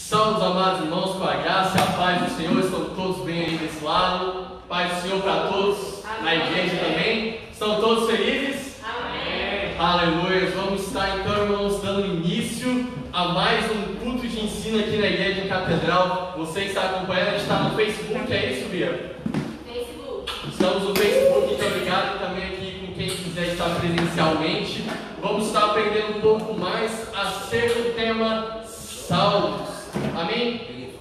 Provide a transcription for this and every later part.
Salve, amados irmãos, com a graça e a paz do Senhor. Estão todos bem aí desse lado? Paz do Senhor para todos. Amém. Na igreja também. Estão todos felizes? Amém. Aleluia. Vamos estar então, irmãos, dando início a mais um culto de ensino aqui na igreja em Catedral. Você que está acompanhando, a gente está no Facebook, é isso, Bia? Facebook. Estamos no Facebook, então obrigado também aqui com quem quiser estar presencialmente. Vamos estar aprendendo um pouco mais acerca do tema Salmos. Amém?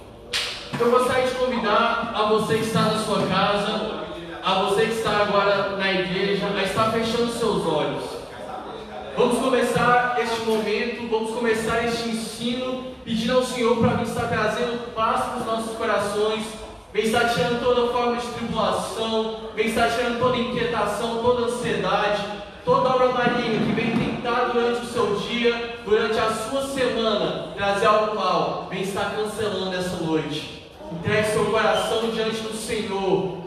Eu gostaria de convidar a você que está na sua casa, a você que está agora na igreja, a estar fechando seus olhos. Vamos começar este momento, vamos começar este ensino, pedindo ao Senhor para vir estar trazendo paz para os nossos corações, vem estar tirando toda forma de tribulação, vem estar tirando toda inquietação, toda ansiedade, toda obra maligna que vem tentar durante o seu dia, durante a sua semana, trazer algo mal, vem estar cancelando essa noite. Entregue seu coração diante do Senhor.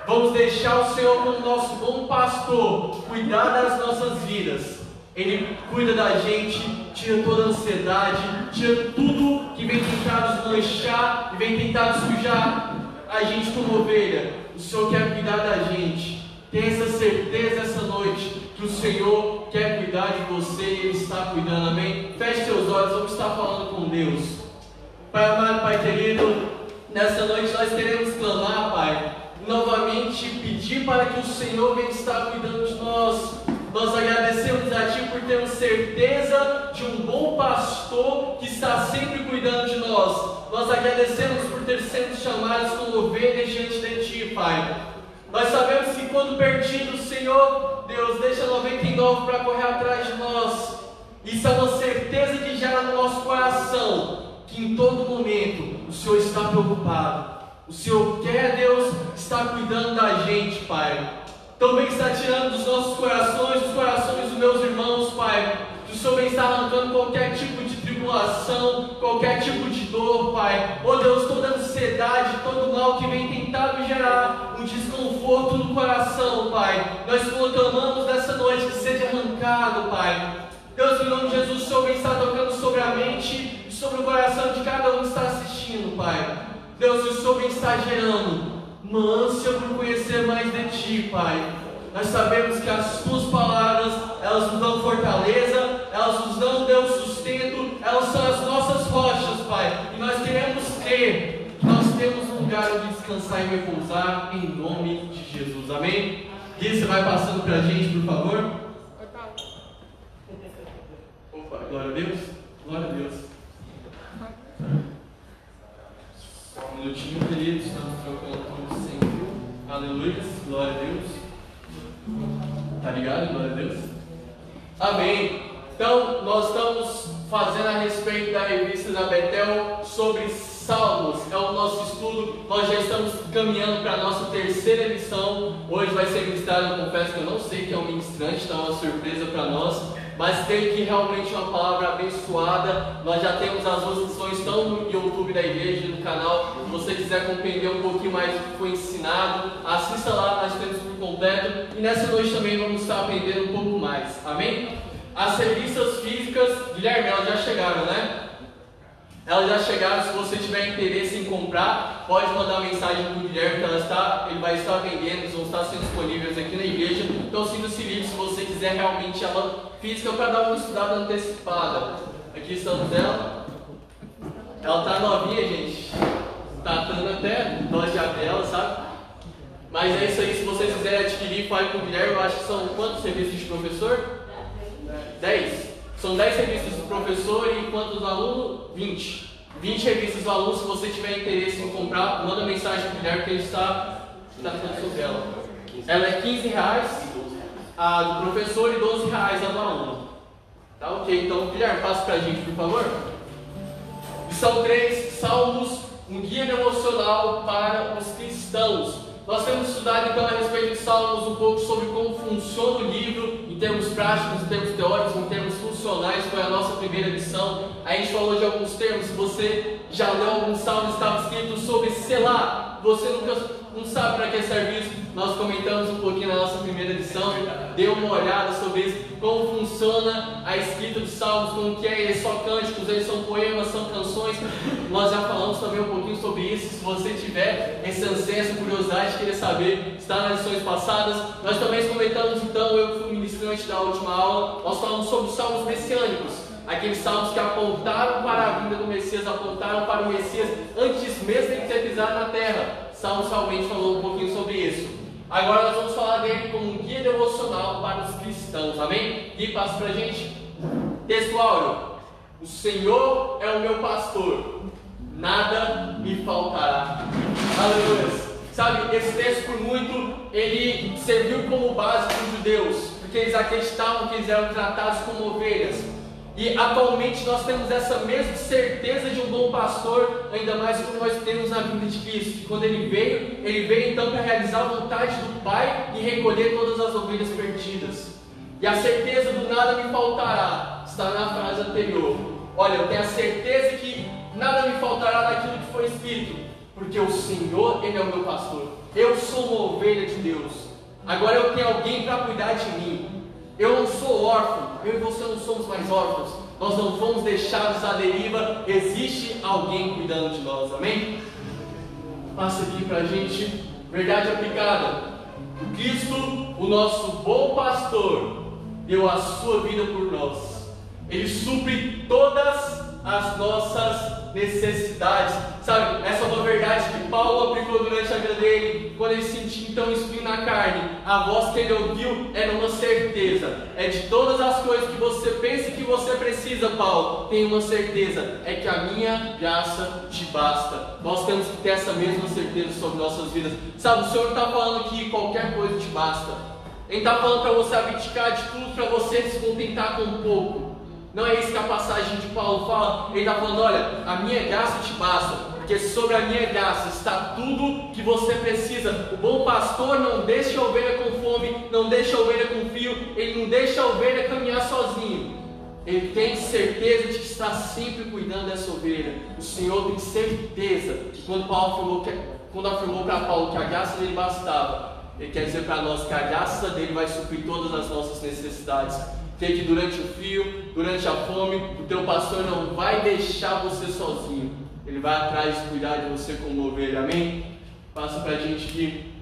Vamos deixar o Senhor como nosso bom pastor, cuidar das nossas vidas. Ele cuida da gente, tira toda a ansiedade, tira tudo que vem tentar nos manchar e vem tentar sujar a gente como ovelha. O Senhor quer cuidar da gente. Tenha essa certeza essa noite que o Senhor quer cuidar de você e Ele está cuidando, amém? Feche seus olhos, vamos estar falando com Deus. Pai amado, Pai querido, nessa noite nós queremos clamar, Pai, novamente pedir para que o Senhor venha estar cuidando de nós. Nós agradecemos a Ti por termos certeza de um bom pastor que está sempre cuidando de nós. Nós agradecemos por ter sido chamados como ovelhas diante de Ti, Pai. Nós sabemos que quando perdido, o Senhor, Deus, deixa 99 para correr atrás de nós. Isso é uma certeza que gera no nosso coração, que em todo momento o Senhor está preocupado. O Senhor quer, Deus, está cuidando da gente, Pai. Também está tirando dos nossos corações, dos corações dos meus irmãos, Pai. Que o Senhor vem estar arrancando qualquer tipo de tribulação, qualquer tipo de dor, Pai. Oh Deus, toda ansiedade, todo mal que vem tentado gerar um desconforto no coração, Pai. Nós clamamos nessa noite que seja arrancado, Pai. Deus, em nome de Jesus, o Senhor vem estar tocando sobre a mente e sobre o coração de cada um que está assistindo, Pai. Deus, o Senhor vem estar gerando uma ânsia por conhecer mais de Ti, Pai. Nós sabemos que as Tuas palavras, elas nos dão fortaleza, elas nos dão, Deus, sustento, elas são as nossas rochas, Pai. E nós queremos crer que nós temos um lugar onde descansar e repousar, em nome de Jesus. Amém? Gui, você vai passando para a gente, por favor? Opa, glória a Deus. Glória a Deus. Só um minutinho, queridos, estamos trocando tudo sem fio. Aleluia, glória a Deus. Tá ligado? Glória a Deus. Amém. Então, nós estamos fazendo a respeito da revista da Betel sobre Salmos. É o nosso estudo. Nós já estamos caminhando para a nossa terceira lição. Hoje vai ser ministrado, eu confesso que eu não sei quem é o ministrante, então é uma surpresa para nós. Mas tem aqui realmente uma palavra abençoada. Nós já temos as duas lições, estão no YouTube da igreja, no canal. Se você quiser compreender um pouquinho mais do que foi ensinado, assista lá, nós temos por completo. E nessa noite também vamos estar aprendendo um pouco mais. Amém? As revistas físicas, Guilherme, elas já chegaram, né? Elas já chegaram. Se você tiver interesse em comprar, pode mandar mensagem para o Guilherme que ele vai estar vendendo, eles vão estar sendo disponíveis aqui na igreja. Então sinta-se livre se você quiser realmente ela física para dar uma estudada antecipada. Aqui estamos ela. Ela está novinha, gente. Está dando até nós já dela, sabe? Mas é isso aí, se vocês quiserem adquirir, fale com o Guilherme. Eu acho que são quantos revistas de professor? 10. São 10 revistas do professor e quantos alunos? 20. 20 revistas do aluno. Se você tiver interesse em comprar, manda mensagem para o Guilherme que ele está falando sobre ela. Ela é R$15, a do professor, e R$12 a do aluno. Tá ok? Então, Guilherme, passa para a gente, por favor. Lição 3, Salmos, um guia devocional para os cristãos. Nós temos estudado então a respeito de Salmos um pouco sobre como funciona o livro, em termos práticos, em termos teóricos, em termos funcionais. Foi a nossa primeira lição. A gente falou de alguns termos. Se você já leu alguns salmos, estava escrito sobre selar. Você não sabe para que serve isso. Nós comentamos um pouquinho na nossa primeira lição. Dê uma olhada sobre isso, como funciona a escrita dos salmos, como que é, eles são cânticos, eles são poemas, são canções. nós já falamos também um pouquinho sobre isso. Se você tiver esse anseio, essa curiosidade de querer saber, está nas lições passadas. Nós também comentamos, então, eu fui ministrante da última aula, nós falamos sobre os salmos messiânicos, aqueles salmos que apontaram para a vinda do Messias, apontaram para o Messias antes mesmo de ter pisado na terra. Salmos realmente falou um pouquinho sobre isso. Agora nós vamos falar dele como um guia devocional para os cristãos, amém? Gui, passa para a gente. Texto áureo: o Senhor é o meu pastor, nada me faltará. Aleluia. Sabe, esse texto por muito, ele serviu como base para os judeus, porque eles acreditavam que eles eram tratados como ovelhas. E atualmente nós temos essa mesma certeza de um bom pastor, ainda mais como nós temos na vida de Cristo. Quando ele veio então para realizar a vontade do Pai e recolher todas as ovelhas perdidas. E a certeza do nada me faltará está na frase anterior. Olha, eu tenho a certeza que nada me faltará daquilo que foi escrito, porque o Senhor, Ele é o meu pastor. Eu sou uma ovelha de Deus. Agora eu tenho alguém para cuidar de mim. Eu não sou órfão, eu e você não somos mais órfãos. Nós não fomos deixados à deriva. Existe alguém cuidando de nós, amém? Passa aqui para a gente, verdade aplicada. Cristo, o nosso bom pastor, deu a sua vida por nós. Ele supre todas as nossas necessidades. Sabe, essa é uma verdade que Paulo aplicou durante a vida dele, quando ele sentiu então o espinho na carne. A voz que ele ouviu era uma certeza. É de todas as coisas que você pensa que você precisa, Paulo, tem uma certeza: é que a minha graça te basta. Nós temos que ter essa mesma certeza sobre nossas vidas. Sabe, o Senhor não está falando que qualquer coisa te basta. Ele está falando para você abdicar de tudo, para você se contentar com um pouco. Não é isso que a passagem de Paulo fala. Ele está falando: olha, a minha graça te basta, porque sobre a minha graça está tudo que você precisa. O bom pastor não deixa a ovelha com fome, não deixa a ovelha com frio, ele não deixa a ovelha caminhar sozinho. Ele tem certeza de que está sempre cuidando dessa ovelha. O Senhor tem certeza que quando afirmou para Paulo que a graça dele bastava, ele quer dizer para nós que a graça dele vai suprir todas as nossas necessidades. Que durante o frio, durante a fome, o teu pastor não vai deixar você sozinho. Ele vai atrás de cuidar de você como ovelha, amém? Passa para a gente aqui.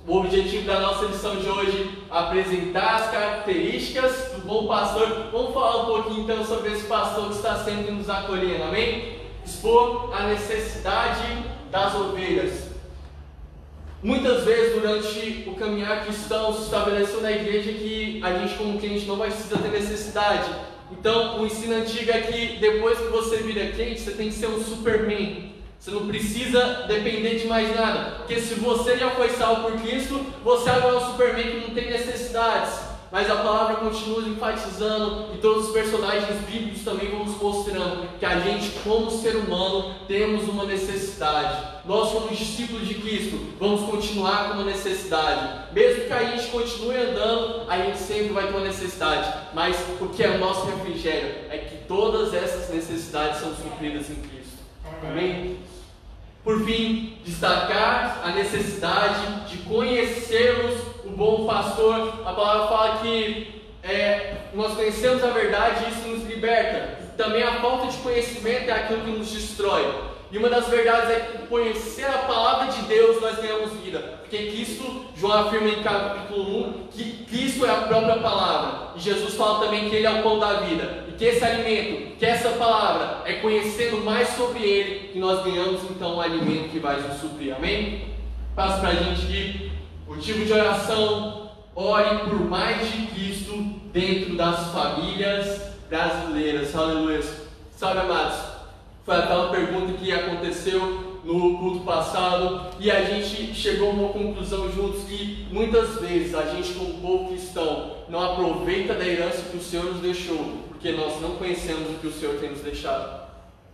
O objetivo da nossa lição de hoje: apresentar as características do bom pastor. Vamos falar um pouquinho então sobre esse pastor que está sempre nos acolhendo, amém? Expor a necessidade das ovelhas. Muitas vezes durante o caminhar cristão se estabeleceu na igreja que a gente como crente não precisa ter necessidade. Então o ensino antigo é que depois que você vira crente, você tem que ser um Superman. Você não precisa depender de mais nada, porque se você já foi salvo por Cristo, você agora é um Superman que não tem necessidades. Mas a palavra continua enfatizando, e todos os personagens bíblicos também vão nos mostrando que a gente, como ser humano, temos uma necessidade. Nós, como discípulos de Cristo, vamos continuar com uma necessidade. Mesmo que a gente continue andando, a gente sempre vai ter uma necessidade. Mas o que é o nosso refrigério é que todas essas necessidades são supridas em Cristo. Amém? Por fim, destacar a necessidade de conhecermos o bom pastor. A palavra fala que nós conhecemos a verdade e isso nos liberta. Também a falta de conhecimento é aquilo que nos destrói. E uma das verdades é que conhecer a palavra de Deus nós ganhamos vida. Porque Cristo, João afirma em capítulo 1, que Cristo é a própria palavra. E Jesus fala também que Ele é o pão da vida. E que esse alimento, que essa palavra, é conhecendo mais sobre Ele, que nós ganhamos então o alimento que vai nos suprir. Amém? Passa para a gente aqui. Motivo de oração: ore por mais de Cristo dentro das famílias brasileiras. Aleluia. Sabe, amados, foi aquela pergunta que aconteceu no culto passado e a gente chegou a uma conclusão juntos que muitas vezes a gente, como povo cristão, não aproveita da herança que o Senhor nos deixou, porque nós não conhecemos o que o Senhor tem nos deixado.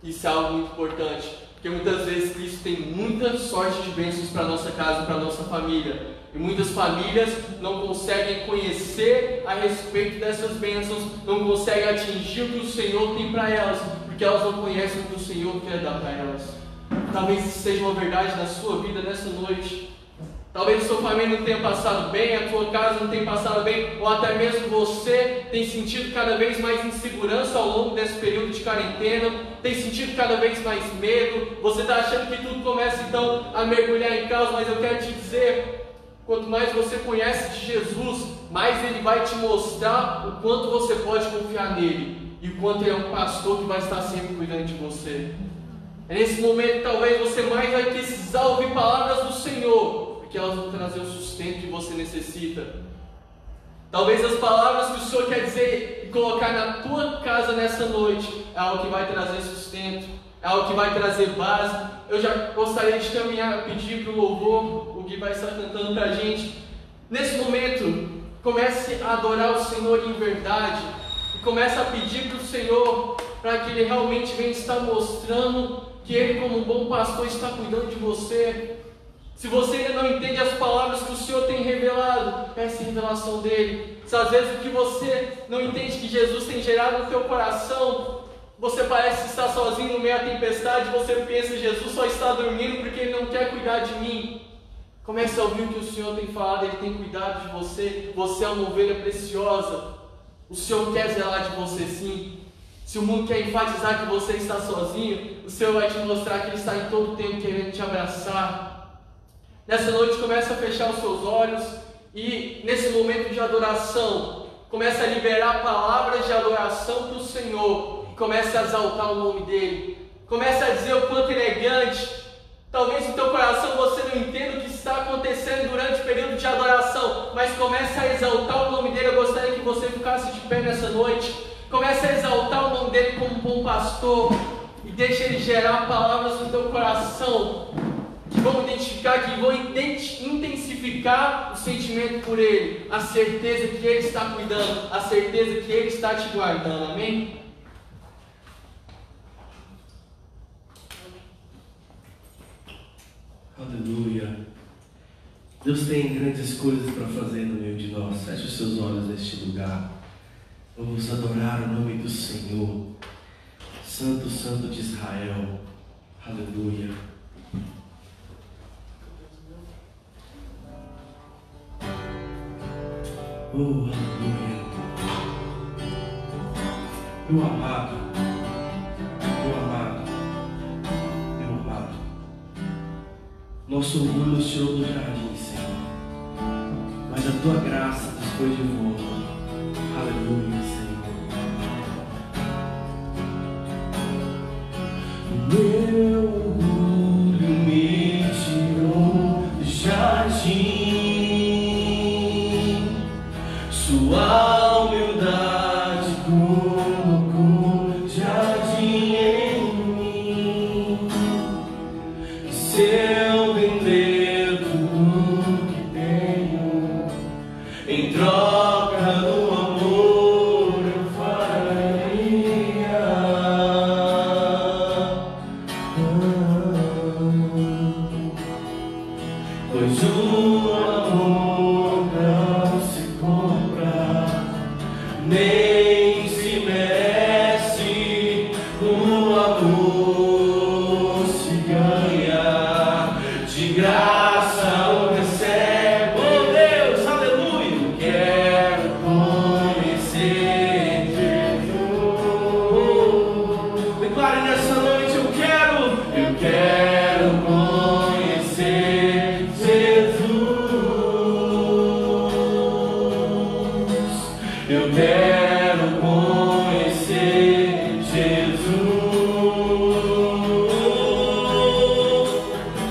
Isso é algo muito importante, porque muitas vezes Cristo tem muita sorte de bênçãos para a nossa casa, para a nossa família. E muitas famílias não conseguem conhecer a respeito dessas bênçãos, não conseguem atingir o que o Senhor tem para elas, porque elas não conhecem o que o Senhor quer dar para elas. Talvez isso seja uma verdade na sua vida nessa noite. Talvez a sua família não tenha passado bem, a tua casa não tenha passado bem, ou até mesmo você tem sentido cada vez mais insegurança ao longo desse período de quarentena, tem sentido cada vez mais medo, você está achando que tudo começa então a mergulhar em caos, mas eu quero te dizer, quanto mais você conhece de Jesus, mais Ele vai te mostrar o quanto você pode confiar nele, e o quanto Ele é um pastor que vai estar sempre cuidando de você. É nesse momento que talvez você mais vai precisar ouvir palavras do Senhor, que elas vão trazer o sustento que você necessita. Talvez as palavras que o Senhor quer dizer e colocar na tua casa nessa noite é algo que vai trazer sustento, é algo que vai trazer base. Eu já gostaria de caminhar, pedir para o louvor, o Gui vai estar cantando para a gente. Nesse momento, comece a adorar o Senhor em verdade e comece a pedir para o Senhor para que Ele realmente venha estar mostrando que Ele, como um bom pastor, está cuidando de você. Se você ainda não entende as palavras que o Senhor tem revelado, peça a revelação dele. Se às vezes o que você não entende que Jesus tem gerado no teu coração, você parece estar sozinho no meio da tempestade, você pensa, Jesus só está dormindo porque Ele não quer cuidar de mim. Comece a ouvir o que o Senhor tem falado, Ele tem cuidado de você, você é uma ovelha preciosa. O Senhor quer zelar de você sim. Se o mundo quer enfatizar que você está sozinho, o Senhor vai te mostrar que Ele está em todo o tempo querendo te abraçar. Nessa noite comece a fechar os seus olhos e nesse momento de adoração, comece a liberar palavras de adoração para o Senhor e comece a exaltar o nome dEle. Comece a dizer o quanto Ele é grande. Talvez no teu coração você não entenda o que está acontecendo durante o período de adoração, mas comece a exaltar o nome dEle. Eu gostaria que você ficasse de pé nessa noite. Comece a exaltar o nome dEle como um bom pastor e deixe Ele gerar palavras no teu coração que vão identificar, que vão intensificar o sentimento por Ele, a certeza que Ele está cuidando, a certeza que Ele está te guardando, amém? Aleluia. Deus tem grandes coisas para fazer no meio de nós. Feche os seus olhos neste lugar. Vamos adorar o nome do Senhor, Santo, Santo de Israel. Aleluia. Oh, aleluia. Meu amado, meu amado, meu amado. Nosso orgulho nos tirou do jardim, Senhor, mas a tua graça nos foi de volta. Aleluia, Senhor. Meu orgulho me tirou do jardim. Sua humildade colocou jardim em mim. E se eu vender tudo que tenho, em troca do amor eu faria. Pois o amor não se compra, nem se merece, o amor se ganha, de graça o recebe. Oh Deus, aleluia! Quero conhecer Jesus. Declare nessa noite: eu quero conhecer Jesus. Eu quero conhecer Jesus.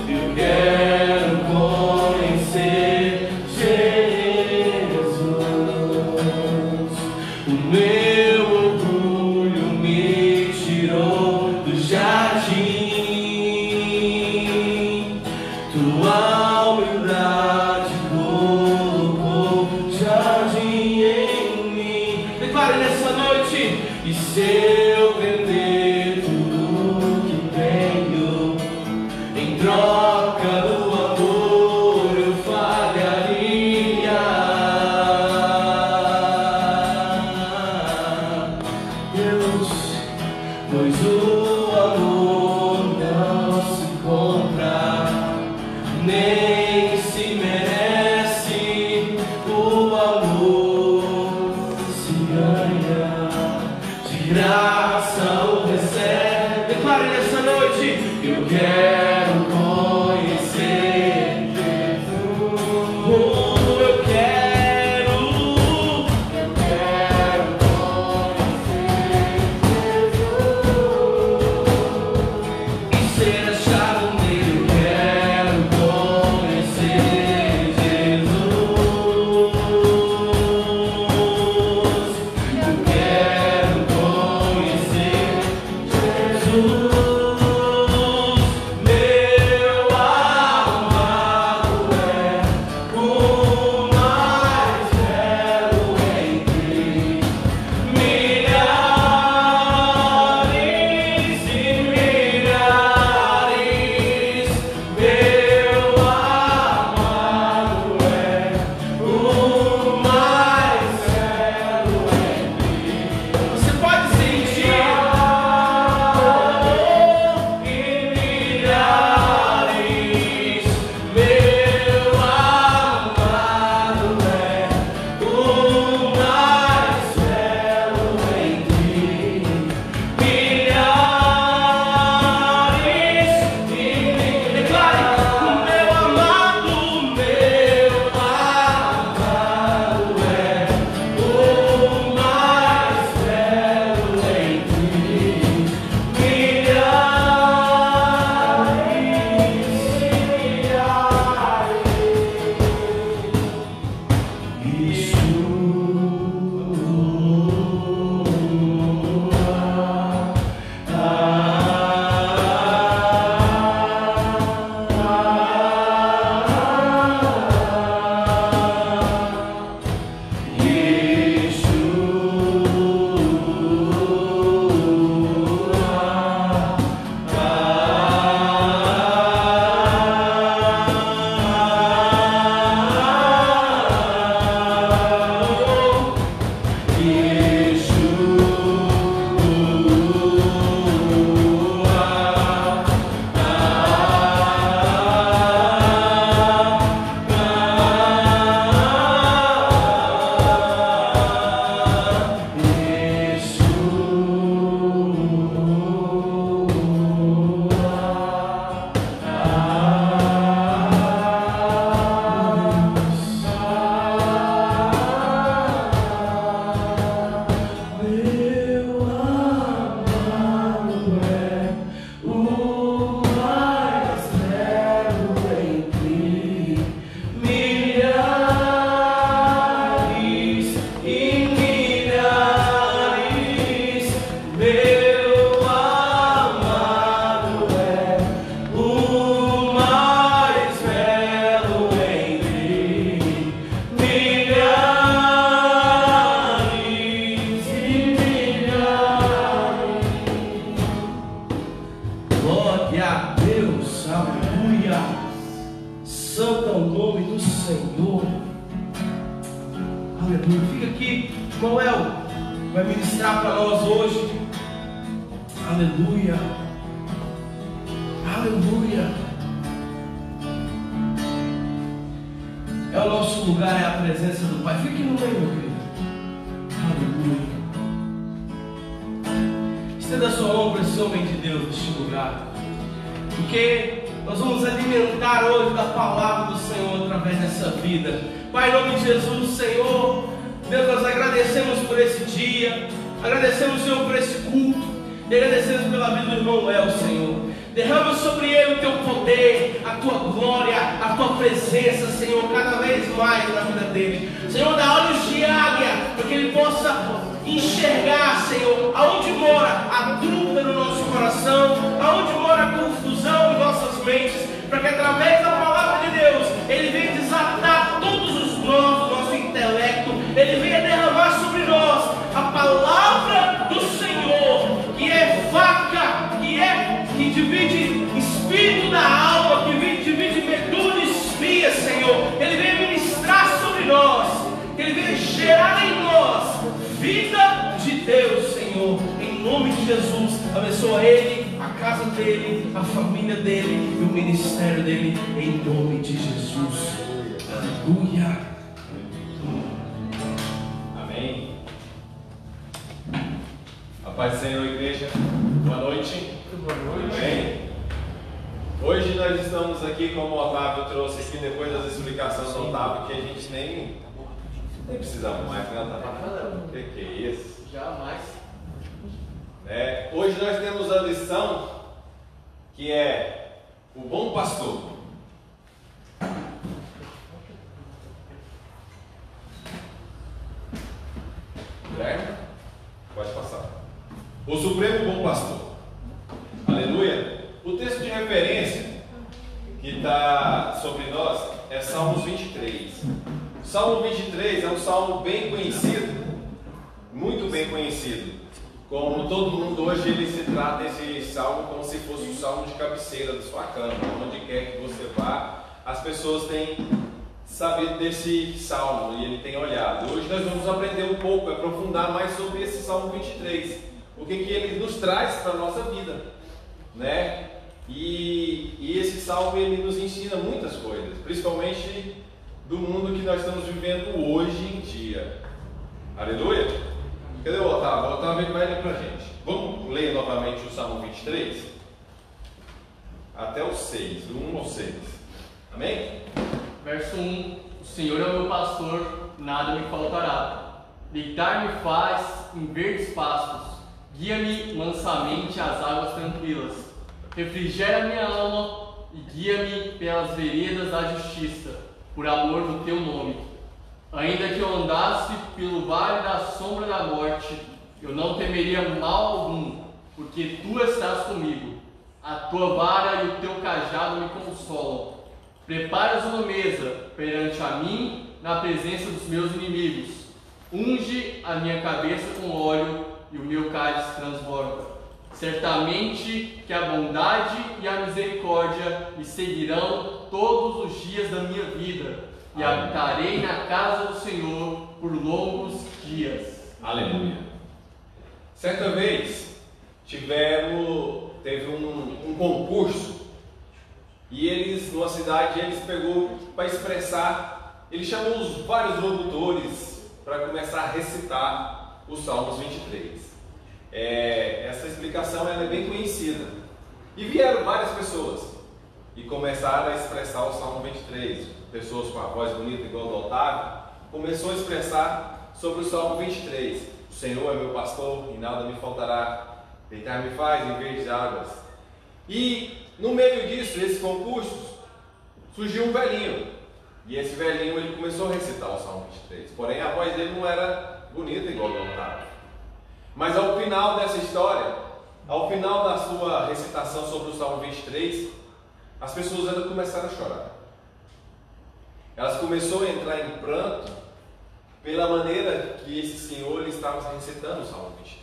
Eu quero conhecer Jesus. O meu orgulho me tirou do jardim. Tua humildade colocou jardim em mim. Declare nessa noite: e se eu vender tudo que tenho, em troca do amor eu falharia. Deus, pois o amor não se compra, nem se merece. noite. Eu quero conhecer Jesus. Oh, eu quero conhecer Jesus. E ser achado nele. Eu quero conhecer Jesus. Eu quero conhecer Jesus. Meu amado é o mais belo entre milhares e milhares. Meu amado é o mais belo entre. Você pode sentir em milhares. Meu amado é o mais belo entre milhares e milhares. Declare: o meu amado é o mais belo entre glória a Deus, aleluia. Santo é o nome do Senhor. Aleluia. Fica aqui, Noel vai ministrar para nós hoje. Aleluia. Aleluia. É o nosso lugar, é a presença do Pai. Fique no meio, meu querido. Aleluia. Estenda a sua mão para esse homem de Deus neste lugar, porque nós vamos alimentar hoje da palavra do Senhor através dessa vida. Pai, em nome de Jesus, Senhor, Deus, nós agradecemos por esse dia, agradecemos, Senhor, por esse culto, e agradecemos pela vida do irmão Léo, Senhor. Derrama sobre ele o teu poder, a tua glória, a tua presença, Senhor, cada vez mais na vida dele. Senhor, dá olhos de águia, para que ele possa enxergar, Senhor, aonde mora a dúvida no nosso coração, aonde mora a confusão em nossas mentes, para que através da palavra de Deus ele venha desatar todos os nós do nosso intelecto, ele venha derramar sobre nós a palavra do Senhor, que é faca, que divide espírito da alma, que divide medula e espinha, Senhor. Ele venha ministrar sobre nós, que ele venha gerar em nós vida de Deus, Senhor, em nome de Jesus. Abençoa ele, a casa dele, a família dele e o ministério dele, em nome de Jesus. Aleluia. Amém. A paz do Senhor, igreja. Boa noite. Boa noite. Amém. Hoje nós estamos aqui, como o Otávio trouxe aqui, depois das explicações do Otávio, que a gente nem precisava mais, né, Otávio? O que é isso? Jamais. Hoje nós temos a lição que é o bom pastor. Guilherme, pode passar. O Supremo Bom Pastor. Aleluia. O texto de referência que está sobre nós é Salmos 23. O Salmo 23 é um salmo bem conhecido, muito bem conhecido. Como todo mundo hoje, ele se trata esse salmo como se fosse o salmo de cabeceira da sua cama. Onde quer que você vá, as pessoas têm sabido desse salmo e ele tem olhado. Hoje nós vamos aprender um pouco, aprofundar mais sobre esse Salmo 23. O que ele nos traz para a nossa vida, né? E esse salmo ele nos ensina muitas coisas, principalmente do mundo que nós estamos vivendo hoje em dia. Aleluia! Cadê o Otávio? O Otávio vai ler para a gente. Vamos ler novamente o Salmo 23? Até o 6, do 1 ao 6. Amém? Verso 1: O Senhor é o meu pastor, nada me faltará. Deitar-me faz em verdes pastos, guia-me mansamente às águas tranquilas. Refrigera minha alma e guia-me pelas veredas da justiça, por amor do teu nome. Ainda que eu andasse pelo vale da sombra da morte, eu não temeria mal algum, porque tu estás comigo. A tua vara e o teu cajado me consolam. Preparas uma mesa perante a mim na presença dos meus inimigos. Unge a minha cabeça com óleo e o meu cálice transborda. Certamente que a bondade e a misericórdia me seguirão todos os dias da minha vida, e habitarei na casa do Senhor por longos dias. Aleluia. Certa vez teve um concurso e eles, numa cidade, eles pegou para expressar, ele chamou os vários locutores para começar a recitar os Salmos 23. Essa explicação ela é bem conhecida. E vieram várias pessoas e começaram a expressar o Salmo 23. Pessoas com a voz bonita igual do Otávio começou a expressar sobre o Salmo 23. O Senhor é meu pastor e nada me faltará. Deitar-me faz em verdes águas. E no meio disso, esse concurso, surgiu um velhinho. E esse velhinho ele começou a recitar o Salmo 23. Porém a voz dele não era bonita igual do Otávio. Mas ao final dessa história, ao final da sua recitação sobre o Salmo 23, as pessoas ainda começaram a chorar. Elas começaram a entrar em pranto pela maneira que esse senhor ele estava recitando o Salmo 23.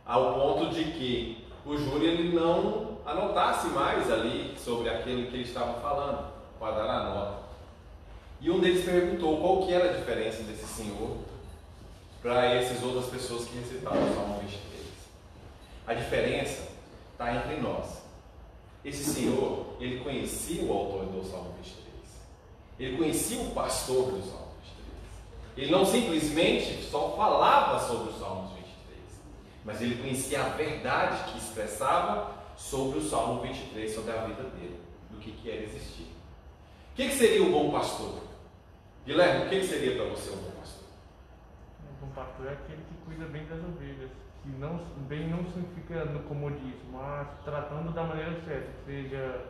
Ao ponto de que o júri ele não anotasse mais ali sobre aquilo que ele estava falando, para dar a nota. E um deles perguntou qual que era a diferença desse senhor para essas outras pessoas que recitaram o Salmo 23. A diferença está entre nós. Esse senhor, ele conhecia o autor do Salmo 23. Ele conhecia o pastor do Salmo 23. Ele não simplesmente só falava sobre os Salmos 23, mas ele conhecia a verdade que expressava sobre o Salmo 23, sobre a vida dele, do que era existir. O que seria o bom pastor? Guilherme, o que seria para você um bom pastor? O bom pastor é aquele que cuida bem das ovelhas, que bem não significa no comodismo, mas tratando da maneira certa, que seja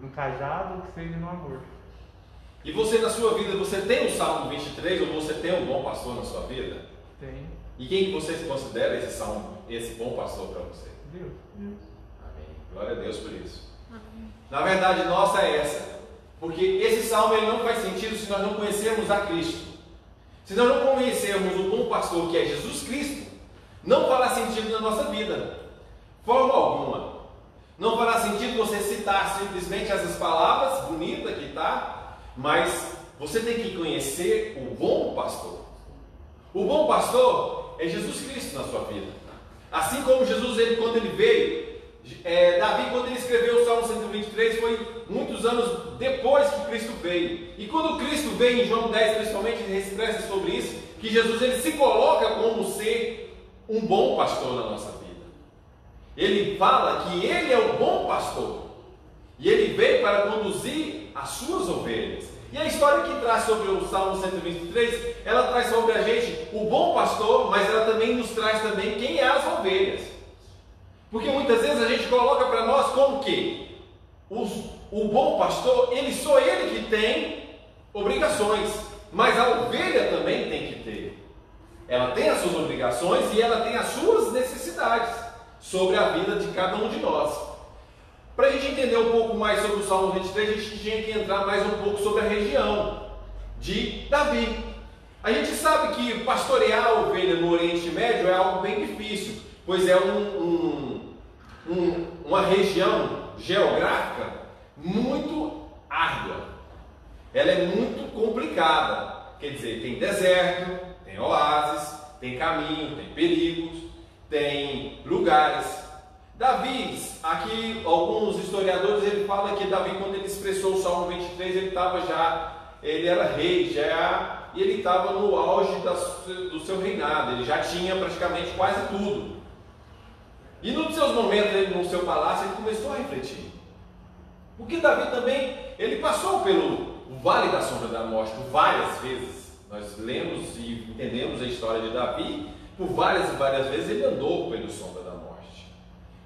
no cajado ou que seja no amor. E você na sua vida, você tem o Salmo 23 ou você tem um bom pastor na sua vida? Tem. E quem que você considera esse bom pastor para você? Deus. Amém. Glória a Deus por isso. Amém. Na verdade, nossa é essa. Porque esse salmo ele não faz sentido se nós não conhecermos a Cristo. Se nós não conhecermos o bom pastor que é Jesus Cristo, não fará sentido na nossa vida. Forma alguma. Não fará sentido você citar simplesmente essas palavras bonitas que está, mas você tem que conhecer o bom pastor. O bom pastor é Jesus Cristo na sua vida. Assim como Jesus, quando ele veio, Davi, quando ele escreveu o Salmo 123, foi muitos anos depois que Cristo veio. E quando Cristo veio, em João 10 principalmente, ele expressa sobre isso, que Jesus ele se coloca como ser um bom pastor na nossa vida. Ele fala que ele é o bom pastor. E ele veio para conduzir as suas ovelhas. E a história que traz sobre o Salmo 123, ela traz sobre a gente o bom pastor, mas ela também nos traz também quem é as ovelhas. Porque muitas vezes a gente coloca para nós como que o bom pastor, só ele que tem obrigações, mas a ovelha também tem que ter. Ela tem as suas obrigações e ela tem as suas necessidades sobre a vida de cada um de nós. Para a gente entender um pouco mais sobre o Salmo 23, a gente tinha que entrar mais um pouco sobre a região de Davi. A gente sabe que pastorear a ovelha no Oriente Médio é algo bem difícil, pois é uma região geográfica muito árdua. Ela é muito complicada. Quer dizer, tem deserto, tem oásis, tem caminho, tem perigos, tem lugares. Davi, aqui alguns historiadores, ele fala que Davi, quando ele expressou o Salmo 23, ele era rei já, e ele estava no auge do seu reinado, ele já tinha praticamente quase tudo. E nos seus momentos, ele, no seu palácio, ele começou a refletir. Porque Davi também, ele passou pelo vale da sombra da morte por várias vezes. Nós lemos e entendemos a história de Davi, por várias e várias vezes ele andou pelo sombra da morte.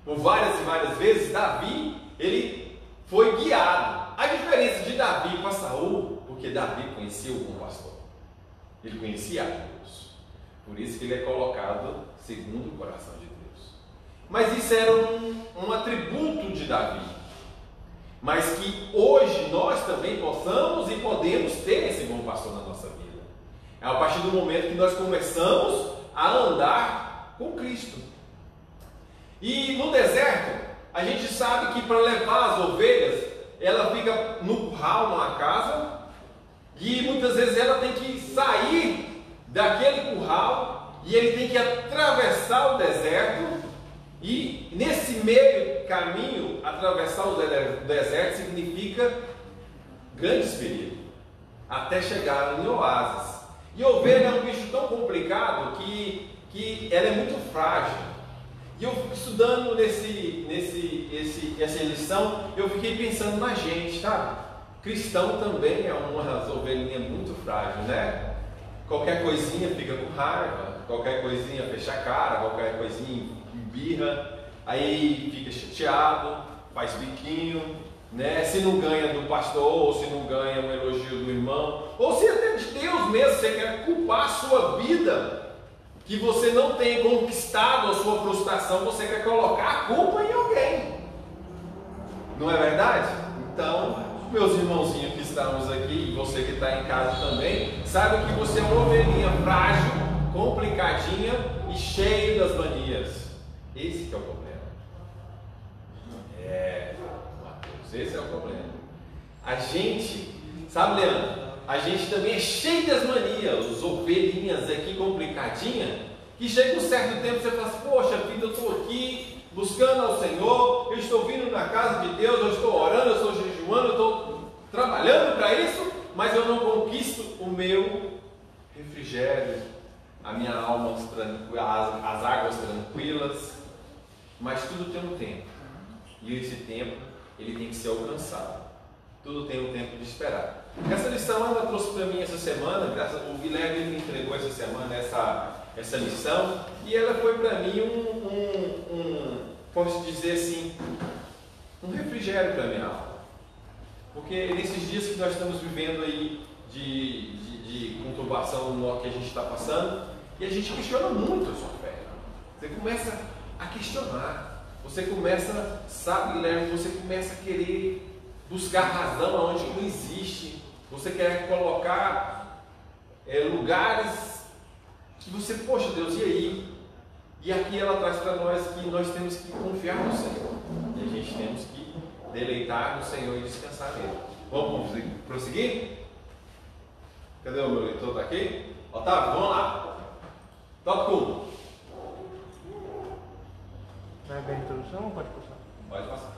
Por várias e várias vezes, Davi, ele foi guiado. A diferença de Davi para Saul, porque Davi conhecia o bom pastor. Ele conhecia a Deus. Por isso que ele é colocado segundo o coração de Deus. Mas isso era um atributo de Davi. Mas que hoje nós também possamos e podemos ter esse bom pastor na nossa vida. É a partir do momento que nós começamos a andar com Cristo. E no deserto, a gente sabe que para levar as ovelhas, ela fica no curral, numa casa, e muitas vezes ela tem que sair daquele curral, e ele tem que atravessar o deserto, e nesse meio caminho, atravessar o deserto significa grandes perigos, até chegar em oásis. E ovelha é um bicho tão complicado que ela é muito frágil. E eu estudando essa lição, eu fiquei pensando na gente, sabe? Cristão também é uma ovelhinha muito frágil, né? Qualquer coisinha fica com raiva, qualquer coisinha fecha a cara, qualquer coisinha embirra, aí fica chateado, faz biquinho, né? Se não ganha do pastor, ou se não ganha um elogio do irmão, ou se até de Deus mesmo, você quer culpar a sua vida, que você não tem conquistado a sua frustração, você quer colocar a culpa em alguém. Não é verdade? Então, meus irmãozinhos que estamos aqui, e você que está em casa também, sabe que você é uma ovelhinha frágil, complicadinha e cheia das manias. Esse que é o problema. Mateus, esse é o problema. A gente, sabe, Leandro? A gente também é cheio das manias, os ovelhinhas aqui complicadinha, que chega um certo tempo você fala assim, poxa vida, eu estou aqui buscando ao Senhor, eu estou vindo na casa de Deus, eu estou orando, eu estou jejuando, eu estou trabalhando para isso, mas eu não conquisto o meu refrigério, a minha alma tranquila, as águas tranquilas, mas tudo tem um tempo, e esse tempo ele tem que ser alcançado. Tudo tem um tempo de esperar. Essa lição ela trouxe para mim essa semana, o Guilherme me entregou essa semana essa lição, e ela foi para mim posso dizer assim, um refrigério para a minha alma. Porque nesses dias que nós estamos vivendo aí de conturbação no que a gente está passando, e a gente questiona muito a sua fé. Você começa a questionar, você começa, sabe, Guilherme, você começa a querer buscar razão onde não existe, você quer colocar lugares que você, poxa Deus, e aí? E aqui ela traz para nós que nós temos que confiar no Senhor, e a gente temos que deleitar no Senhor e descansar nele. Vamos prosseguir? Cadê o meu leitor? Está aqui? Otávio, vamos lá. Tópico 1. Vai ver a introdução ou pode passar? Pode passar.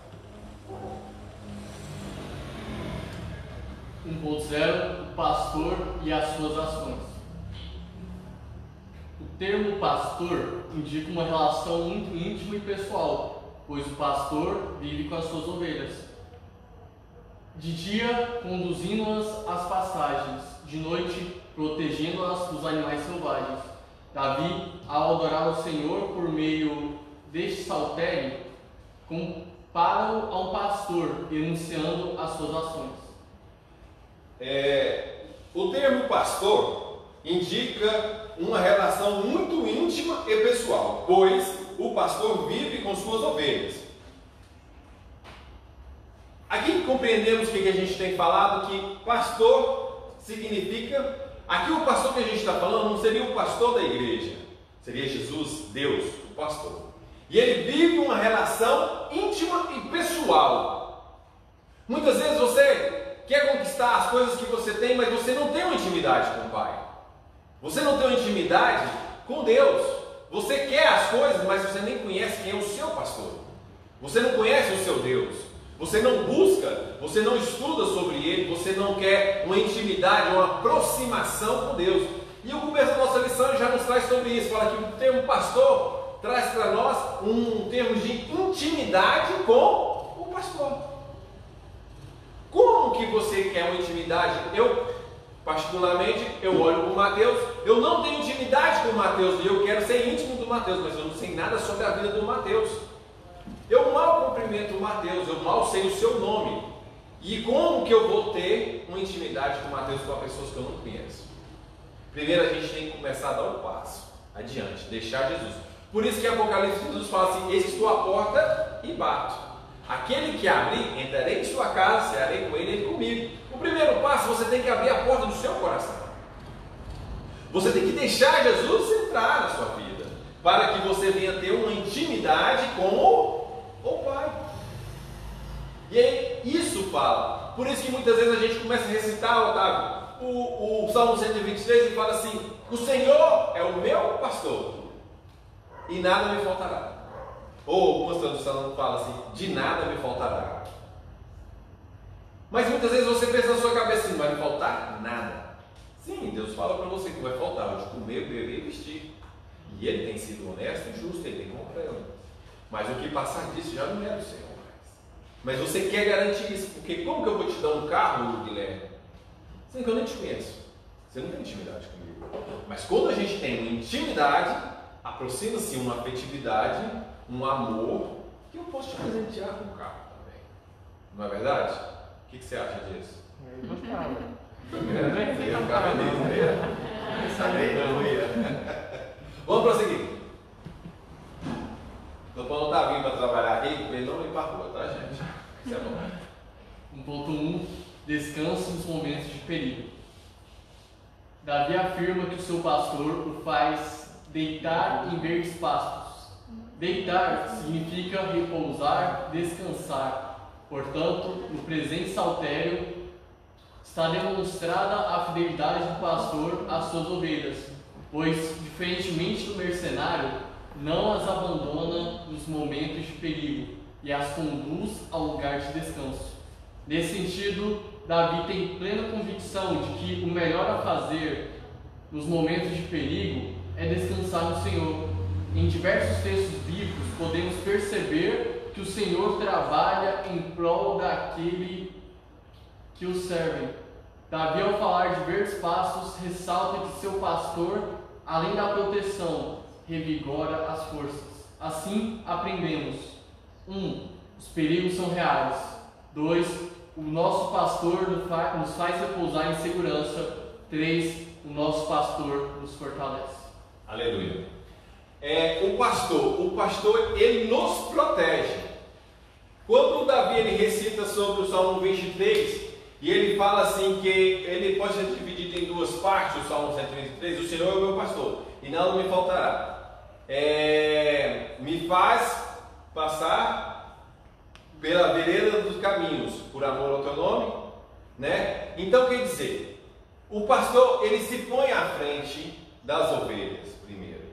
1.0 O pastor e as suas ações. O termo pastor indica uma relação muito íntima e pessoal, pois o pastor vive com as suas ovelhas. de dia conduzindo-as às pastagens, de noite protegendo-as dos animais selvagens. Davi, ao adorar o Senhor por meio deste saltério, compara-o a um pastor, enunciando as suas ações. O termo pastor indica uma relação muito íntima e pessoal, pois o pastor vive com suas ovelhas. Aqui compreendemos o que a gente tem falado, que pastor significa, aqui o pastor que a gente está falando não seria o pastor da igreja, seria Jesus, Deus, o pastor. E ele vive uma relação íntima e pessoal. Muitas vezes você quer conquistar as coisas que você tem, mas você não tem uma intimidade com o Pai. Você não tem uma intimidade com Deus. Você quer as coisas, mas você nem conhece quem é o seu pastor. Você não conhece o seu Deus. Você não busca, você não estuda sobre Ele, você não quer uma intimidade, uma aproximação com Deus. E o começo da nossa lição já nos traz sobre isso. Fala que o termo pastor traz para nós um termo de intimidade com o pastor. Como que você quer uma intimidade? Eu, particularmente, eu olho para o Mateus, eu não tenho intimidade com o Mateus, e eu quero ser íntimo do Mateus, mas eu não sei nada sobre a vida do Mateus. Eu mal cumprimento o Mateus, eu mal sei o seu nome. E como que eu vou ter uma intimidade com o Mateus com pessoas que eu não conheço? Primeiro a gente tem que começar a dar um passo adiante, deixar Jesus. Por isso que em Apocalipse Jesus fala assim: eis que estou à porta e bato. Aquele que abrir, entrarei em sua casa, cearei com ele e ele comigo. O primeiro passo, você tem que abrir a porta do seu coração. Você tem que deixar Jesus entrar na sua vida, para que você venha ter uma intimidade com o Pai. E aí, isso fala. Por isso que muitas vezes a gente começa a recitar, Otávio, o Salmo 123, e fala assim: o Senhor é o meu pastor, e nada me faltará. Ou algumas traduções falam assim: de nada me faltará. Mas muitas vezes você pensa na sua cabeça: não vai me faltar nada. Sim, Deus fala para você que vai faltar o de comer, beber e vestir. E Ele tem sido honesto e justo, Ele tem comprado. Mas o que passar disso já não é do Senhor mais. Mas você quer garantir isso, porque como que eu vou te dar um carro, Guilherme? Sendo que eu nem te conheço. Você não tem intimidade comigo. Mas quando a gente tem uma intimidade, aproxima-se uma afetividade, um amor, que eu posso te presentear com o carro também. Não é verdade? O que você acha disso? Eu gostava. Vamos prosseguir. O Paulo não está vindo para trabalhar aqui, porque ele não limpa a rua, tá, gente? Isso é bom. 1.1 Descanse nos momentos de perigo. Davi afirma que o seu pastor o faz deitar em verdes pastos. Deitar significa repousar, descansar. Portanto, no presente saltério está demonstrada a fidelidade do pastor às suas ovelhas, pois, diferentemente do mercenário, não as abandona nos momentos de perigo e as conduz ao lugar de descanso. Nesse sentido, Davi tem plena convicção de que o melhor a fazer nos momentos de perigo é descansar no Senhor. Em diversos textos bíblicos podemos perceber que o Senhor trabalha em prol daquele que o servem. Davi, ao falar de verdes pastos, ressalta que seu pastor, além da proteção, revigora as forças. Assim aprendemos: 1. Os perigos são reais. 2. O nosso pastor nos faz repousar em segurança. 3. O nosso pastor nos fortalece. Aleluia. O pastor ele nos protege. Quando o Davi ele recita sobre o Salmo 23, e ele fala assim que ele pode ser dividido em duas partes, o Salmo 123, o Senhor é o meu pastor, e nada me faltará. Me faz passar pela vereda dos caminhos, por amor ao teu nome, né? Então quer dizer, o pastor ele se põe à frente das ovelhas primeiro.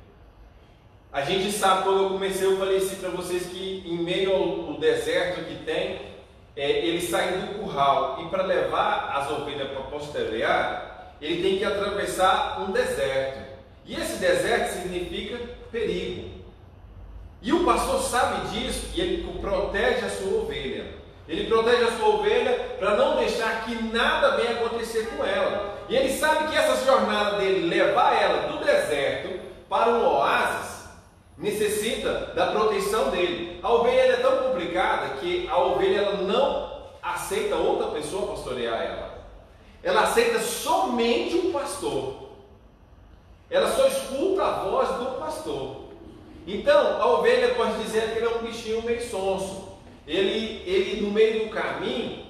A gente sabe, quando eu comecei, eu falei assim para vocês que em meio ao deserto que tem, ele sai do curral, e para levar as ovelhas para pastorear, ele tem que atravessar um deserto. E esse deserto significa perigo. E o pastor sabe disso, e ele protege a sua ovelha. Ele protege a sua ovelha para não deixar que nada venha acontecer com ela. E ele sabe que essa jornada dele levar ela do deserto para um oásis necessita da proteção dele. A ovelha é tão complicada que a ovelha ela não aceita outra pessoa pastorear ela. Ela aceita somente o pastor. Ela só escuta a voz do pastor. Então, a ovelha pode dizer que ele é um bichinho meio sonso. Ele no meio do caminho,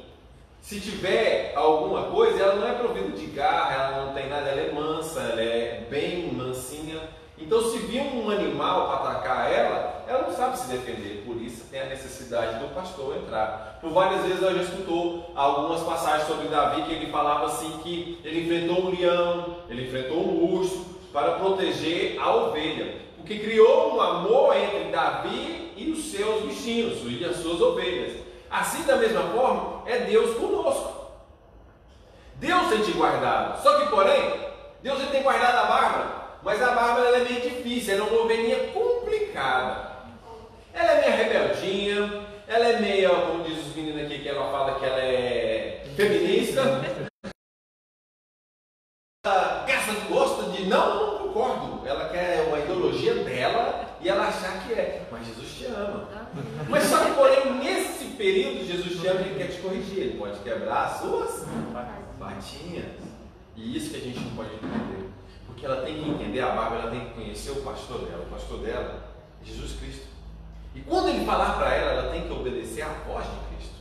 se tiver alguma coisa, ela não é provida de garra, ela não tem nada, ela é mansa, ela é bem mansinha. Então, se vir um animal para atacar ela não sabe se defender. Por isso tem a necessidade do pastor entrar. Por várias vezes ela já escutou algumas passagens sobre Davi, que ele falava assim, que ele enfrentou um leão, ele enfrentou um urso, para proteger a ovelha. Porque criou um amor entre Davi e os seus bichinhos, e as suas ovelhas. Assim, da mesma forma, é Deus conosco. Deus tem te guardado. Só que, porém, Deus tem guardado a Bárbara. Mas a Bárbara ela é meio difícil, ela é uma ovelhinha complicada. Ela é meio rebeldinha, ela é meio, como diz os meninos aqui, que ela fala que ela é feminista. Ela gosta de... Não concordo. Ela quer uma ideologia dela e ela achar que é. Mas Jesus te ama. Mas só que, porém, nesse período, Jesus te ama e ele quer te corrigir. Ele pode quebrar as suas patinhas. E isso que a gente não pode entender. Porque ela tem que entender, a Bárbara, ela tem que conhecer o pastor dela. O pastor dela é Jesus Cristo. E quando ele falar para ela, ela tem que obedecer à voz de Cristo.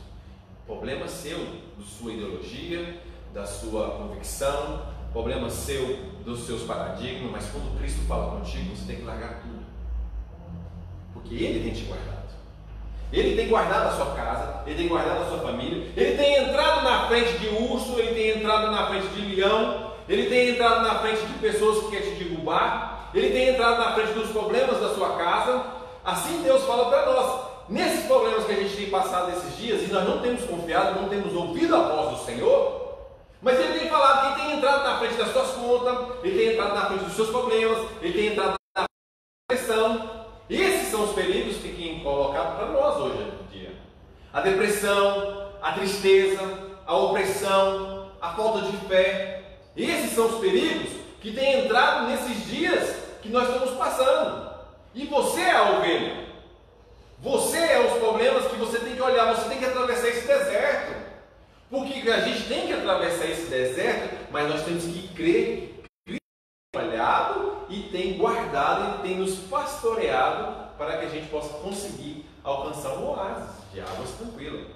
Problema seu, da sua ideologia, da sua convicção, problema seu, dos seus paradigmas, mas quando Cristo fala contigo, você tem que largar tudo. Porque Ele tem te guardado. Ele tem guardado a sua casa, Ele tem guardado a sua família, Ele tem entrado na frente de urso, Ele tem entrado na frente de leão, Ele tem entrado na frente de pessoas que querem te derrubar, Ele tem entrado na frente dos problemas da sua casa. Assim Deus fala para nós. Nesses problemas que a gente tem passado esses dias, e nós não temos confiado, não temos ouvido a voz do Senhor, mas Ele tem falado que Ele tem entrado na frente das suas contas, Ele tem entrado na frente dos seus problemas, Ele tem entrado na depressão. Esses são os perigos que têm colocado para nós hoje em dia. A depressão, a tristeza, a opressão, a falta de fé. Esses são os perigos que têm entrado nesses dias que nós estamos passando. E você é a ovelha. Você é os problemas que você tem que olhar, você tem que atravessar esse deserto. Porque a gente tem que atravessar esse deserto, mas nós temos que crer que Cristo tem trabalhado e tem guardado, e tem nos pastoreado para que a gente possa conseguir alcançar um oásis de águas tranquilas.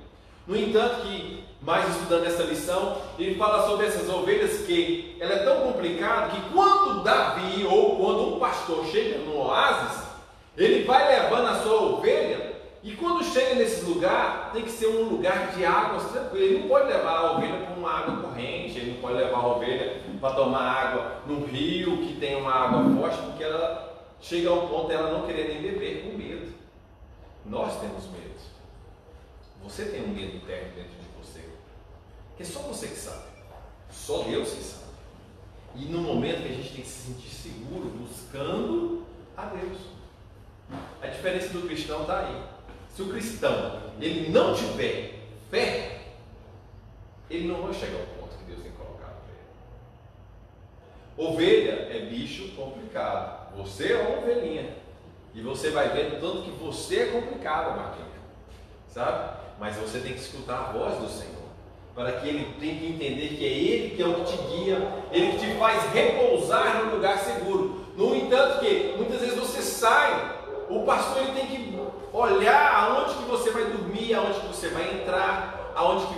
No entanto, que mais estudando essa lição, ele fala sobre essas ovelhas que ela é tão complicada que quando Davi ou quando um pastor chega no oásis, ele vai levando a sua ovelha, e quando chega nesse lugar, tem que ser um lugar de águas tranquilas. Ele não pode levar a ovelha para uma água corrente, ele não pode levar a ovelha para tomar água num rio que tem uma água forte, porque ela chega ao ponto de ela não querer nem beber com medo. Nós temos medo. Você tem um medo interno dentro de você, que é só você que sabe, só Deus que sabe. E no momento que a gente tem que se sentir seguro, buscando a Deus. A diferença do cristão está aí. Se o cristão ele não tiver fé, ele não vai chegar ao ponto que Deus tem colocado para ele. Ovelha é bicho complicado. Você é uma ovelhinha. E você vai vendo tanto que você é complicado, Marquinhos. Sabe? Mas você tem que escutar a voz do Senhor, para que Ele tenha que entender que é Ele que é o que te guia, Ele que te faz repousar no lugar seguro. No entanto que muitas vezes você sai, o pastor ele tem que olhar aonde que você vai dormir, aonde que você vai entrar, aonde que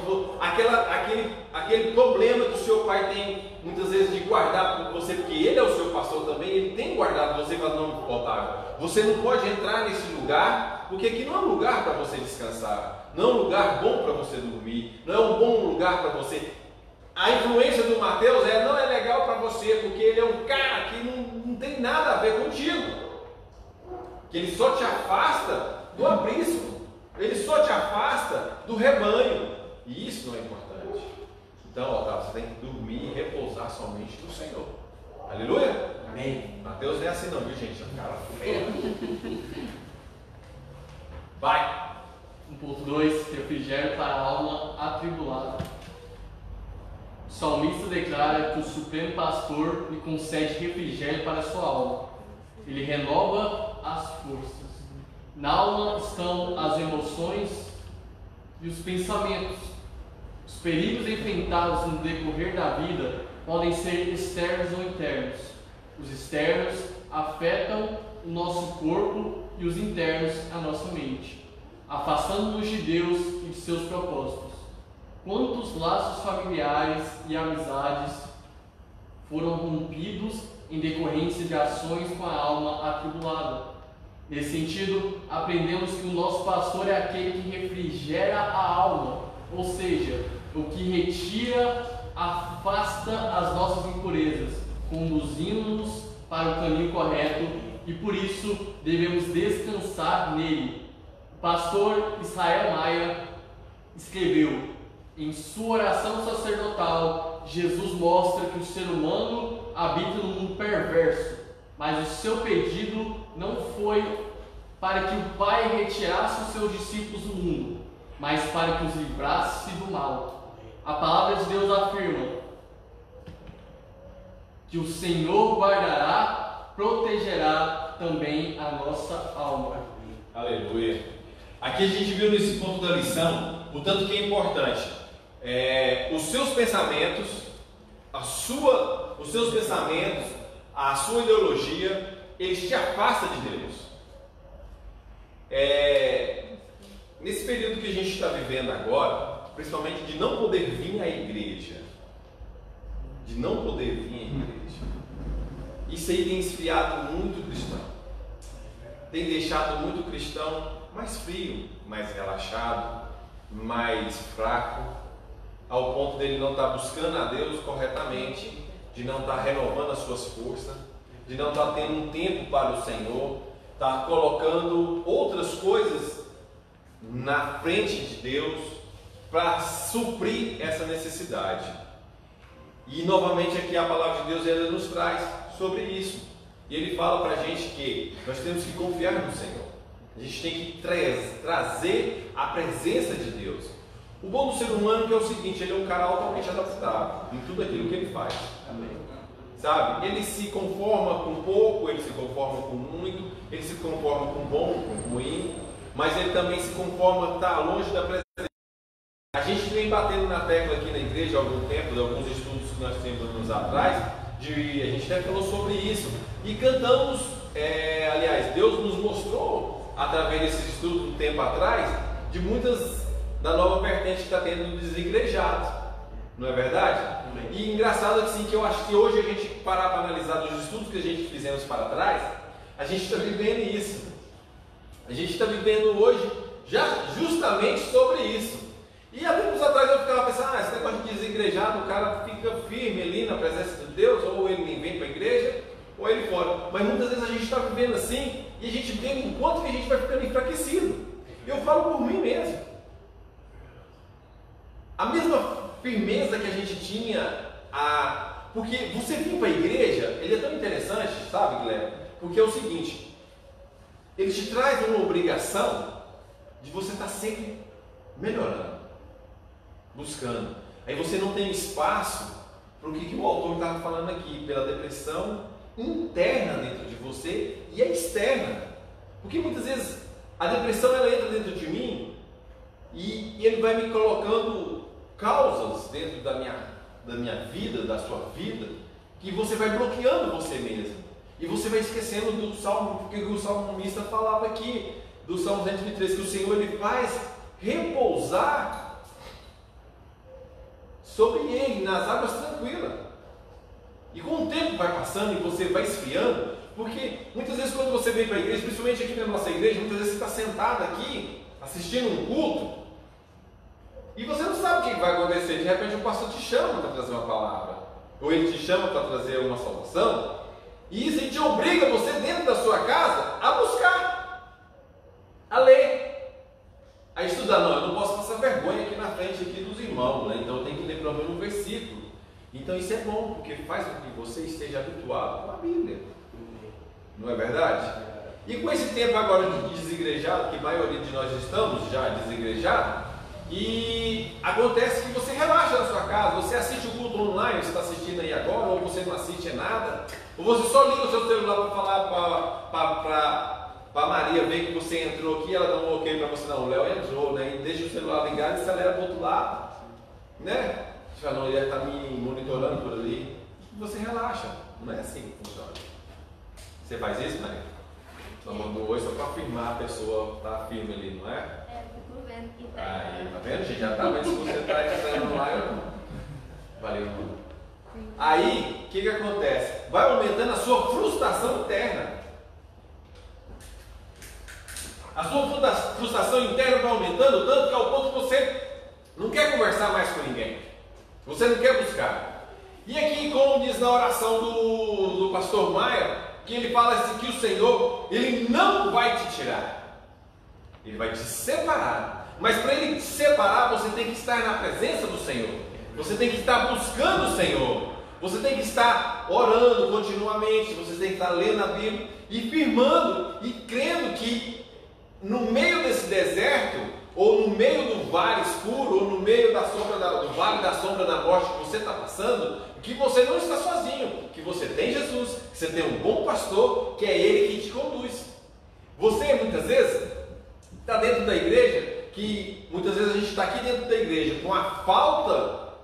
aquele problema que o seu pai tem muitas vezes de guardar por você, porque ele é o seu pastor também, ele tem guardado você para não contável. Você não pode entrar nesse lugar, porque aqui não é um lugar para você descansar, não é um lugar bom para você dormir, não é um bom lugar para você. A influência do Mateus não é legal para você, porque ele é um cara que não tem nada a ver contigo. Que ele só te afasta do aprisco, ele só te afasta do rebanho, e isso não é importante. Então, Otávio, você tem que dormir e repousar somente no Senhor. Aleluia? Amém. Mateus não é assim não, viu gente? É um cara feio. Vai! 1.2, refrigério para a alma atribulada. O salmista declara que o Supremo Pastor lhe concede refrigério para a sua alma. Ele renova as forças. Na alma estão as emoções e os pensamentos. Os perigos enfrentados no decorrer da vida podem ser externos ou internos. Os externos afetam o nosso corpo e os internos a nossa mente, afastando-nos de Deus e de seus propósitos. Quantos laços familiares e amizades foram rompidos em decorrência de ações com a alma atribulada? Nesse sentido, aprendemos que o nosso pastor é aquele que refrigera a alma, ou seja, o que retira, afasta as nossas impurezas, conduzindo-nos para o caminho correto, e por isso devemos descansar nele. O pastor Israel Maia escreveu: em sua oração sacerdotal, Jesus mostra que o ser humano habita num mundo perverso, mas o seu pedido não foi para que o Pai retirasse os seus discípulos do mundo, mas para que os livrasse do mal. A palavra de Deus afirma que o Senhor guardará, protegerá também a nossa alma. Aleluia. Aqui a gente viu nesse ponto da lição o tanto que é importante. Os seus pensamentos, os seus pensamentos, a sua ideologia, eles te afastam de Deus. Nesse período que a gente está vivendo agora, principalmente de não poder vir à igreja, isso aí tem esfriado muito o cristão, tem deixado muito o cristão mais frio, mais relaxado, mais fraco, ao ponto dele não estar buscando a Deus corretamente, de não estar renovando as suas forças, de não estar tendo um tempo para o Senhor, estar colocando outras coisas na frente de Deus para suprir essa necessidade. E novamente aqui a palavra de Deus ela nos traz sobre isso. E ele fala para a gente que nós temos que confiar no Senhor. A gente tem que trazer a presença de Deus. O bom do ser humano é o seguinte: ele é um cara altamente adaptável em tudo aquilo que ele faz. Amém. Sabe? Ele se conforma com pouco, ele se conforma com muito, ele se conforma com bom, com ruim, mas ele também se conforma estar longe da presença. A gente vem batendo na tecla aqui na igreja há algum tempo, de alguns estudos que nós temos anos atrás, a gente até falou sobre isso, e cantamos, aliás, Deus nos mostrou, através desses estudos um tempo atrás, de muitas da nova vertente que está tendo desigrejados, não é verdade? E engraçado assim, que eu acho que hoje a gente parar para analisar dos estudos que a gente fizemos para trás, a gente está vivendo isso. A gente está vivendo hoje já justamente sobre isso. E há tempos atrás eu ficava pensando, esse negócio de desigrejado, o cara fica firme ali na presença de Deus, ou ele nem vem para a igreja, ou ele fora. Mas muitas vezes a gente está vivendo assim, e a gente vê o quanto que a gente vai ficando enfraquecido. Eu falo por mim mesmo. A mesma firmeza que a gente tinha, porque você vir para a igreja, ele é tão interessante, sabe, Guilherme? Porque é o seguinte, ele te traz uma obrigação de você estar sempre melhorando, buscando. Aí você não tem espaço para o que o autor estava falando aqui, pela depressão interna dentro de você e a externa. Porque muitas vezes a depressão ela entra dentro de mim e ele vai me colocando causas dentro da minha vida, da sua vida, que você vai bloqueando você mesmo. E você vai esquecendo do salmo, porque o salmista falava aqui, do Salmo 123, que o Senhor ele faz repousar sobre ele, nas águas tranquilas. E com o tempo vai passando e você vai esfriando, porque muitas vezes quando você vem para a igreja, principalmente aqui na nossa igreja, muitas vezes você está sentado aqui, assistindo um culto, e você não sabe o que vai acontecer. De repente o pastor te chama para trazer uma palavra, ou ele te chama para trazer uma salvação, e isso ele te obriga você dentro da sua casa a buscar, a ler, a estudar. Não, eu não posso passar vergonha aqui na frente aqui dos irmãos, né? Então eu tenho que ler pelo menos um versículo. Então isso é bom, porque faz com que você esteja habituado com a Bíblia, não é verdade? E com esse tempo agora de desigrejado, que a maioria de nós estamos já desigrejados, e acontece que você relaxa na sua casa, você assiste o culto online, você está assistindo aí agora, ou você não assiste nada, ou você só liga o seu celular para falar para Maria ver que você entrou aqui, ela dá um ok para você, não, o Léo entrou, né? E deixa o celular ligado e acelera para o outro lado, né? Você fala, não, ele está me monitorando por ali. Você relaxa, não é assim que funciona. Você faz isso, Maria? Só mandou oi só para afirmar a pessoa está firme ali, não é? É, fico vendo que tá. Aí, tá vendo, gente? Já tá vendo se você está entrando lá ou não. Valeu, mano. Aí, o que acontece? Vai aumentando a sua frustração interna. A sua frustração interna vai aumentando tanto que ao ponto que você não quer conversar mais com ninguém. Você não quer buscar. E aqui, como diz na oração do pastor Maia, que ele fala assim, que o Senhor, Ele não vai te tirar. Ele vai te separar. Mas para Ele te separar, você tem que estar na presença do Senhor. Você tem que estar buscando o Senhor. Você tem que estar orando continuamente. Você tem que estar lendo a Bíblia e firmando e crendo que no meio desse deserto, ou no meio do vale escuro, ou no meio da sombra do vale da sombra da morte que você está passando, que você não está sozinho, que você tem Jesus, que você tem um bom pastor, que é Ele que te conduz. Você muitas vezes está dentro da igreja, que muitas vezes a gente está aqui dentro da igreja com a falta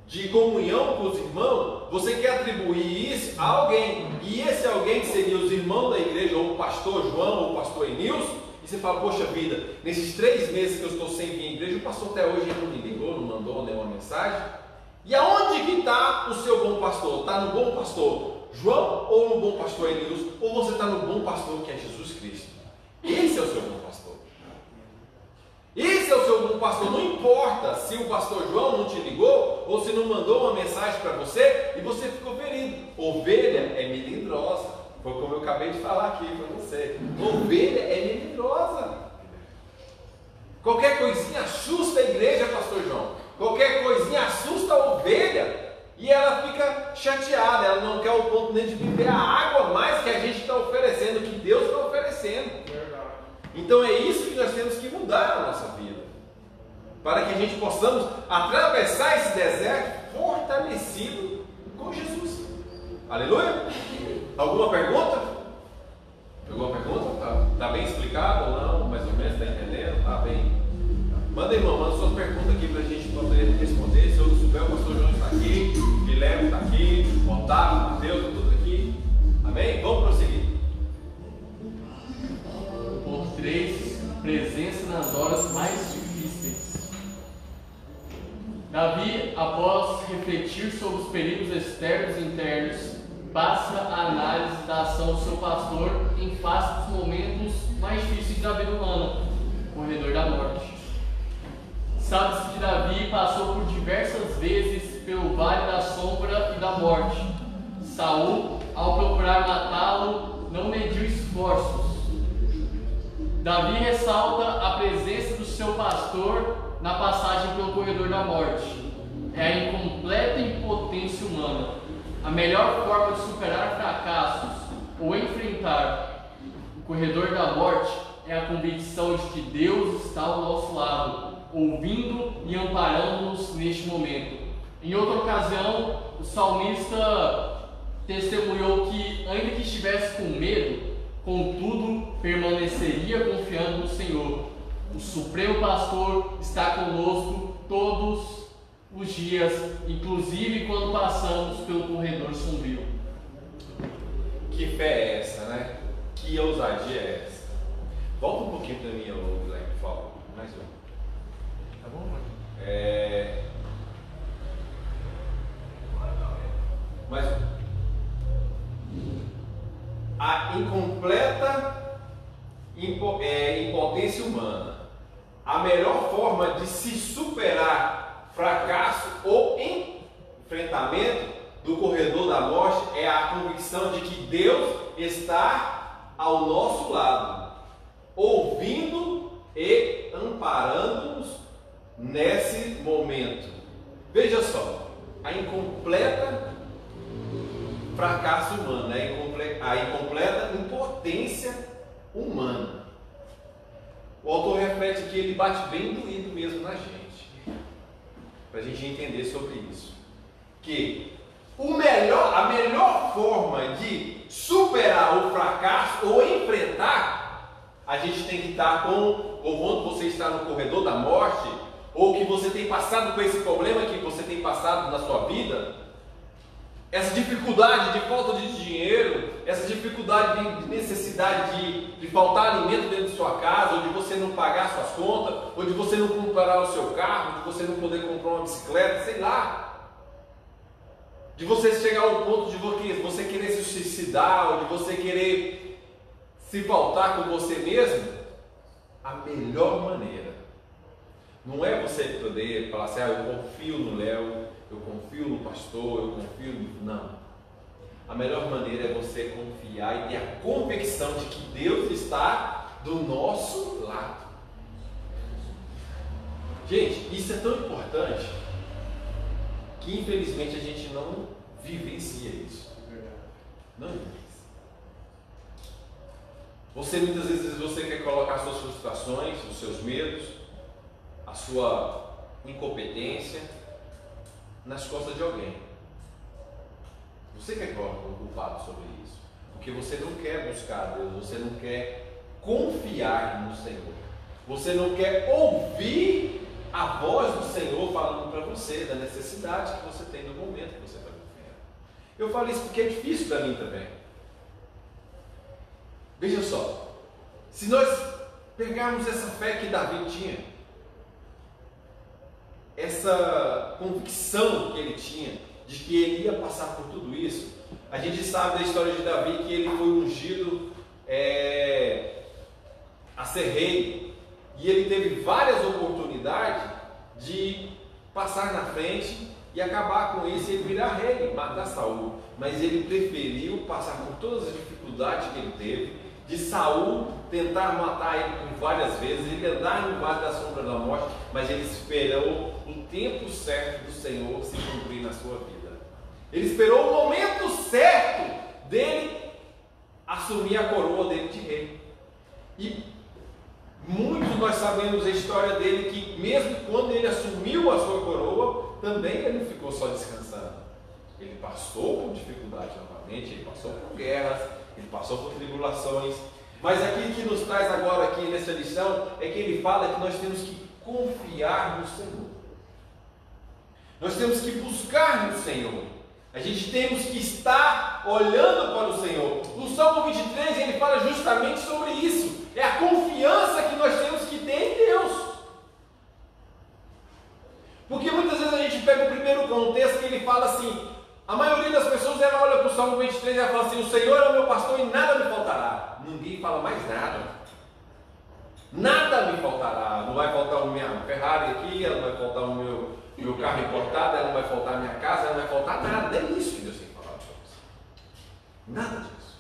de comunhão com os irmãos, você quer atribuir isso a alguém, e esse alguém que seria os irmãos da igreja, ou o pastor João, ou o pastor Enilson. Você fala, poxa vida, nesses 3 meses que eu estou sem vir à igreja, o pastor até hoje não me ligou, não mandou nenhuma mensagem. E aonde que está o seu bom pastor? Está no bom pastor João ou no bom pastor Enilson? Ou você está no bom pastor que é Jesus Cristo? Esse é o seu bom pastor. Esse é o seu bom pastor. Não importa se o pastor João não te ligou ou se não mandou uma mensagem para você e você ficou ferido. Ovelha é melindrosa. Foi como eu acabei de falar aqui para você. Ovelha é melindrosa. Qualquer coisinha assusta a igreja, pastor João. Qualquer coisinha assusta a ovelha. E ela fica chateada. Ela não quer o ponto nem de beber a água mais que a gente está oferecendo, que Deus está oferecendo. Então é isso que nós temos que mudar na nossa vida. Para que a gente possamos atravessar esse deserto fortalecido com Jesus. Aleluia? Alguma pergunta? Alguma pergunta? Tá bem explicado ou não? Mais ou menos, está entendendo? Tá bem. Manda, irmão, manda suas perguntas aqui para a gente poder responder. Se eu não souber, o pastor João está aqui, o Guilherme está aqui, o Otávio, o Mateus, tudo aqui. Amém? Vamos prosseguir. Ponto 3. Presença nas horas mais difíceis. Davi, após refletir sobre os perigos externos e internos, passa a análise da ação do seu pastor em face dos momentos mais difíceis da vida humana, o corredor da morte. Sabe-se que Davi passou por diversas vezes pelo vale da sombra e da morte. Saul, ao procurar matá-lo, não mediu esforços. Davi ressalta a presença do seu pastor na passagem pelo corredor da morte. É a incompleta impotência humana. A melhor forma de superar fracassos ou enfrentar o corredor da morte é a convicção de que Deus está ao nosso lado, ouvindo e amparando-nos neste momento. Em outra ocasião, o salmista testemunhou que, ainda que estivesse com medo, contudo permaneceria confiando no Senhor. O Supremo Pastor está conosco todos os dias, inclusive quando passamos pelo corredor sombrio. Que fé é essa, né? Que ousadia é essa? Volta um pouquinho para mim, Guilherme, por favor. Mais um. Tá bom, mano? Mais um. A incompleta impotência humana. A melhor forma de se superar fracasso ou enfrentamento do corredor da morte é a convicção de que Deus está ao nosso lado, ouvindo e amparando-nos nesse momento. Veja só, a incompleta fracasso humano, a incompleta impotência humana. O autor reflete que ele bate bem doído mesmo na gente, para a gente entender sobre isso. Que a melhor forma de superar o fracasso ou enfrentar, a gente tem que estar ou quando você está no corredor da morte, ou que você tem passado por esse problema que você tem passado na sua vida, essa dificuldade de falta de dinheiro, essa dificuldade de necessidade de faltar alimento dentro de sua casa, ou de você não pagar suas contas, ou de você não comprar o seu carro, de você não poder comprar uma bicicleta, sei lá. De você chegar ao ponto de você querer se suicidar, ou de você querer se faltar com você mesmo, a melhor maneira não é você poder falar assim, eu confio no Léo, eu confio no pastor, eu confio no... Não. A melhor maneira é você confiar e ter a convicção de que Deus está do nosso lado. Gente, isso é tão importante que infelizmente a gente não vivencia isso. Não vivencia. Muitas vezes você quer colocar suas frustrações, os seus medos, a sua incompetência nas costas de alguém. Você quer colocar um culpado sobre isso, porque você não quer buscar a Deus, você não quer confiar no Senhor, você não quer ouvir a voz do Senhor falando para você da necessidade que você tem no momento que você está vivendo. Eu falo isso porque é difícil para mim também. Veja só, se nós pegarmos essa fé que Davi tinha, essa convicção que ele tinha de que ele ia passar por tudo isso, a gente sabe da história de Davi que ele foi ungido a ser rei, e ele teve várias oportunidades de passar na frente e acabar com isso e ele virar rei, matar Saul, mas ele preferiu passar por todas as dificuldades que ele teve, de Saul tentar matar ele por várias vezes, ele andar no vale da sombra da morte, mas ele esperou o tempo certo do Senhor se cumprir na sua vida. Ele esperou o momento certo dele assumir a coroa dele de rei. E muitos nós sabemos a história dele, que mesmo quando ele assumiu a sua coroa, também ele não ficou só descansando. Ele passou por dificuldade novamente, ele passou por guerras, ele passou por tribulações, mas aquilo que nos traz agora aqui nessa lição é que ele fala que nós temos que confiar no Senhor. Nós temos que buscar no Senhor. A gente temos que estar olhando para o Senhor. No Salmo 23 ele fala justamente sobre isso. É a confiança que nós temos que ter em Deus. Porque muitas vezes a gente pega o primeiro contexto que ele fala assim, a maioria das pessoas ela olha para o Salmo 23 e ela fala assim, o Senhor é o meu pastor e nada me faltará. Ninguém fala mais nada. Nada me faltará. Não vai faltar a minha Ferrari aqui, não vai faltar o meu carro importado, não vai faltar a minha casa, não vai faltar nada. Nem isso que Deus tem falado para você. Nada disso.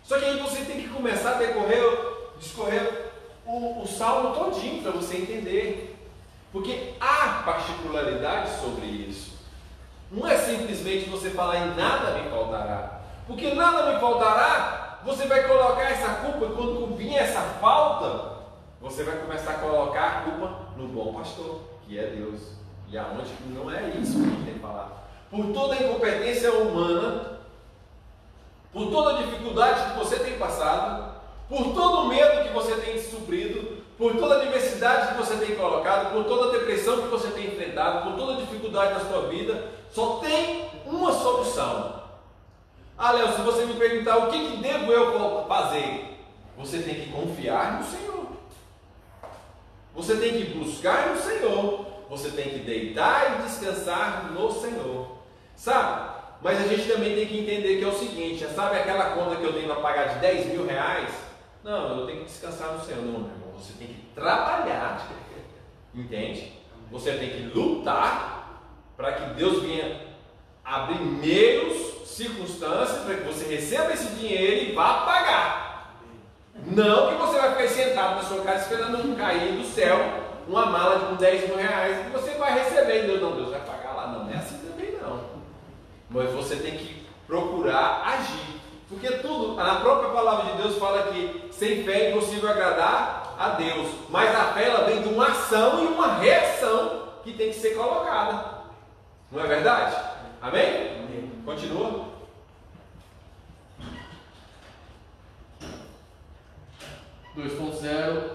Só que aí você tem que começar a discorrer o salmo todinho para você entender. Porque há particularidades sobre isso. Não é simplesmente você falar em nada me faltará. Porque nada me faltará, você vai colocar essa culpa, quando vir essa falta, você vai começar a colocar a culpa no bom pastor, que é Deus. E aonde não é isso que a gente tem que falar. Por toda a incompetência humana, por toda a dificuldade que você tem passado, por todo o medo que você tem sofrido, por toda a adversidade que você tem colocado, por toda a depressão que você tem enfrentado, por toda a dificuldade da sua vida, só tem uma solução. Ah, Léo, se você me perguntar o que devo eu fazer, você tem que confiar no Senhor. Você tem que buscar no Senhor. Você tem que deitar e descansar no Senhor. Sabe? Mas a gente também tem que entender que é o seguinte, sabe aquela conta que eu tenho para pagar de 10 mil reais? Não, eu tenho que descansar no Senhor. Não, meu irmão, você tem que trabalhar. Entende? Você tem que lutar para que Deus venha abrir meios, circunstâncias, para que você receba esse dinheiro e vá pagar. Não que você vai ficar sentado na sua casa esperando cair do céu uma mala de 10 mil reais e você vai receber. Deus não, Deus vai pagar lá. Não é assim também não. Mas você tem que procurar agir. Porque tudo, a própria palavra de Deus fala que sem fé é impossível agradar a Deus. Mas a fé ela vem de uma ação e uma reação que tem que ser colocada. Não é verdade? Amém? Amém. Continua.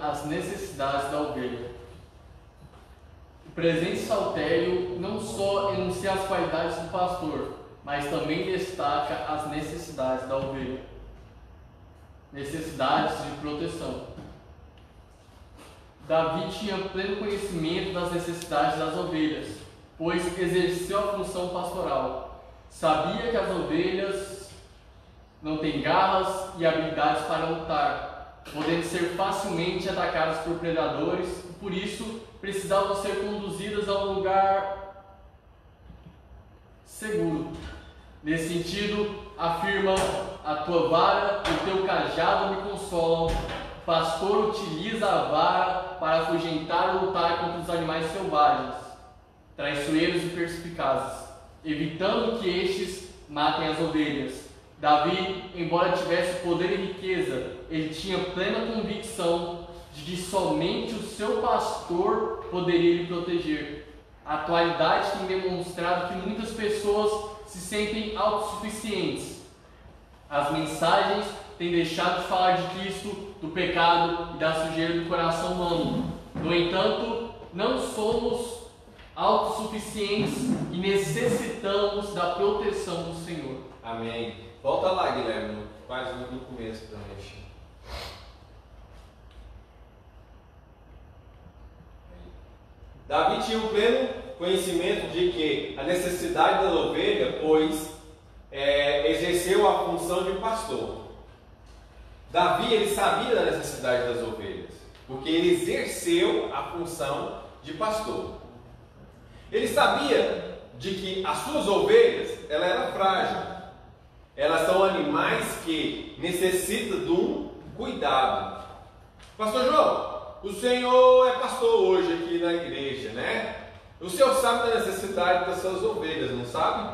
As necessidades da ovelha. O presente saltério não só enuncia as qualidades do pastor, mas também destaca as necessidades da ovelha. Necessidades de proteção. Davi tinha pleno conhecimento das necessidades das ovelhas, pois exerceu a função pastoral. Sabia que as ovelhas não têm garras e habilidades para lutar, podendo ser facilmente atacadas por predadores, e por isso precisavam ser conduzidas a um lugar seguro. Nesse sentido, afirma: a tua vara e o teu cajado me consolam. O pastor utiliza a vara para afugentar ou lutar contra os animais selvagens, traiçoeiros e perspicazes, evitando que estes matem as ovelhas. Davi, embora tivesse poder e riqueza, ele tinha plena convicção de que somente o seu pastor poderia lhe proteger. A atualidade tem demonstrado que muitas pessoas se sentem autossuficientes. As mensagens têm deixado de falar de Cristo, do pecado e da sujeira do coração humano. No entanto, não somos autossuficientes e necessitamos da proteção do Senhor. Amém. Volta lá, Guilherme, quase no começo para mexer. Davi tinha um pleno conhecimento de que a necessidade da ovelha, pois exerceu a função de pastor. Davi, ele sabia da necessidade das ovelhas, porque ele exerceu a função de pastor. Ele sabia de que as suas ovelhas, ela era frágil. Elas são animais que necessitam de um cuidado. Pastor João, o senhor é pastor hoje aqui na igreja, né? O senhor sabe da necessidade das suas ovelhas, não sabe?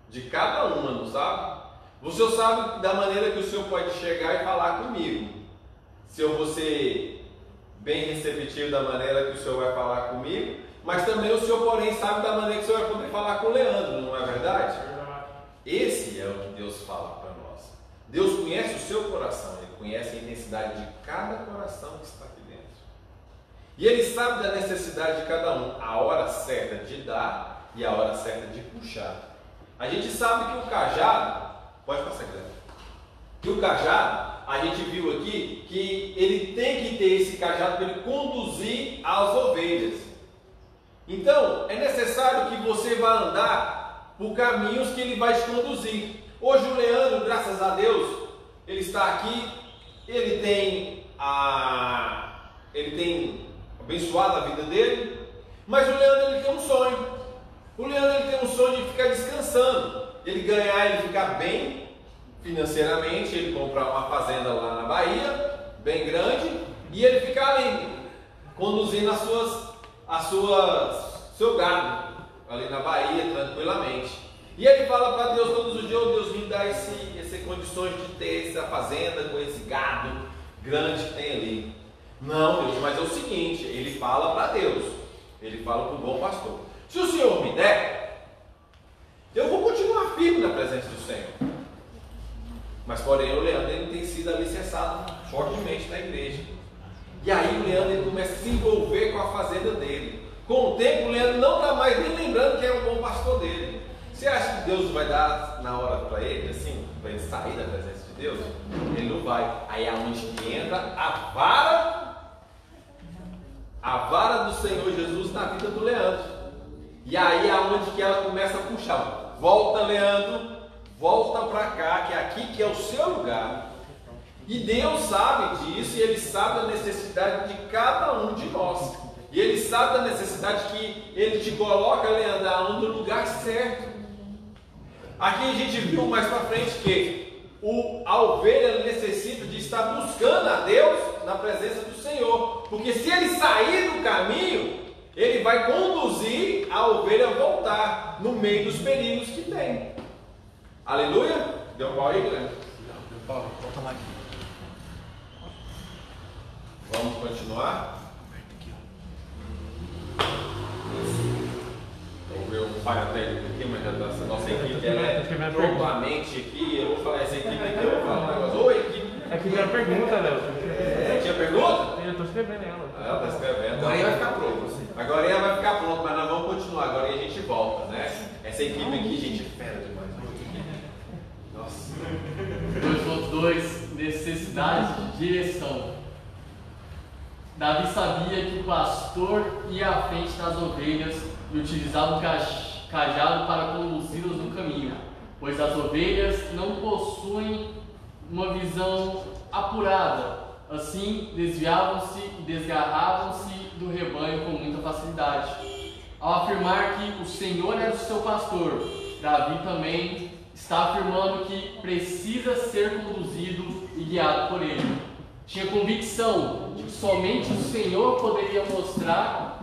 De cada uma, não sabe? O senhor sabe da maneira que o senhor pode chegar e falar comigo. Se eu vou ser bem receptivo da maneira que o senhor vai falar comigo, mas também o senhor, porém, sabe da maneira que o senhor vai poder falar com o Leandro, não é verdade? Esse é o que Deus fala para nós. Deus conhece o seu coração, Ele conhece a intensidade de cada coração que está aqui dentro. E Ele sabe da necessidade de cada um, a hora certa de dar e a hora certa de puxar. A gente sabe que o cajado, pode passar, Guilherme, que o cajado, a gente viu aqui que ele tem que ter esse cajado para ele conduzir as ovelhas. Então, é necessário que você vá andar por caminhos que ele vai te conduzir. Hoje o Leandro, graças a Deus, ele está aqui, ele tem abençoado a vida dele, mas o Leandro ele tem um sonho. O Leandro ele tem um sonho de ficar descansando, ele ganhar, ele ficar bem financeiramente, ele comprar uma fazenda lá na Bahia, bem grande, e ele ficar ali, conduzindo seu gado ali na Bahia, tranquilamente. E ele fala para Deus todos os dias: oh, Deus, me dá essas condições de ter essa fazenda com esse gado grande que tem ali. Não, Deus, mas é o seguinte, ele fala para Deus, ele fala para o bom pastor: se o Senhor me der, eu vou continuar firme na presença do Senhor. Mas porém o Leandro ele tem sido alicerçado fortemente na igreja. E aí o Leandro ele começa a se envolver com a fazenda dele. Com o tempo, o Leandro não está mais nem lembrando que é o bom pastor dele. Você acha que Deus vai dar na hora para ele, assim, para ele sair da presença de Deus? Ele não vai. Aí é onde que entra a vara do Senhor Jesus na vida do Leandro. E aí é onde que ela começa a puxar. Volta, Leandro, volta para cá, que aqui que é o seu lugar. E Deus sabe disso, e Ele sabe da necessidade de cada um de nós. E Ele sabe da necessidade que Ele te coloca, Leandro, no lugar certo. Aqui a gente viu mais para frente que a ovelha necessita de estar buscando a Deus na presença do Senhor. Porque se ele sair do caminho, ele vai conduzir a ovelha a voltar no meio dos perigos que tem. Aleluia? Deu um pau aí, Guilherme? Paulo, volta lá. Vamos continuar? Vamos ver um painel técnico aqui, mas essa nossa equipe ela é prontamente aqui. Eu vou falar essa equipe aqui, eu vou falar um negócio. Oi, equipe. É que tinha pergunta, Léo. Tinha pergunta? Eu tô escrevendo ela. Ela está escrevendo. Agora vai ficar pronto. Agora ela vai ficar pronto, mas nós vamos continuar. Agora a gente volta, né? Essa equipe aqui, gente, é fera demais. Nossa. 2.2 Necessidade de direção. Davi sabia que o pastor ia à frente das ovelhas e utilizava o cajado para conduzi-las no caminho, pois as ovelhas não possuem uma visão apurada, assim desviavam-se e desgarravam-se do rebanho com muita facilidade. Ao afirmar que o Senhor era o seu pastor, Davi também está afirmando que precisa ser conduzido e guiado por ele. Tinha convicção de que somente o Senhor poderia mostrar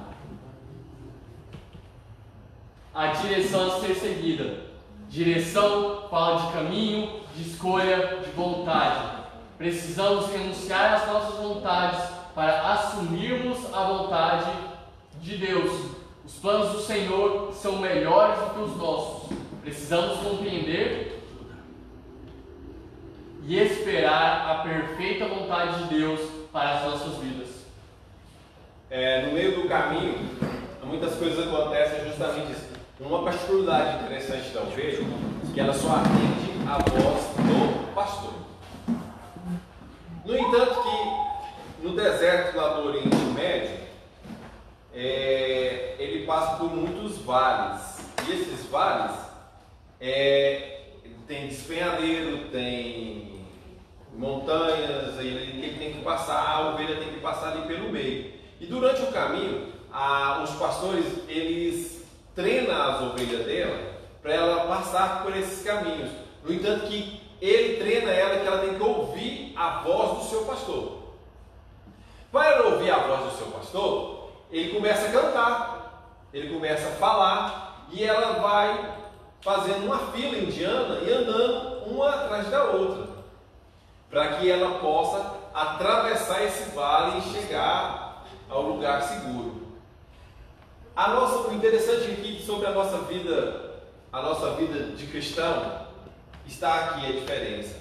a direção a ser seguida. Direção fala de caminho, de escolha, de vontade. Precisamos renunciar às nossas vontades para assumirmos a vontade de Deus. Os planos do Senhor são melhores do que os nossos. Precisamos compreender e esperar a perfeita vontade de Deus para as nossas vidas. No meio do caminho, muitas coisas acontecem justamente isso. Uma particularidade interessante da ovelha é que ela só atende à voz do pastor. No entanto, que no deserto lá do Oriente Médio, ele passa por muitos vales. E esses vales tem despenhadeiro, tem montanhas, ele tem que passar, a ovelha tem que passar ali pelo meio. E durante o caminho, os pastores, eles treinam as ovelhas dela para ela passar por esses caminhos. No entanto que ele treina ela que ela tem que ouvir a voz do seu pastor. Para ela ouvir a voz do seu pastor, ele começa a cantar, ele começa a falar, e ela vai fazendo uma fila indiana e andando uma atrás da outra, para que ela possa atravessar esse vale e chegar ao lugar seguro. O interessante aqui sobre a nossa vida de cristão, está aqui a diferença.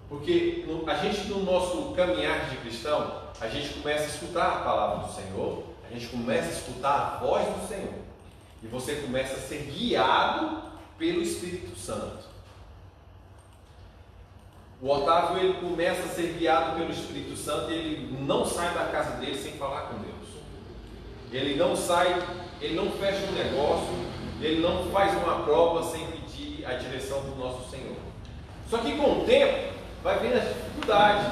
Porque a gente, no nosso caminhar de cristão, a gente começa a escutar a palavra do Senhor, a gente começa a escutar a voz do Senhor, e você começa a ser guiado pelo Espírito Santo. O Otávio, ele começa a ser guiado pelo Espírito Santo e ele não sai da casa dele sem falar com Deus. Ele não sai, ele não fecha um negócio, ele não faz uma prova sem pedir a direção do nosso Senhor. Só que com o tempo vai vindo as dificuldades,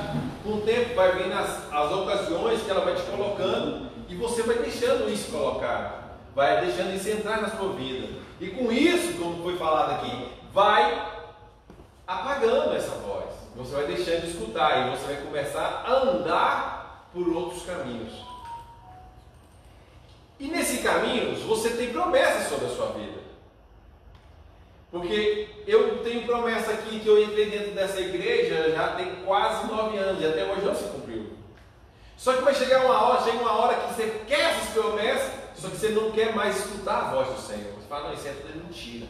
com o tempo vai vindo as ocasiões que ela vai te colocando e você vai deixando isso colocar, vai deixando isso entrar na sua vida. E com isso, como foi falado aqui, vai apagando essa voz. Você vai deixando de escutar e você vai começar a andar por outros caminhos. E nesse caminho, você tem promessas sobre a sua vida. Porque eu tenho promessa aqui que eu entrei dentro dessa igreja já tem quase 9 anos e até hoje não se cumpriu. Só que vai chegar uma hora que você quer essas promessas, só que você não quer mais escutar a voz do Senhor. Você fala, não, isso é tudo mentira.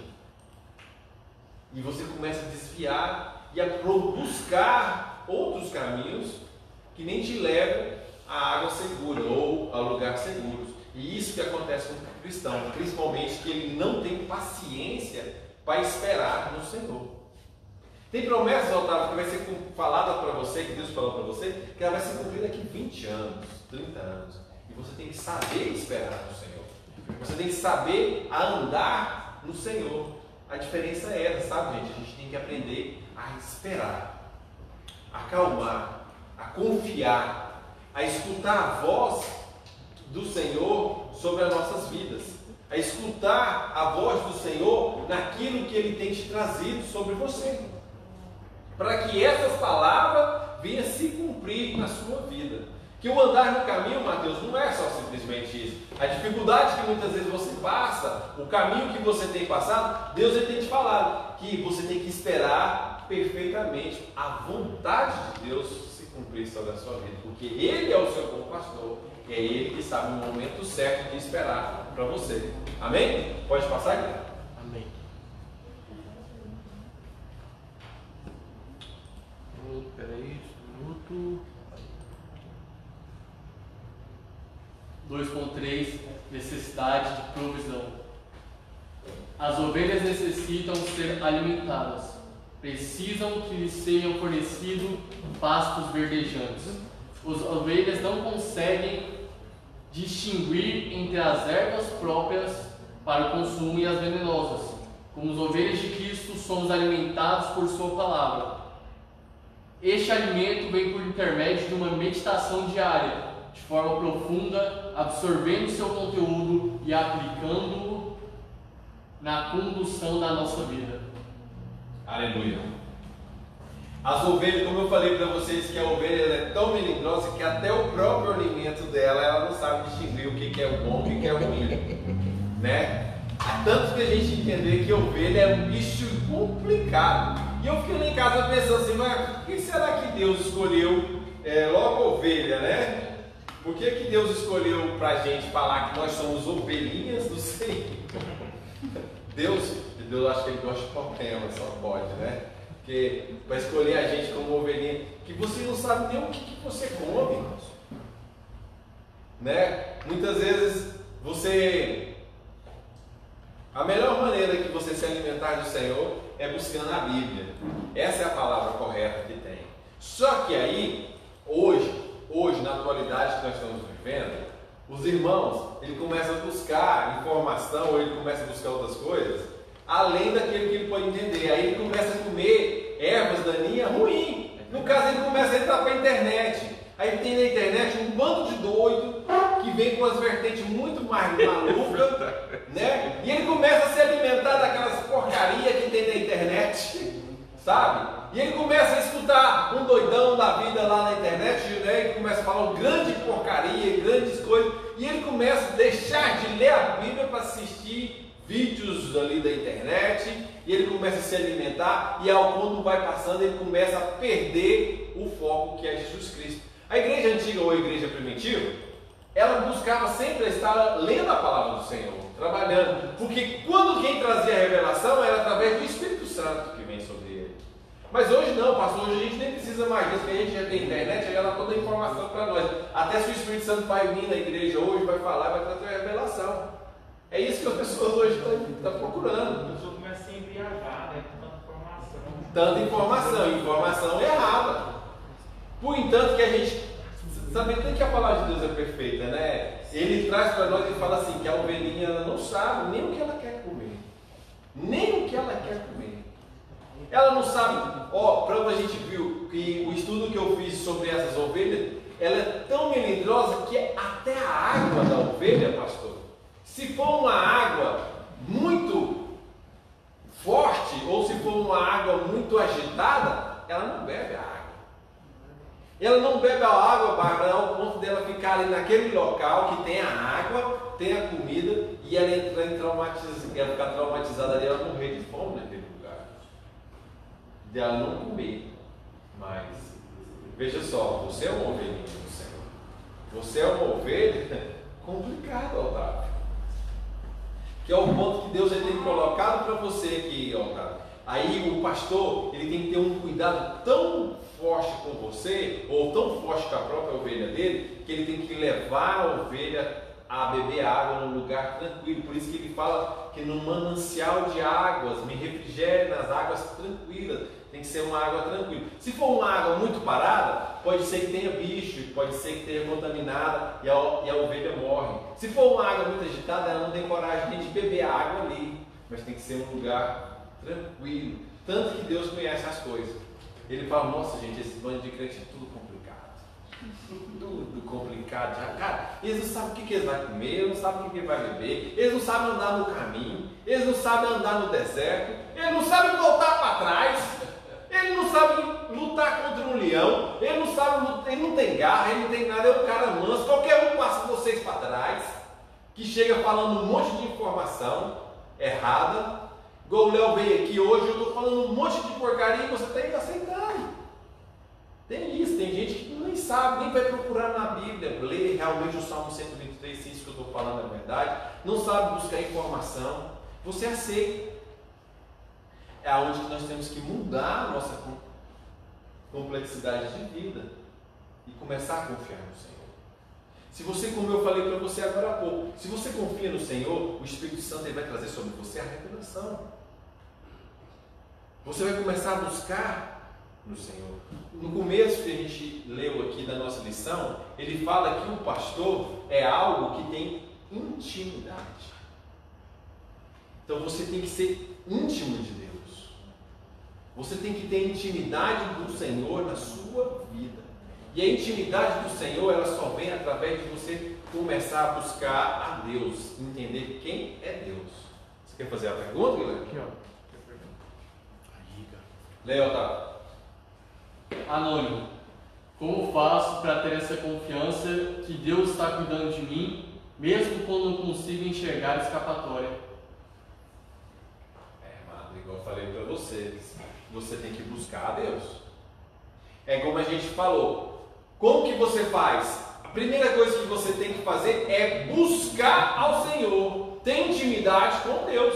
E você começa a desviar e a buscar outros caminhos que nem te levam à água segura ou a lugares seguros. E isso que acontece com o cristão, principalmente que ele não tem paciência para esperar no Senhor. Tem promessas, Otávio, que vai ser falada para você, que Deus falou para você, que ela vai se cumprir daqui 20 anos, 30 anos. E você tem que saber esperar no Senhor. Você tem que saber andar no Senhor. A diferença é essa, sabe, gente? A gente tem que aprender a esperar, a acalmar, a confiar, a escutar a voz do Senhor sobre as nossas vidas, a escutar a voz do Senhor naquilo que Ele tem te trazido sobre você, para que essas palavras venham se cumprir na sua vida. Que o andar no caminho, Mateus, não é só simplesmente isso. A dificuldade que muitas vezes você passa, o caminho que você tem passado, Deus ele tem te falado que você tem que esperar perfeitamente a vontade de Deus se cumprir sobre a sua vida, porque Ele é o seu bom pastor, e é Ele que sabe o momento certo de esperar para você. Amém? Pode passar aqui. Amém. 2.3 Necessidade de provisão. As ovelhas necessitam ser alimentadas. Precisam que lhes sejam fornecidos pastos verdejantes. As ovelhas não conseguem distinguir entre as ervas próprias para o consumo e as venenosas. Como as ovelhas de Cristo, somos alimentados por sua palavra. Este alimento vem por intermédio de uma meditação diária, de forma profunda, absorvendo seu conteúdo e aplicando-o na condução da nossa vida. Aleluia. As ovelhas, como eu falei para vocês, que a ovelha ela é tão melindrosa que até o próprio alimento dela, ela não sabe distinguir o que é o bom e o que é o ruim, né? Há tanto que a gente entender que a ovelha é um bicho complicado. E eu fiquei lá em casa pensando assim, mas por que será que Deus escolheu logo a ovelha, né? Por que Deus escolheu para a gente falar que nós somos ovelhinhas do Senhor? Deus acho que Ele gosta de problema, só pode, né? Porque para escolher a gente como ovelhinha, que você não sabe nem o que você come, né? Muitas vezes a melhor maneira que você se alimentar do Senhor é buscando a Bíblia. Essa é a palavra correta que tem. Só que aí, hoje na atualidade que nós estamos vivendo, os irmãos, ele começa a buscar informação, ou ele começa a buscar outras coisas, além daquilo que ele pode entender. Aí ele começa a comer ervas daninhas ruins. No caso, ele começa a entrar para a internet. Aí tem na internet um bando de doido que vem com as vertentes muito mais malucas, né? E ele começa a se alimentar daquelas porcarias que tem na internet, sabe? E ele começa a escutar um doidão da vida lá na internet, né? E começa a falar grande porcaria, grandes coisas. E ele começa a deixar de ler a Bíblia para assistir vídeos ali da internet. E ele começa a se alimentar. E ao quando vai passando, ele começa a perder o foco que é Jesus Cristo. A igreja antiga ou a igreja primitiva, ela buscava sempre estar lendo a palavra do Senhor, trabalhando. Porque quando quem trazia a revelação era através do Espírito Santo que vem sobre ele. Mas hoje não, pastor, hoje a gente nem precisa mais disso, porque a gente já tem internet, já dá toda a informação para nós. Até se o Espírito Santo vai vir na igreja hoje, vai falar, vai trazer a revelação. É isso que as pessoas hoje estão procurando. A pessoa começa a se embriagar, né? Com tanta informação errada. Por entanto que a gente, sabendo que a palavra de Deus é perfeita, né? Ele traz para nós e fala assim, que a ovelhinha ela não sabe nem o que ela quer comer. Nem o que ela quer comer. Ela não sabe, para a gente viu que o estudo que eu fiz sobre essas ovelhas, ela é tão melindrosa que até a água da ovelha, pastor, se for uma água muito forte, ou se for uma água muito agitada, ela não bebe a água. Ela não bebe a água, Bárbara, ao ponto dela ficar ali naquele local que tem a água, tem a comida, e ela ficar traumatizada ali, ela morrer de fome naquele lugar. De ela não comer. Mas, veja só, você é uma ovelhinha do Senhor. Você é uma ovelha complicada, Otávio. Que é o ponto que Deus tem colocado para você aqui, Otávio. Aí o pastor, ele tem que ter um cuidado tão forte com você, ou tão forte com a própria ovelha dele, que ele tem que levar a ovelha a beber água num lugar tranquilo. Por isso que ele fala que no manancial de águas, me refrigere nas águas tranquilas. Tem que ser uma água tranquila. Se for uma água muito parada, pode ser que tenha bicho, pode ser que tenha contaminada e a ovelha morre. Se for uma água muito agitada, ela não tem coragem nem de beber a água ali, mas tem que ser um lugar tranquilo. Tanto que Deus conhece as coisas. Ele fala, nossa gente, esse bando de crente é tudo complicado. Tudo complicado. Cara, eles não sabem o que eles vão comer, eles não sabem o que eles vão beber, eles não sabem andar no caminho, eles não sabem andar no deserto, eles não sabem voltar para trás, eles não sabem lutar contra um leão, ele não sabe, ele não tem garra, ele não tem nada, é um cara manso, qualquer um passa vocês para trás, que chega falando um monte de informação errada, Igual o Léo veio aqui hoje, eu estou falando um monte de porcaria e você está indo aceitando. Tem isso, tem gente que nem sabe, nem vai procurar na Bíblia, ler realmente o Salmo 123, se isso que eu estou falando é verdade, não sabe buscar informação, você aceita. É aonde que nós temos que mudar a nossa complexidade de vida e começar a confiar no Senhor. Se você, como eu falei para você agora há pouco, se você confia no Senhor, o Espírito Santo ele vai trazer sobre você a revelação. Você vai começar a buscar no Senhor. No começo que a gente leu aqui da nossa lição, ele fala que o pastor é algo que tem intimidade. Então você tem que ser íntimo de Deus. Você tem que ter intimidade do Senhor na sua vida. E a intimidade do Senhor, ela só vem através de você começar a buscar a Deus, entender quem é Deus. Você quer fazer a pergunta, Guilherme? Aqui, ó. Léo, tá? Anônimo, como faço para ter essa confiança que Deus está cuidando de mim, mesmo quando não consigo enxergar a escapatória? Mano, igual eu falei para você tem que buscar a Deus. É como a gente falou. Como que você faz? A primeira coisa que você tem que fazer é buscar ao Senhor, ter intimidade com Deus.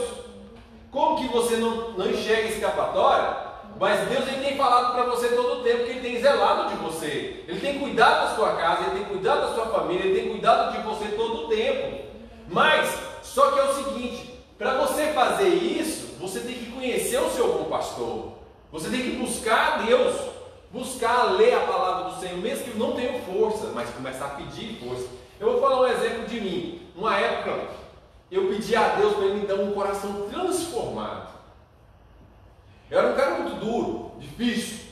Como que você não enxerga escapatória? Mas Deus ele tem falado para você todo o tempo que Ele tem zelado de você. Ele tem cuidado da sua casa, Ele tem cuidado da sua família, Ele tem cuidado de você todo o tempo. Mas, só que é o seguinte, para você fazer isso, você tem que conhecer o seu bom pastor. Você tem que buscar a Deus, buscar ler a palavra do Senhor, mesmo que não tenha força, mas começar a pedir força. Eu vou falar um exemplo de mim. Uma época, eu pedi a Deus para Ele me dar um coração transformado. Eu era um cara muito duro, difícil.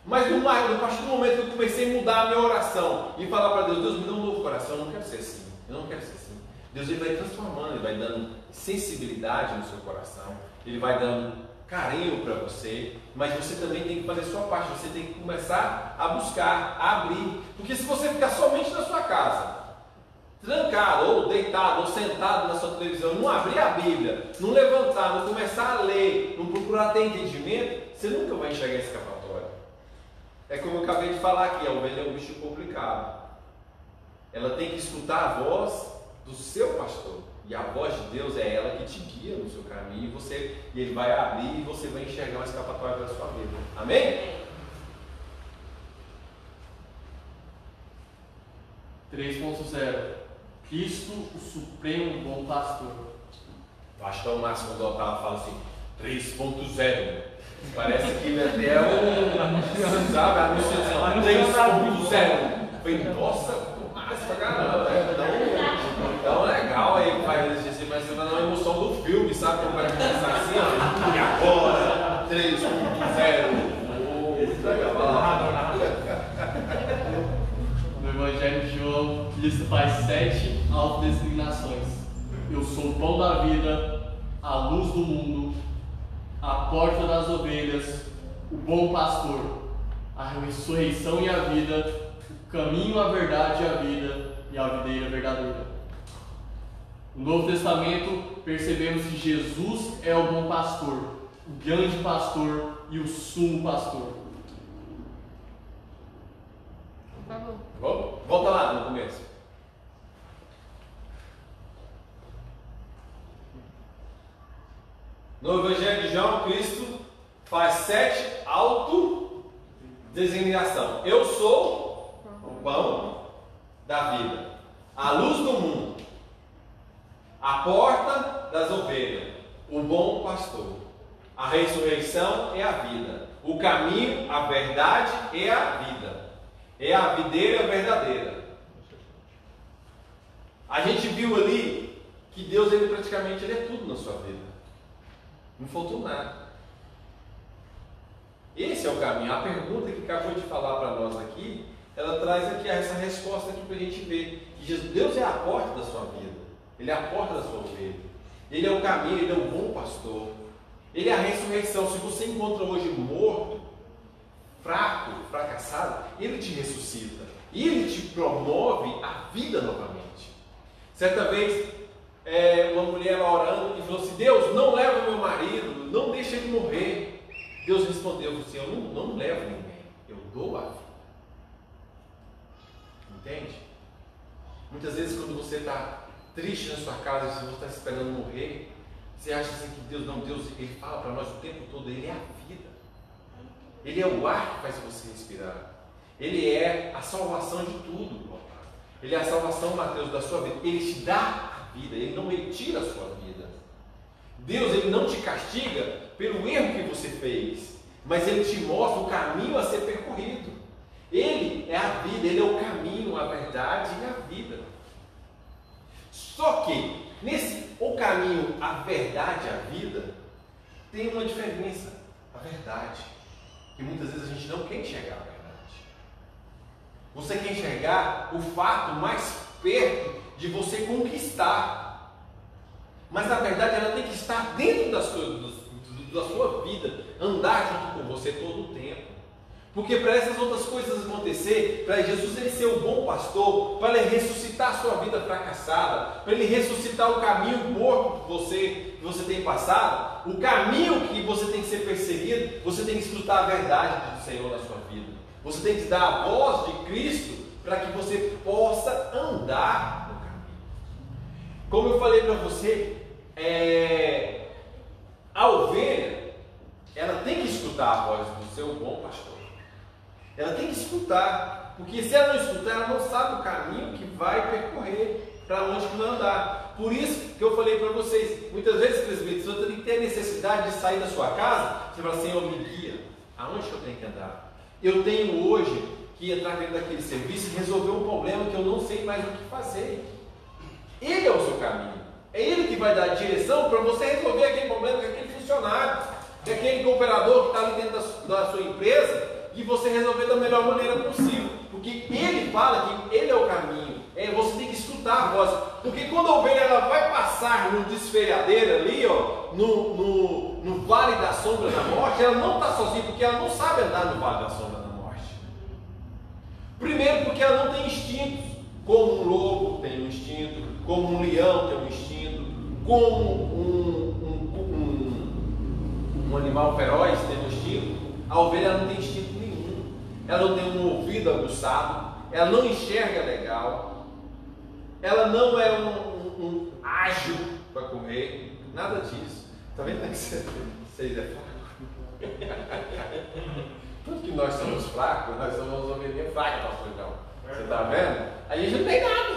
Mas a partir do momento que eu comecei a mudar a minha oração e falar para Deus, Deus me dá um novo coração, eu não quero ser assim, eu não quero ser assim. Deus ele vai transformando, Ele vai dando sensibilidade no seu coração, Ele vai dando carinho para você, mas você também tem que fazer a sua parte, você tem que começar a buscar, a abrir, porque se você ficar somente na sua casa, trancado, ou deitado, ou sentado na sua televisão, não abrir a Bíblia, não levantar, não começar a ler, não procurar ter entendimento, você nunca vai enxergar a escapatória. É como eu acabei de falar aqui, a ovelha é um bicho complicado. Ela tem que escutar a voz do seu pastor. E a voz de Deus é ela que te guia no seu caminho, e Ele vai abrir e você vai enxergar uma escapatória da sua vida. Amém? 3.0 Cristo, o Supremo Bom Pastor. Eu acho que é o máximo quando o Otávio fala assim, 3.0. Parece que até um, sabe, anunciação 3.0. Falei, nossa, massa pra caramba. Então legal aí, faz isso, mas você vai dar uma emoção do filme, sabe? Como vai começar assim, ó. E agora, 3.0. Muito legal. No Evangelho de João, Cristo faz 7 autodesignações. Eu sou o pão da vida, a luz do mundo, a porta das ovelhas, o bom pastor, a ressurreição e a vida, o caminho, a verdade e a vida, e a videira verdadeira. No Novo Testamento, percebemos que Jesus é o bom pastor, o grande pastor e o sumo pastor. Por favor. Volta lá no começo. No Evangelho de João, Cristo faz 7 autodesignação. Eu sou o pão da vida, a luz do mundo, a porta das ovelhas, o bom pastor, a ressurreição é a vida, o caminho, a verdade é a vida. É a videira verdadeira. A gente viu ali que Deus ele praticamente ele é tudo na sua vida. Não faltou nada. Esse é o caminho. A pergunta que acabou de falar para nós aqui, ela traz aqui essa resposta aqui para a gente ver que Deus é a porta da sua vida. Ele é a porta da sua ovelha. Ele é o caminho, Ele é o bom pastor. Ele é a ressurreição. Se você encontra hoje morto, fraco, fracassado, Ele te ressuscita. E Ele te promove a vida novamente. Certa vez, uma mulher orando e falou assim, Deus, não leva o meu marido. marido, não deixa ele morrer. Deus respondeu assim: eu não levo ninguém, eu dou a vida. Entende? Muitas vezes quando você está triste na sua casa, se você está esperando morrer, você acha assim que Deus, não, Deus, Ele fala para nós o tempo todo, Ele é a vida. Ele é o ar que faz você respirar. Ele é a salvação de tudo, papai. Ele é a salvação, Mateus, da sua vida. Ele te dá a vida, Ele não retira a sua vida. Deus, Ele não te castiga pelo erro que você fez, mas Ele te mostra o caminho a ser percorrido. Ele é a vida, Ele é o caminho, a verdade e a vida. Só que, o caminho, a verdade e a vida, tem uma diferença. A verdade, que muitas vezes a gente não quer enxergar a verdade. Você quer enxergar o fato mais perto de você conquistar. Mas a verdade, ela tem que estar dentro da sua vida, andar junto com você todo o tempo. Porque para essas outras coisas acontecer, para Jesus Ele ser o bom pastor, para Ele ressuscitar a sua vida fracassada, para Ele ressuscitar o caminho morto que você tem passado, o caminho que você tem que ser perseguido, você tem que escutar a verdade do Senhor na sua vida. Você tem que dar a voz de Cristo para que você possa andar no caminho. Como eu falei para você, a ovelha, ela tem que escutar a voz do seu bom pastor. Ela tem que escutar, porque se ela não escutar, ela não sabe o caminho que vai percorrer, para onde que vai andar. Por isso que eu falei para vocês, muitas vezes, presbíteros, você tem que ter necessidade de sair da sua casa, você fala assim: Senhor, me guia, aonde que eu tenho que andar? Eu tenho hoje que entrar dentro daquele serviço e resolver um problema que eu não sei mais o que fazer. Ele é o seu caminho, é Ele que vai dar a direção para você resolver aquele problema com aquele funcionário, com aquele cooperador que está ali dentro da sua empresa, e você resolver da melhor maneira possível, porque Ele fala que Ele é o caminho. Você tem que escutar a voz, porque quando a ovelha ela vai passar no desferiadeiro ali, ó, no vale da sombra da morte, ela não está sozinha, porque ela não sabe andar no vale da sombra da morte. Primeiro porque ela não tem instintos, como um lobo tem um instinto, como um leão tem um instinto, como um animal feroz tem um instinto. A ovelha não tem instinto nenhum, ela não tem um ouvido aguçado, ela não enxerga legal, ela não é um ágil para correr, nada disso. Está vendo que vocês é fraco? Tudo que nós somos fracos, nós somos ovelhinha fraca, pastor João. Você está vendo? A gente não tem nada,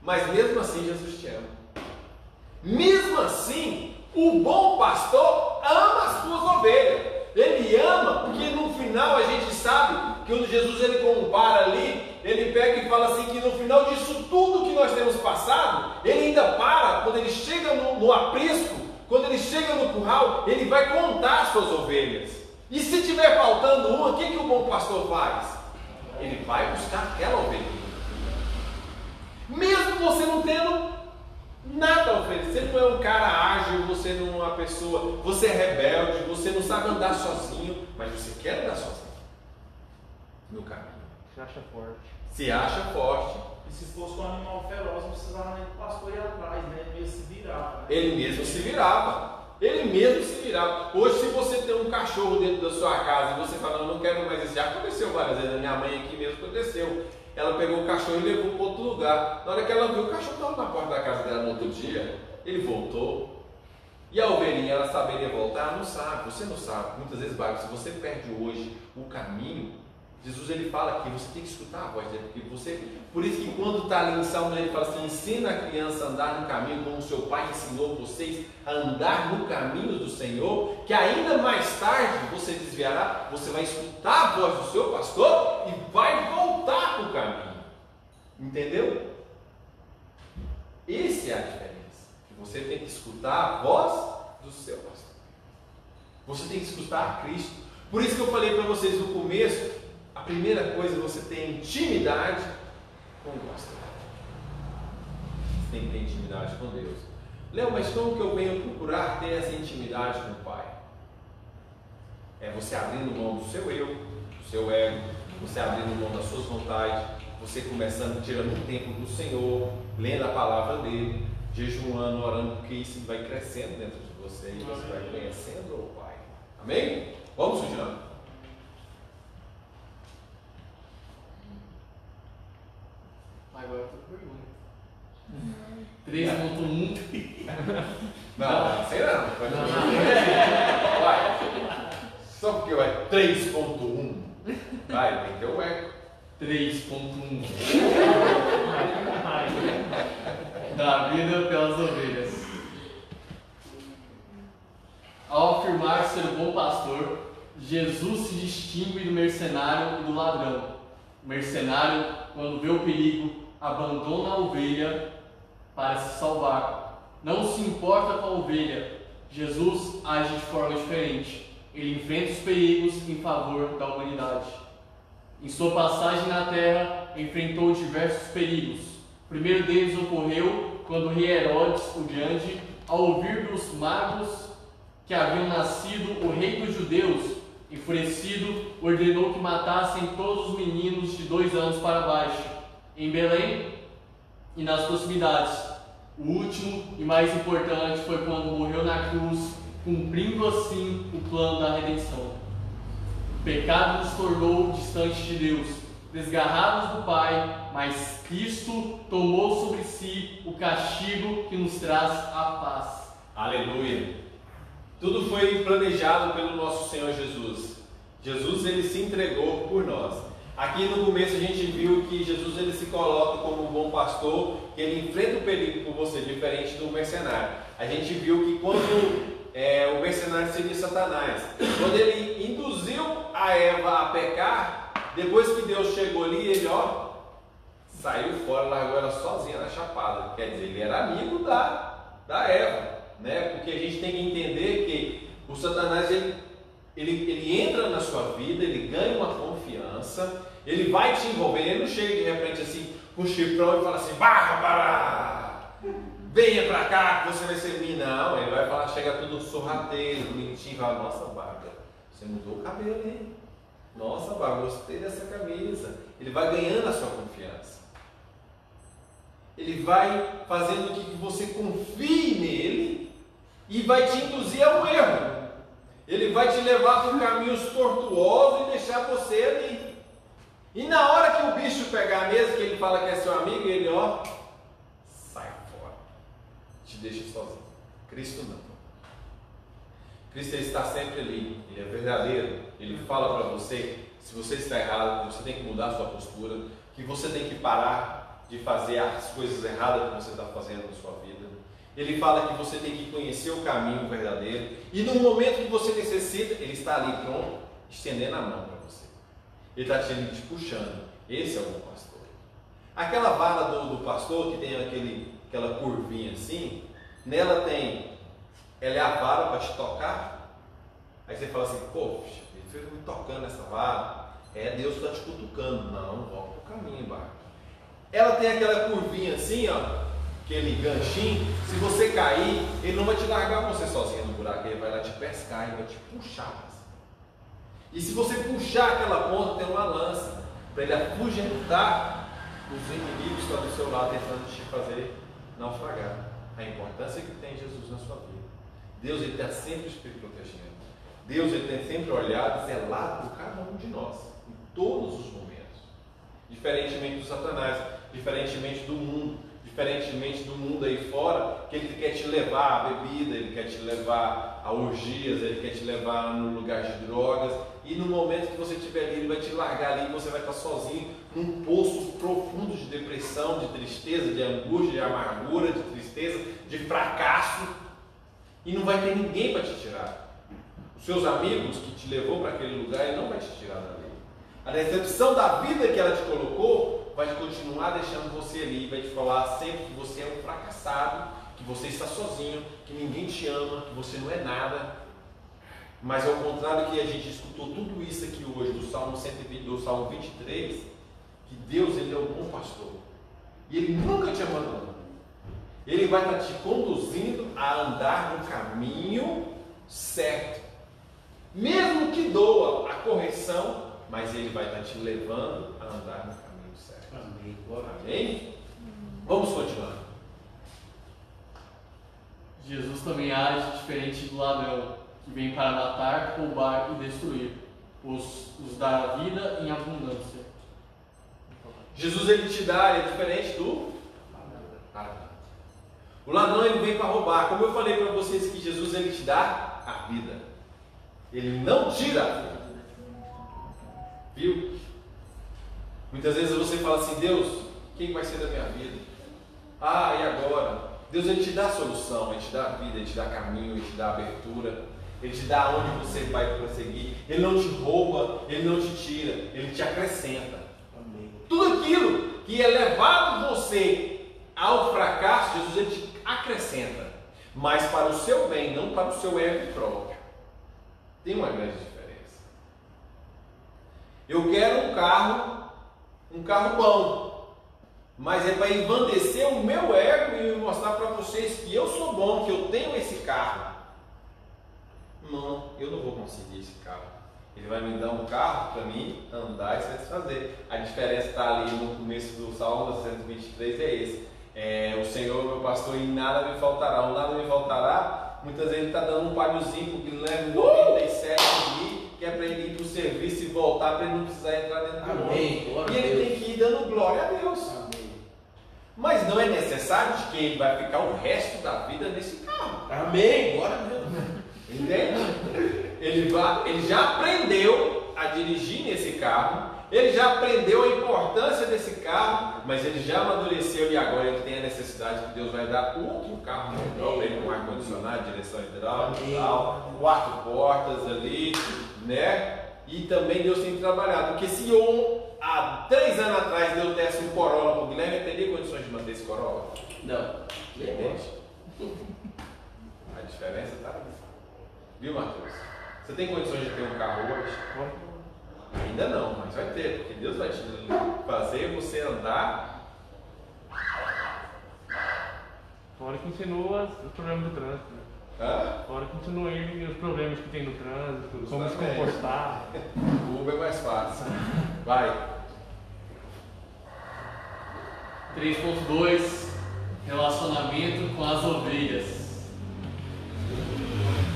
mas mesmo assim Jesus te ama. Mesmo assim, o bom pastor ama as suas ovelhas. Ele ama, porque no final a gente sabe que quando Jesus ele compara ali, ele pega e fala assim que no final disso tudo que nós temos passado, ele ainda para, quando ele chega no aprisco, quando ele chega no curral, ele vai contar as suas ovelhas. E se tiver faltando uma, o que o bom pastor faz? Ele vai buscar aquela ovelha. Mesmo você não tendo nada a oferecer, você não é um cara ágil, você não é uma pessoa, você é rebelde, você não sabe andar sozinho, mas você quer andar sozinho no caminho. Se acha forte. Se acha forte. E se fosse um animal feroz, não precisava nem do pastor ir atrás, né? Ele mesmo se virava. Né? Ele mesmo se virava. Ele mesmo se virava. Hoje, se você tem um cachorro dentro da sua casa e você fala, não quero mais isso, já aconteceu várias vezes, a minha mãe aqui mesmo aconteceu. Ela pegou o cachorro e levou para outro lugar. Na hora que ela viu, o cachorro estava na porta da casa dela no outro dia, ele voltou. E a ovelhinha, ela saberia voltar? Não sabe, você não sabe. Muitas vezes, se você perde hoje o caminho, Jesus ele fala que você tem que escutar a voz dele, porque por isso que quando está ali em Salmo, ele fala assim: ensina a criança a andar no caminho como o seu pai ensinou vocês a andar no caminho do Senhor, que ainda mais tarde você desviará, você vai escutar a voz do seu pastor e vai voltar para o caminho. Entendeu? Essa é a diferença, que você tem que escutar a voz do seu pastor. Você tem que escutar a Cristo. Por isso que eu falei para vocês no começo, a primeira coisa é você ter intimidade com o pastor. Você tem que ter intimidade com Deus. Léo, mas como que eu venho procurar ter essa intimidade com o Pai? É você abrindo mão do seu eu, do seu ego, você abrindo mão das suas vontades, você começando, tirando um tempo do Senhor, lendo a palavra dele, jejuando, orando, porque isso vai crescendo dentro de você e você vai conhecendo o Pai. Amém? Vamos continuar. Agora eu tô com pergunta. 3.1. Não, sei não. Vai. Só porque vai 3.1. Vai, tem que ter o eco. 3.1. Da vida pelas ovelhas. Ao afirmar ser o bom pastor, Jesus se distingue do mercenário e do ladrão. O mercenário, quando vê o perigo, abandona a ovelha para se salvar. Não se importa com a ovelha. Jesus age de forma diferente. Ele enfrenta os perigos em favor da humanidade. Em sua passagem na terra, enfrentou diversos perigos. O primeiro deles ocorreu quando o rei Herodes, o Grande, ao ouvir dos magos que haviam nascido o rei dos judeus, enfurecido, ordenou que matassem todos os meninos de 2 anos para baixo, em Belém e nas proximidades. O último e mais importante foi quando morreu na cruz, cumprindo assim o plano da redenção. O pecado nos tornou distantes de Deus, desgarrados do Pai, mas Cristo tomou sobre si o castigo que nos traz a paz. Aleluia! Tudo foi planejado pelo nosso Senhor Jesus. Jesus, ele se entregou por nós. Aqui no começo a gente viu que Jesus, ele se coloca como um bom pastor, que ele enfrenta o perigo por você, diferente do mercenário. A gente viu que quando o mercenário seria Satanás, quando ele induziu a Eva a pecar, depois que Deus chegou ali, ele saiu fora, largou ela sozinha na chapada. Quer dizer, ele era amigo da Eva, né? Porque a gente tem que entender que o Satanás, ele entra na sua vida, ele ganha uma confiança, ele vai te envolver, ele não chega de repente assim com o chifrão e fala assim, Bárbara, venha pra cá que você vai ser minha. Não, ele vai falar, chega tudo sorrateiro, bonitinho, fala, nossa Bárbara, você mudou o cabelo, hein? Nossa Bárbara, gostei dessa camisa. Ele vai ganhando a sua confiança. Ele vai fazendo com que você confie nele e vai te induzir a um erro. Ele vai te levar por caminhos tortuosos e deixar você ali. E na hora que o bicho pegar mesmo, que ele fala que é seu amigo, ele sai fora. Te deixa sozinho. Cristo não. Cristo, ele está sempre ali. Ele é verdadeiro. Ele fala para você, se você está errado, que você tem que mudar a sua postura, que você tem que parar de fazer as coisas erradas que você está fazendo na sua vida. Ele fala que você tem que conhecer o caminho verdadeiro. E no momento que você necessita, ele está ali pronto, estendendo a mão para você. Ele está te puxando. Esse é o bom pastor. Aquela vara do pastor que tem aquela curvinha assim, nela ela é a vara para te tocar. Aí você fala assim, poxa, ele foi me tocando essa vara. Deus está te cutucando. Não, volta para o caminho, barco. Ela tem aquela curvinha assim, aquele ganchinho. Se você cair, ele não vai te largar você sozinho no buraco, ele vai lá te pescar, ele vai te puxar. E se você puxar aquela ponta, tem uma lança para ele afugentar os inimigos que estão do seu lado tentando te fazer naufragar. A importância que tem Jesus na sua vida. Deus, ele está sempre te protegendo. Deus, ele tem sempre olhado e zelado por cada um de nós, em todos os momentos. Diferentemente do Satanás, diferentemente do mundo aí fora, que ele quer te levar à bebida, ele quer te levar a orgias, ele quer te levar no lugar de drogas, e no momento que você estiver ali, ele vai te largar ali e você vai estar sozinho num poço profundo de depressão, de tristeza, de angústia, de amargura, de tristeza, de fracasso, e não vai ter ninguém para te tirar. Os seus amigos que te levou para aquele lugar, ele não vai te tirar dali. A decepção da vida que ela te colocou vai continuar deixando você ali, vai te falar sempre que você é um fracassado, que você está sozinho, que ninguém te ama, que você não é nada. Mas ao contrário que a gente escutou tudo isso aqui hoje, do Salmo 120, do Salmo 23, que Deus, ele é o bom pastor. E ele nunca te abandona. Ele vai estar te conduzindo a andar no caminho certo. Mesmo que doa a correção, mas ele vai estar te levando a andar no caminho certo. Amém. Amém? Vamos continuar. Jesus também age diferente do ladrão, que vem para matar, roubar e destruir, os dar a vida em abundância. Jesus ele te dá, ele é diferente do ladrão. O ladrão ele vem para roubar. Como eu falei para vocês que Jesus ele te dá a vida. Ele não tira a vida. Viu? Muitas vezes você fala assim, Deus, quem vai ser da minha vida? Ah, e agora? Deus ele te dá a solução, ele te dá a vida, ele te dá caminho, ele te dá abertura, ele te dá onde você vai prosseguir. Ele não te rouba, ele não te tira, ele te acrescenta. Amém. Tudo aquilo que é levado você ao fracasso, Jesus ele te acrescenta, mas para o seu bem, não para o seu ego próprio. Tem uma grande diferença. Eu quero um carro bom, mas é para engrandecer o meu ego e mostrar para vocês que eu sou bom, que eu tenho esse carro. Não, eu não vou conseguir esse carro. Ele vai me dar um carro para mim andar e satisfazer. A diferença está ali no começo do Salmo 123, é esse. O Senhor, meu pastor, e nada me faltará. O nada me faltará, muitas vezes ele está dando um palhozinho para o Guilherme 97 ali, que é para ele ir para o serviço e voltar, para ele não precisar entrar dentro do ônibus. E ele tem que ir dando glória a Deus. Amém. Mas não é necessário de que ele vai ficar o resto da vida nesse carro. Amém. Glória a Deus. Entende? Ele já aprendeu a dirigir nesse carro, ele já aprendeu a importância desse carro, mas ele já amadureceu e agora ele tem a necessidade que Deus vai dar outro carro melhor para ele, com ar-condicionado, direção hidráulica, 4 portas ali, né? E também Deus tem trabalhado, porque se eu há 3 anos atrás Deus desse um Corolla para o Guilherme, eu teria condições de manter esse Corolla? Não. Entende? A diferença está ali. Viu, Matheus? Você tem condições de ter um carro hoje? Ainda não, mas vai ter, porque Deus vai te fazer você andar. Fora que continua os problemas do trânsito. Fora que continua aí os problemas que tem no trânsito, como se comportar. O Uber é mais fácil. Vai. 3.2 Relacionamento com as ovelhas.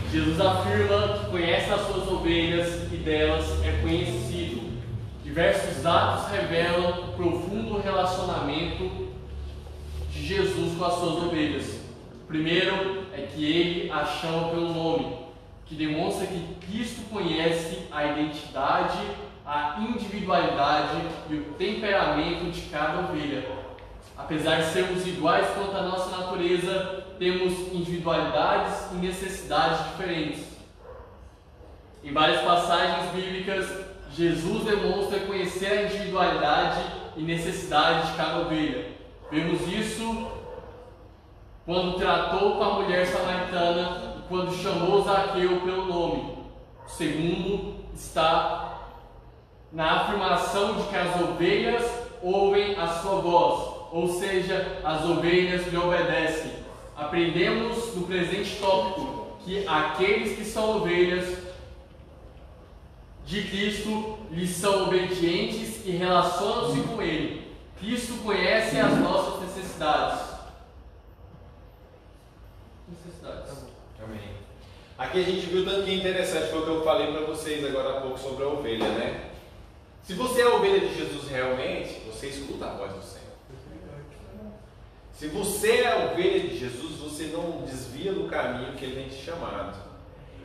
Jesus afirma que conhece as suas ovelhas e delas é conhecido. Diversos atos revelam o profundo relacionamento de Jesus com as suas ovelhas. O primeiro é que ele as chama pelo nome, que demonstra que Cristo conhece a identidade, a individualidade e o temperamento de cada ovelha. Apesar de sermos iguais quanto à nossa natureza, temos individualidades e necessidades diferentes. Em várias passagens bíblicas, Jesus demonstra conhecer a individualidade e necessidade de cada ovelha. Vemos isso quando tratou com a mulher samaritana e quando chamou Zaqueu pelo nome. O segundo está na afirmação de que as ovelhas ouvem a sua voz, ou seja, as ovelhas lhe obedecem. Aprendemos no presente tópico que aqueles que são ovelhas de Cristo lhes são obedientes e relacionam-se com Ele. Cristo conhece as nossas necessidades. Amém. Aqui a gente viu tanto que é interessante, foi o que eu falei para vocês agora há pouco sobre a ovelha, né? Se você é a ovelha de Jesus realmente, você escuta a voz do Senhor. Se você é a ovelha de Jesus, você não desvia do caminho que Ele tem te chamado.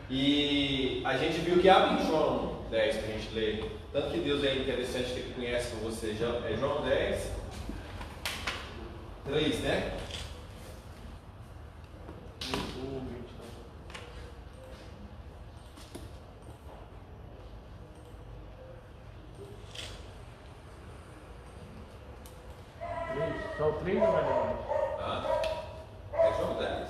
E a gente viu que abre em João 10 para a gente ler. Tanto que Deus é interessante que Ele conhece com você. É João 10, 3, né? Só o 3 ou vai dar? É João 10.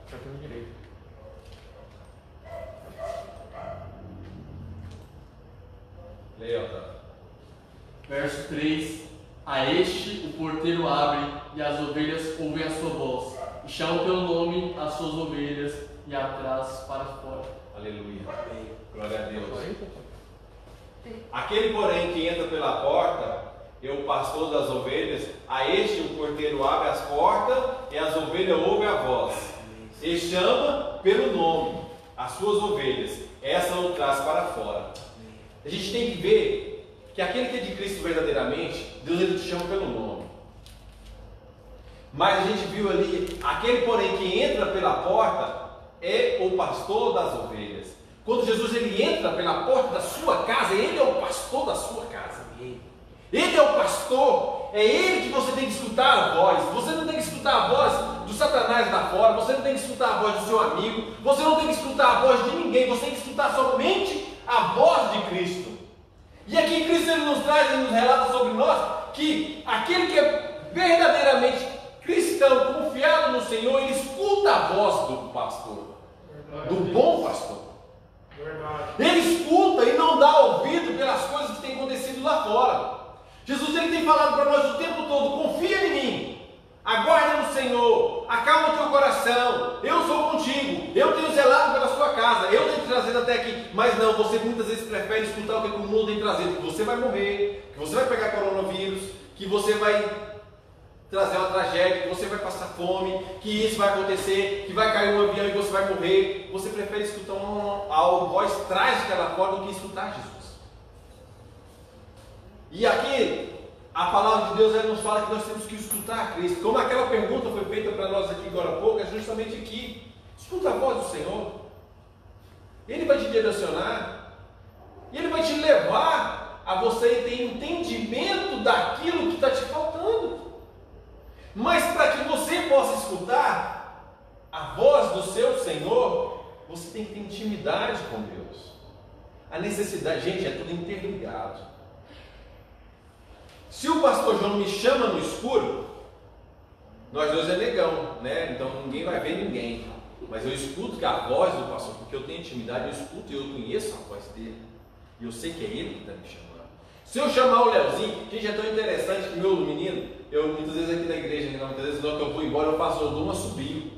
Só tem o direito. Leia, Otávio. Verso 3: A este o porteiro abre, e as ovelhas ouvem a sua voz, e chamam pelo nome as suas ovelhas, e as traz para fora. Aleluia. Glória a Deus. Só isso? Aquele, porém, que entra pela porta, é o pastor das ovelhas. A este o porteiro abre as portas e as ovelhas ouvem a voz. Ele chama pelo nome as suas ovelhas. Essa o traz para fora. A gente tem que ver que aquele que é de Cristo verdadeiramente, Deus ele te chama pelo nome. Mas a gente viu ali, aquele porém que entra pela porta é o pastor das ovelhas. Quando Jesus ele entra pela porta da sua casa, ele é o pastor da sua casa. Ele é o pastor, é ele que você tem que escutar a voz. Você não tem que escutar a voz do Satanás lá fora, você não tem que escutar a voz do seu amigo, você não tem que escutar a voz de ninguém, você tem que escutar somente a voz de Cristo. E aqui Cristo ele nos traz e nos relata sobre nós que aquele que é verdadeiramente cristão, confiado no Senhor, ele escuta a voz do pastor, do bom pastor. Ele escuta e não dá ouvido pelas coisas que têm acontecido lá fora. Jesus ele tem falado para nós o tempo todo: confia em mim, aguarda no Senhor, acalma o teu coração, eu sou contigo, eu tenho zelado pela sua casa, eu tenho te trazido até aqui. Mas não, você muitas vezes prefere escutar o que o mundo tem trazido, que você vai morrer, que você vai pegar coronavírus, que você vai trazer uma tragédia, que você vai passar fome, que isso vai acontecer, que vai cair um avião e você vai morrer. Você prefere escutar uma voz trágica lá fora do que escutar Jesus. E aqui, a palavra de Deus nos fala que nós temos que escutar a Cristo. Como aquela pergunta foi feita para nós aqui agora há pouco, é justamente aqui. Escuta a voz do Senhor. Ele vai te direcionar. E Ele vai te levar a você ter entendimento daquilo que está te faltando. Mas para que você possa escutar a voz do seu Senhor, você tem que ter intimidade com Deus. A necessidade, gente, é tudo interligado. Se o pastor João me chama no escuro, nós dois é negão, né? Então ninguém vai ver ninguém. Mas eu escuto que a voz do pastor, porque eu tenho intimidade, eu escuto e eu conheço a voz dele. E eu sei que é ele que está me chamando. Se eu chamar o Leozinho, gente, é tão interessante que meu menino, eu muitas vezes aqui na igreja, muitas vezes quando eu vou embora, eu dou um assobio.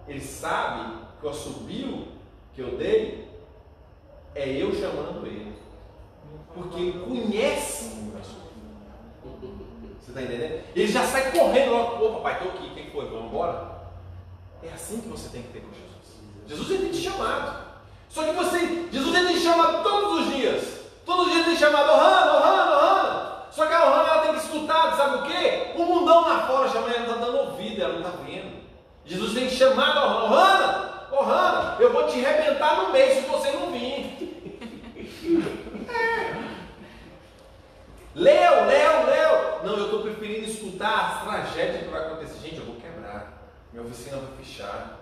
Ele sabe que o assobio que eu dei é eu chamando ele. Porque ele conhece o meu assobio. Você está entendendo? Ele já sai correndo logo. Ô papai, estou aqui, quem foi? Vamos embora? É assim que você tem que ter com Jesus. Jesus ele tem te chamado. Só que Jesus ele tem te chamado todos os dias. Todos os dias ele tem chamado, Ohana. Só que a Ohana ela tem que escutar, sabe o quê? O mundão lá fora chamando, ela não está dando ouvido, ela não está vendo. Jesus tem te chamado, Ohana, eu vou te arrebentar no meio se você não vir. Léo. Não, eu estou preferindo escutar as tragédias que vai acontecer. Gente, eu vou quebrar. Minha oficina vai fechar.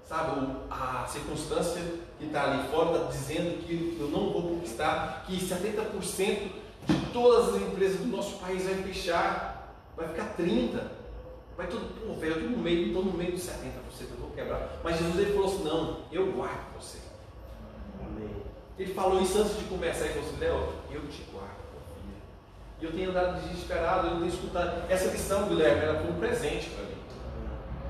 Sabe, a circunstância que está ali fora está dizendo que eu não vou conquistar, que 70% de todas as empresas do nosso país vai fechar. Vai ficar 30%. Vai tudo, velho, eu estou no meio dos 70%, eu vou quebrar. Mas Jesus ele falou assim: não, eu guardo você. Amém. Ele falou isso antes de começar, ele falou assim: Léo, eu te guardo. E eu tenho andado desesperado, eu não tenho escutado. Essa lição, Guilherme, ela foi um presente para mim.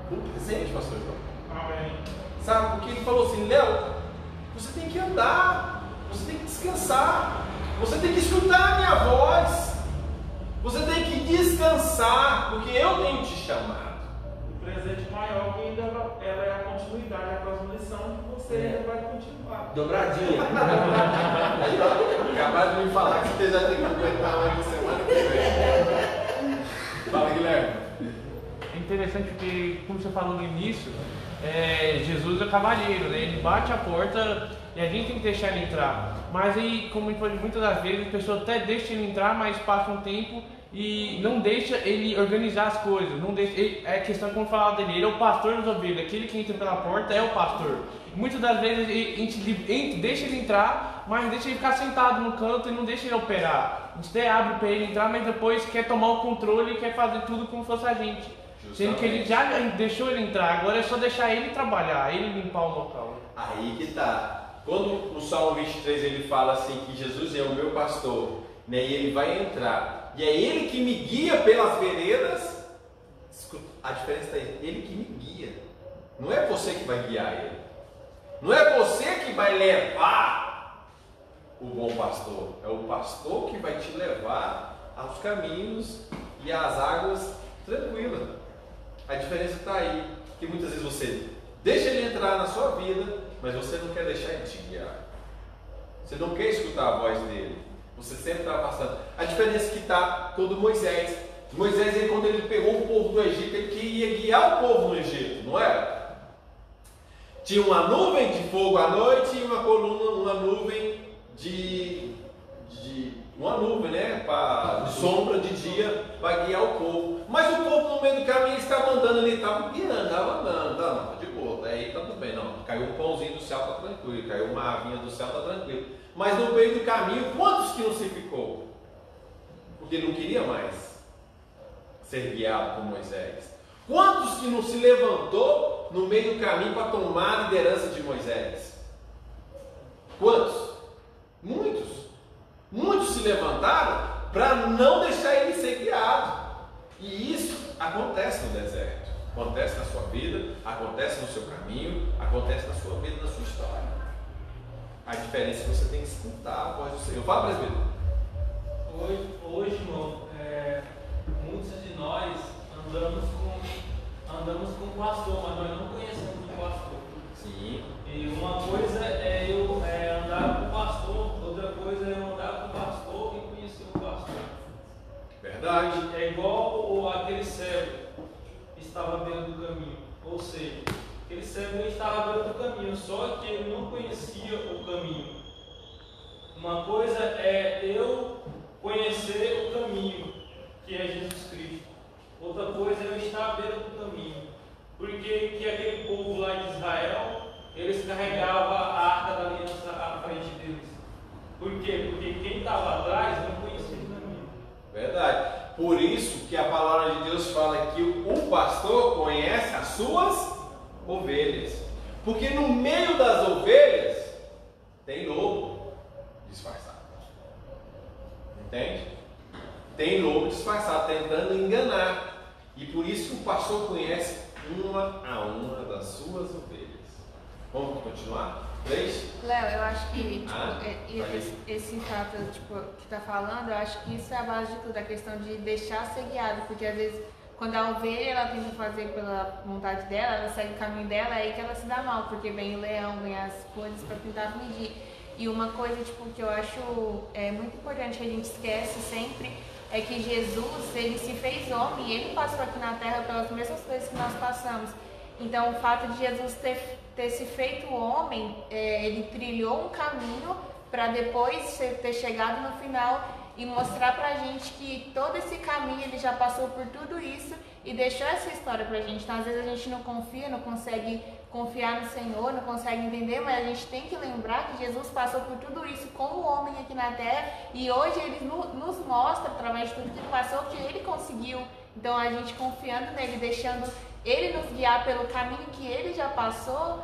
Foi um presente, pastor João. Amém. Sabe, porque ele falou assim: Léo, você tem que andar, você tem que descansar, você tem que escutar a minha voz, você tem que descansar, porque eu tenho te chamado. O presente maior que ainda ela é a continuidade, a próxima lição que você ainda vai continuar. Dobradinha. Acabaram de me falar que você já tem que aguentar mais de semana que vem. Fala, Guilherme. É interessante porque, como você falou no início, Jesus é o cavalheiro, né? Ele bate a porta e a gente tem que deixar ele entrar. Mas aí, como muitas das vezes, a pessoa até deixa ele entrar, mas passa um tempo e não deixa ele organizar as coisas. Não deixa, é questão como falava dele, ele é o pastor das ovelhas, aquele que entra pela porta é o pastor. Muitas das vezes a gente deixa ele entrar, mas deixa ele ficar sentado no canto e não deixa ele operar. A gente até abre para ele entrar, mas depois quer tomar o controle e quer fazer tudo como se fosse a gente. Sendo que ele já deixou ele entrar, agora é só deixar ele trabalhar, ele limpar o local. Aí que tá. Quando no Salmo 23 ele fala assim que Jesus é o meu pastor, né, e ele vai entrar, e é ele que me guia pelas veredas, a diferença está aí, ele que me guia. Não é você que vai guiar ele. Não é você que vai levar o bom pastor, é o pastor que vai te levar aos caminhos e às águas tranquilas. A diferença está aí, que muitas vezes você deixa ele entrar na sua vida, mas você não quer deixar ele te guiar. Você não quer escutar a voz dele. Você sempre está passando. A diferença é que está todo Moisés. Moisés, quando ele pegou o povo do Egito, ele queria guiar o povo no Egito, não era? Tinha uma nuvem de fogo à noite e uma coluna, uma nuvem uma nuvem, né? De sombra de dia para guiar o povo. Mas o povo no meio do caminho estava andando ali, estava guiando, estava andando, tá de boa, aí tá tudo bem, não. Caiu um pãozinho do céu, tá tranquilo, caiu uma avinha do céu, tá tranquilo. Mas no meio do caminho, quantos que não se ficou? Porque não queria mais ser guiado por Moisés. Quantos que não se levantou no meio do caminho para tomar a liderança de Moisés? Quantos? Muitos. Muitos se levantaram para não deixar ele ser guiado. E isso acontece no deserto. Acontece na sua vida, acontece no seu caminho, acontece na sua vida, na sua história. A diferença é que você tem que escutar a voz do Senhor. Fala, presbítero. Hoje, irmão, muitos de nós andamos com o pastor, mas nós não conhecemos o pastor. Sim. E uma coisa é eu andar com o pastor, outra coisa é eu andar com o pastor e conhecer o pastor. Verdade. É igual aquele cego que estava dentro do caminho. Ou seja, aquele cego estava dentro do caminho, só que ele não conhecia o caminho. Uma coisa é eu conhecer o caminho, que é Jesus Cristo. Outra coisa é eu estar à beira do caminho. Porque que aquele povo lá de Israel, eles carregavam a arca da aliança à frente deles. Por quê? Porque quem estava atrás não conhecia o caminho. Verdade. Por isso que a palavra de Deus fala que o pastor conhece as suas ovelhas. Porque no meio das ovelhas tem lobo disfarçado. Entende? Tem lobo disfarçado, tentando enganar. E por isso que o pastor conhece uma a uma das suas ovelhas. Vamos continuar? 3? Léo, eu acho que esse fato que está falando, eu acho que isso é a base de tudo, a questão de deixar ser guiado, porque às vezes quando a ovelha ela tenta fazer pela vontade dela, ela segue o caminho dela, é aí que ela se dá mal, porque vem o leão, vem as coisas para tentar medir. E uma coisa que eu acho muito importante que a gente esquece sempre é que Jesus, ele se fez homem e ele passou aqui na terra pelas mesmas coisas que nós passamos. Então, o fato de Jesus ter se feito homem, ele trilhou um caminho para depois ter chegado no final e mostrar pra gente que todo esse caminho ele já passou por tudo isso e deixou essa história pra gente. Então, às vezes a gente não confia, não consegue confiar no Senhor, não consegue entender, mas a gente tem que lembrar que Jesus passou por tudo isso como homem aqui na terra e hoje ele nos mostra, através de tudo que ele passou, que ele conseguiu. Então, a gente confiando nele, deixando ele nos guiar pelo caminho que ele já passou,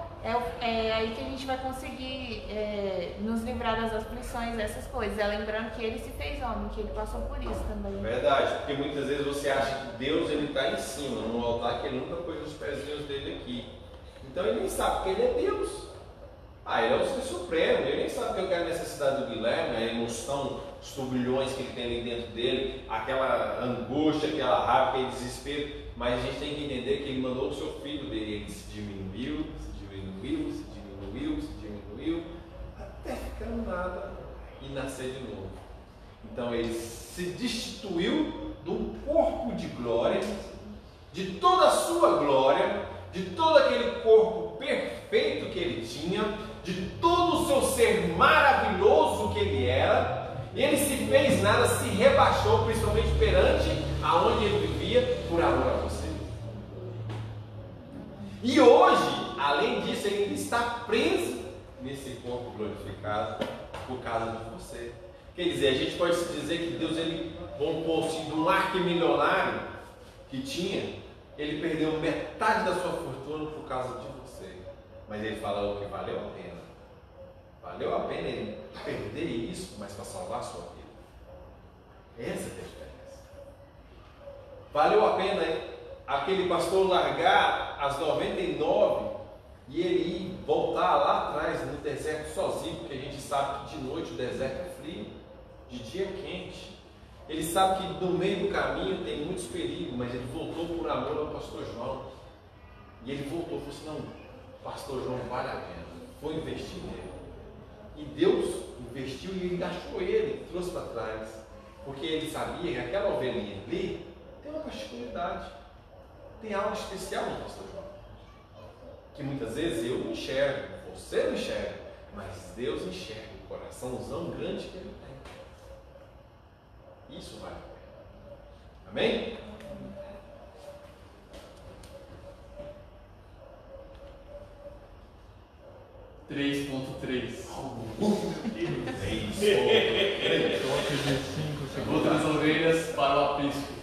é aí que a gente vai conseguir nos livrar das aflições, dessas coisas. Lembrando que ele se fez homem, que ele passou por isso também. Verdade, porque muitas vezes você acha que Deus está em cima, no altar, que ele nunca pôs os pezinhos dele aqui. Então ele nem sabe, porque ele é Deus. Ele é o ser supremo, ele nem sabe que é a necessidade do Guilherme, a emoção, os turbilhões que ele tem ali dentro dele, aquela angústia, aquela raiva, aquele desespero. Mas a gente tem que entender que ele mandou o seu filho dele, ele se diminuiu, até ficar nada e nascer de novo. Então ele se destituiu do corpo de glória, de toda a sua glória, de todo aquele corpo perfeito que ele tinha, de todo o seu ser maravilhoso que ele era. Ele se fez nada, se rebaixou, principalmente perante aonde ele vivia, por amor a você. E hoje, além disso, ele está preso nesse corpo glorificado por causa de você. Quer dizer, a gente pode se dizer que Deus, ele, vamos pôr assim, de um arquimilionário que tinha, ele perdeu metade da sua fortuna por causa de você. Mas ele falou que valeu a pena. Valeu a pena ele perder isso, mas para salvar a sua vida. Essa é a diferença. Valeu a pena aquele pastor largar as 99 e ele ir voltar lá atrás no deserto sozinho, porque a gente sabe que de noite o deserto é frio, de dia é quente. Ele sabe que no meio do caminho tem muitos perigos, mas ele voltou por amor ao pastor João. E ele voltou e falou assim: não, pastor João vale a pena, vou investir nele. E Deus investiu e ele achou ele, trouxe para trás, porque ele sabia que aquela ovelhinha ali tem uma particularidade, tem algo especial no pastor João, que muitas vezes eu não enxergo, você não enxerga, mas Deus enxerga o coraçãozão grande que ele tem. Isso vale a pena. Amém? Outras ovelhas para o aprisco.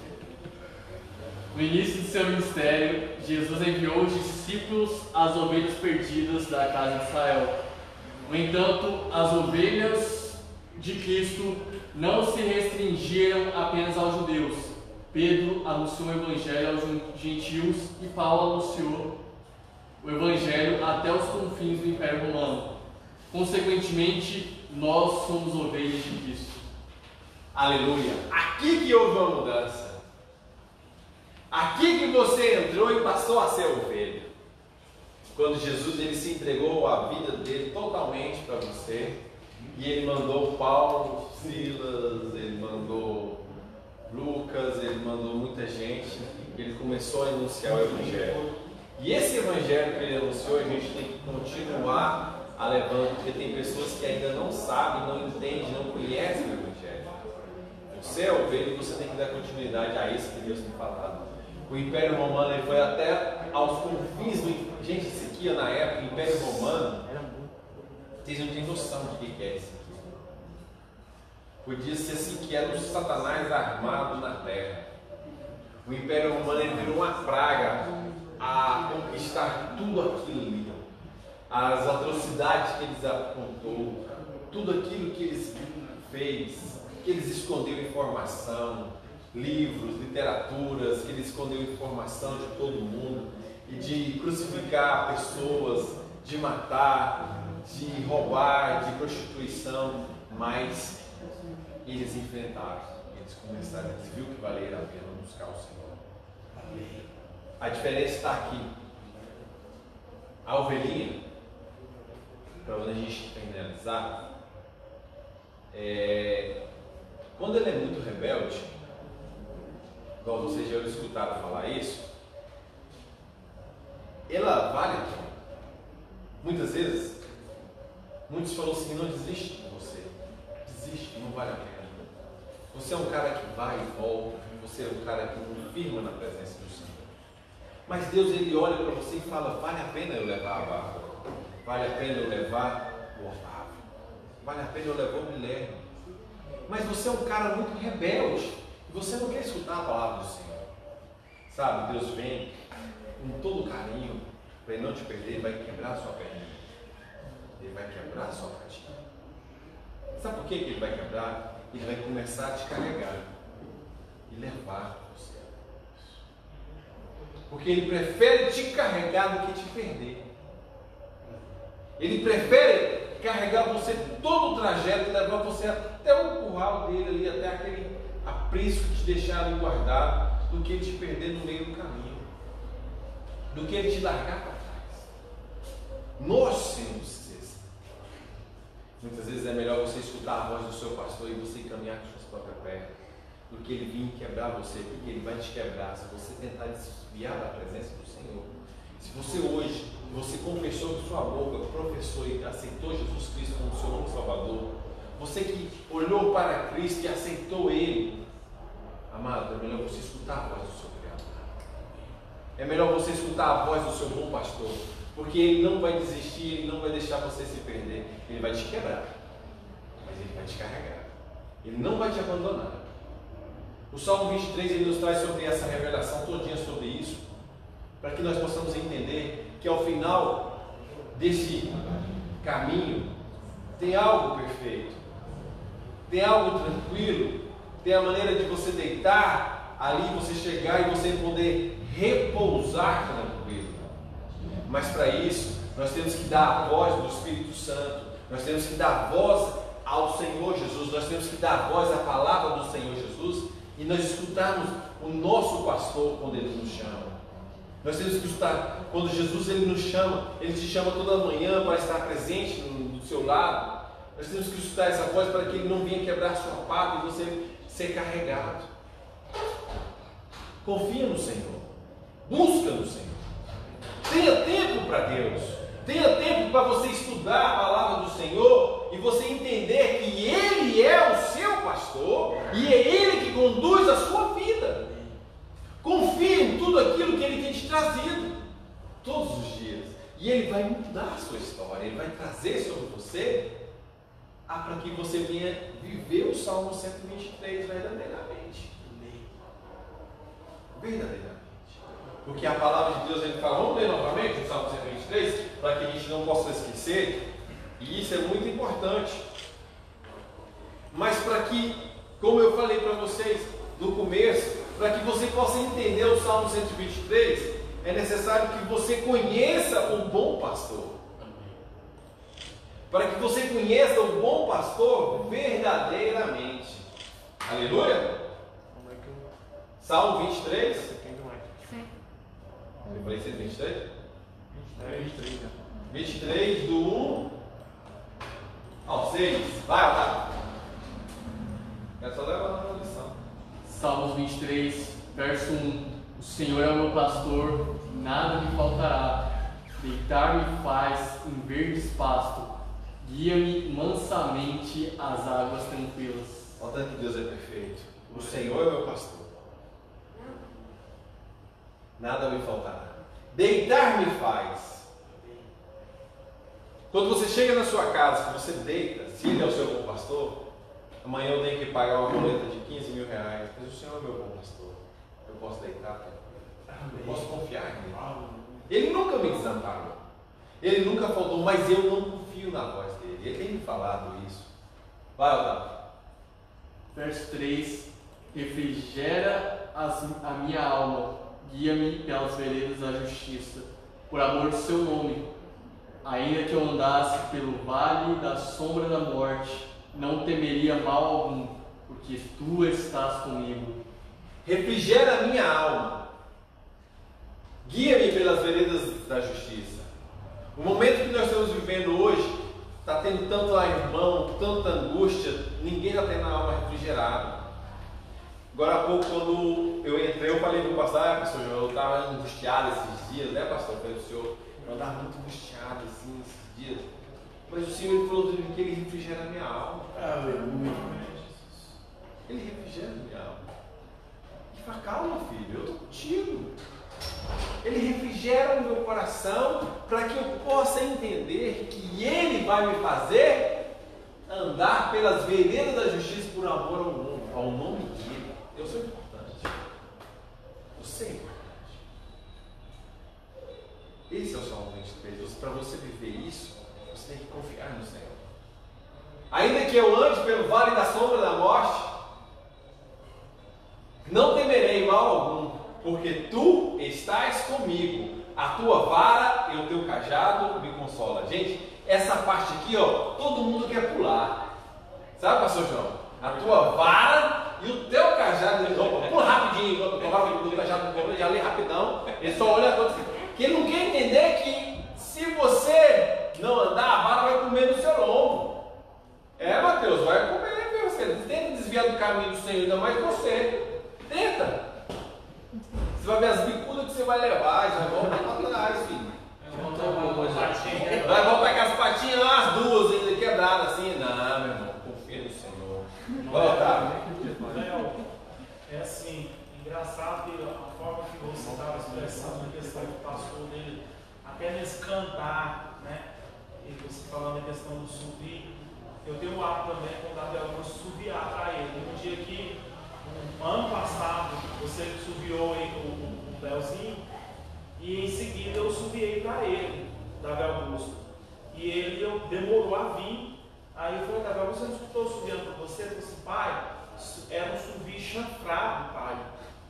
No início de seu ministério, Jesus enviou os discípulos às ovelhas perdidas da casa de Israel. No entanto, as ovelhas de Cristo não se restringiram apenas aos judeus. Pedro anunciou o evangelho aos gentios e Paulo anunciou o evangelho até os confins do Império Romano. Consequentemente, nós somos ovelhas de Cristo. Aleluia! Aqui que houve uma mudança. Aqui que você entrou e passou a ser ovelha. Quando Jesus ele se entregou a vida dele totalmente para você. E ele mandou Paulo, Silas, ele mandou Lucas, ele mandou muita gente. Ele começou a anunciar o evangelho. E esse evangelho que ele anunciou, a gente tem que continuar a levando, porque tem pessoas que ainda não sabem, não entendem, não conhecem o evangelho. Você é ovelha e você tem que dar continuidade a isso que Deus tem falado. O Império Romano ele foi até aos confins do... Gente, isso aqui na época, o Império Romano, vocês não têm noção do que é isso aqui. Podia ser assim que era um Satanás armado na terra. O Império Romano ele virou uma praga a conquistar tudo aquilo ali. As atrocidades que eles apontou, tudo aquilo que eles fez, que eles escondeu informação, livros, literaturas, que eles escondeu informação de todo mundo, e de crucificar pessoas, de matar, de roubar, de prostituição, mas eles enfrentaram, eles começaram, eles viram que valia a pena buscar o Senhor. A diferença está aqui. A ovelhinha, para onde a gente finalizar, quando ele é muito rebelde, igual vocês já escutaram falar isso, ela vale a pena. Muitas vezes, muitos falam assim: não desiste de você, desiste, não vale a pena. Você é um cara que vai e volta, você é um cara que não firma na presença do Senhor. Mas Deus ele olha para você e fala: vale a pena eu levar a Bárbara, vale a pena eu levar o Otávio, vale a pena eu levar o Guilherme. Mas você é um cara muito rebelde e você não quer escutar a palavra do Senhor. Sabe, Deus vem com todo carinho para ele não te perder, ele vai quebrar a sua perninha, ele vai quebrar a sua patinha. Sabe por que ele vai quebrar? Ele vai começar a te carregar e levar você. Porque ele prefere te carregar do que te perder. Ele prefere carregar você todo o trajeto e levar você até o curral dele ali, até aquele aprisco que te deixar ali guardado, do que ele te perder no meio do caminho, do que ele te largar para trás. Nós somos esses. Muitas vezes é melhor você escutar a voz do seu pastor e você caminhar com suas próprias pernas, do que ele vir quebrar você, porque ele vai te quebrar se você tentar desviar da presença do Senhor. Se você hoje, você confessou com sua boca, professou e aceitou Jesus Cristo como seu nome Salvador, você que olhou para Cristo e aceitou Ele, amado, é melhor você escutar a voz do seu Criador. É melhor você escutar a voz do seu bom pastor, porque Ele não vai desistir, Ele não vai deixar você se perder, Ele vai te quebrar, mas Ele vai te carregar, Ele não vai te abandonar. O Salmo 23 ele nos traz sobre essa revelação todinha sobre isso, para que nós possamos entender que ao final desse caminho tem algo perfeito, tem algo tranquilo, tem a maneira de você deitar ali, você chegar e você poder repousar tranquilo. Mas para isso nós temos que dar a voz do Espírito Santo, nós temos que dar voz ao Senhor Jesus, nós temos que dar voz à palavra do Senhor Jesus e nós escutarmos o nosso pastor quando ele nos chama. Nós temos que escutar quando Jesus ele nos chama, ele te chama toda manhã para estar presente do seu lado. Nós temos que escutar essa voz para que ele não venha quebrar sua pata e você ser carregado. Confia no Senhor, busca no Senhor, tenha tempo para Deus, tenha tempo para você estudar a palavra do Senhor e você entender que Ele é o seu pastor e é Ele que conduz a sua vida. Confie em tudo aquilo que Ele tem te trazido todos os dias e Ele vai mudar a sua história, Ele vai trazer sobre você para que você venha viver o Salmo 123 verdadeiramente. Verdadeiramente. Porque a palavra de Deus, ele fala, vamos ler novamente o Salmo 123, para que a gente não possa esquecer, e isso é muito importante. Mas para que, como eu falei para vocês no começo, para que você possa entender o Salmo 123, é necessário que você conheça o bom pastor. Para que você conheça o bom pastor verdadeiramente. Aleluia? Salmo 23. Sim. Eu falei 23? 23. 23 do 1 ao 6. Vai, Otávio. É só levar na lição. Salmos 23, verso 1. O Senhor é o meu pastor, nada me faltará. Deitar-me faz em verdes pastos, guia-me mansamente às águas tranquilas. Olha tanto que Deus é perfeito. O Senhor é o meu pastor. Nada me faltará. Deitar-me faz. Quando você chega na sua casa, que você deita, se Ele é o seu bom pastor, amanhã eu tenho que pagar uma boleta de 15 mil reais, mas o Senhor é meu bom pastor. Eu posso deitar, eu posso confiar em Ele. Ele nunca me desamparou. Ele nunca faltou, mas eu não confio na voz dele. Ele tem me falado isso. Vai, Otávio. Verso 3. Refrigera a minha alma, guia-me pelas veredas da justiça, por amor do seu nome. Ainda que eu andasse pelo vale da sombra da morte, não temeria mal algum, porque tu estás comigo. Refrigera a minha alma, guia-me pelas veredas da justiça. O momento que nós estamos vivendo hoje, está tendo tanto irmão, tanta angústia, ninguém está tendo a alma refrigerada. Agora há pouco, quando eu entrei, eu falei para o pastor, pastor João, eu estava angustiado esses dias, né, pastor? Eu falei para o senhor, eu estava muito angustiado assim, esses dias. Mas o Senhor ele falou que Ele refrigera a minha alma. Aleluia. Ele refrigera a minha alma. E fala, calma, filho, eu estou contigo. Ele refrigera o meu coração para que eu possa entender que Ele vai me fazer andar pelas veredas da justiça por amor ao nome dEle. Eu sou importante. Você é importante. Esse é o Salmo 23. Para você viver isso, você tem que confiar no Senhor. Ainda que eu ande pelo vale da sombra da morte, não temerei mal algum, porque tu estás comigo. A tua vara e o teu cajado me consola. Gente, essa parte aqui, ó, todo mundo quer pular. Sabe, pastor João? A tua vara e o teu cajado. Pula rapidinho, o cajado já lê rapidão. Ele só olha todos. Que ele não quer entender que se você não andar, a vara vai comer no seu lombo. É, Mateus, vai comer, você tenta desviar do caminho do Senhor, ainda mais você. Tenta. Você vai ver as bicudas que você vai levar, já vão para trás, filho. Vai pegar as patinhas lá, as duas ainda quebradas assim. Não, meu irmão, confia no Senhor. Volta. É assim, engraçado que a forma que você estava expressando a questão do pastor dele, até nesse cantar, né? E você falando a questão do subir, eu tenho um ato também com o Gabriel, eu subiar para ele. Um dia que, ano passado, você subiou o Belzinho, e em seguida eu subiei para ele, Davi Augusto. E ele demorou a vir. Aí eu falei, Davi Augusto, você não escutou subindo para você? Eu falei assim, pai, era um subir chanfrado, pai.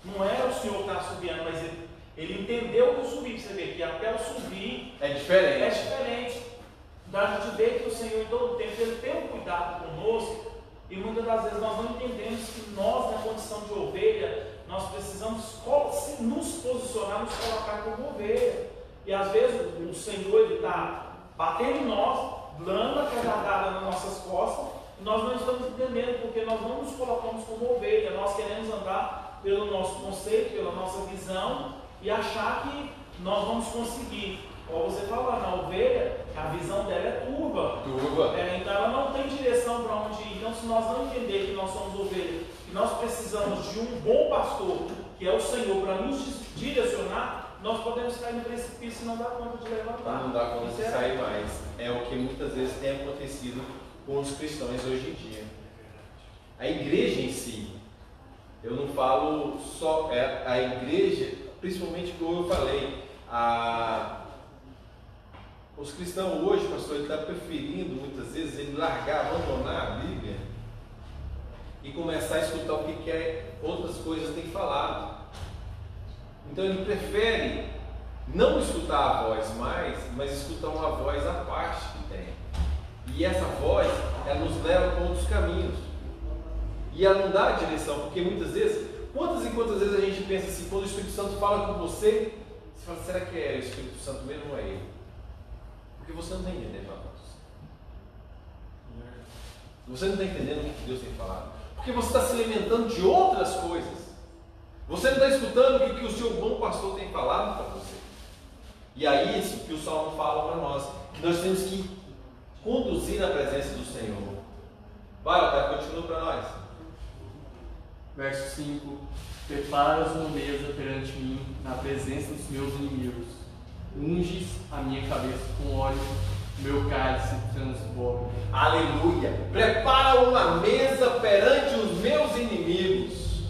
Não era o senhor que estava subindo, mas ele entendeu que o subir, você vê que até o subir é diferente. É diferente. da gente ver que o Senhor em todo o tempo Ele tem um cuidado conosco, e muitas das vezes nós não entendemos que nós, na condição de ovelha, nós precisamos nos posicionar, nos colocar como ovelha. E às vezes o Senhor Ele está batendo em nós, dando a pedalada nas nossas costas, e nós não estamos entendendo, porque nós não nos colocamos como ovelha, nós queremos andar pelo nosso conceito, pela nossa visão, e achar que nós vamos conseguir. Como você falou, na ovelha, a visão dela é turva. Então ela não tem direção para onde ir. Então, se nós não entender que nós somos ovelhas, que nós precisamos de um bom pastor, que é o Senhor, para nos direcionar, nós podemos cair no precipício e não dar conta de levantar. Não dá conta de sair mais. É o que muitas vezes tem acontecido com os cristãos hoje em dia. A igreja em si, eu não falo só a igreja, principalmente como eu falei, os cristãos hoje, pastor, ele está preferindo muitas vezes ele largar, abandonar a Bíblia e começar a escutar o que quer outras coisas tem falado. Então ele prefere não escutar a voz mais, mas escutar uma voz à parte que tem. E essa voz, ela nos leva para outros caminhos. E ela não dá a direção, porque muitas vezes, quantas e quantas vezes a gente pensa assim, quando o Espírito Santo fala com você, você fala, será que é o Espírito Santo mesmo ou é ele? Porque você não está entendendo a voz. Você não está entendendo o que Deus tem falado. Porque você está se alimentando de outras coisas. Você não está escutando o que o seu bom pastor tem falado para você. E aí isso que o Salmo fala para nós, que nós temos que conduzir na presença do Senhor. Vai, Otávio, continua para nós. Verso 5: Preparas uma mesa perante mim na presença dos meus inimigos. Unges a minha cabeça com óleo, meu cálice transborda. Aleluia! Prepara uma mesa perante os meus inimigos.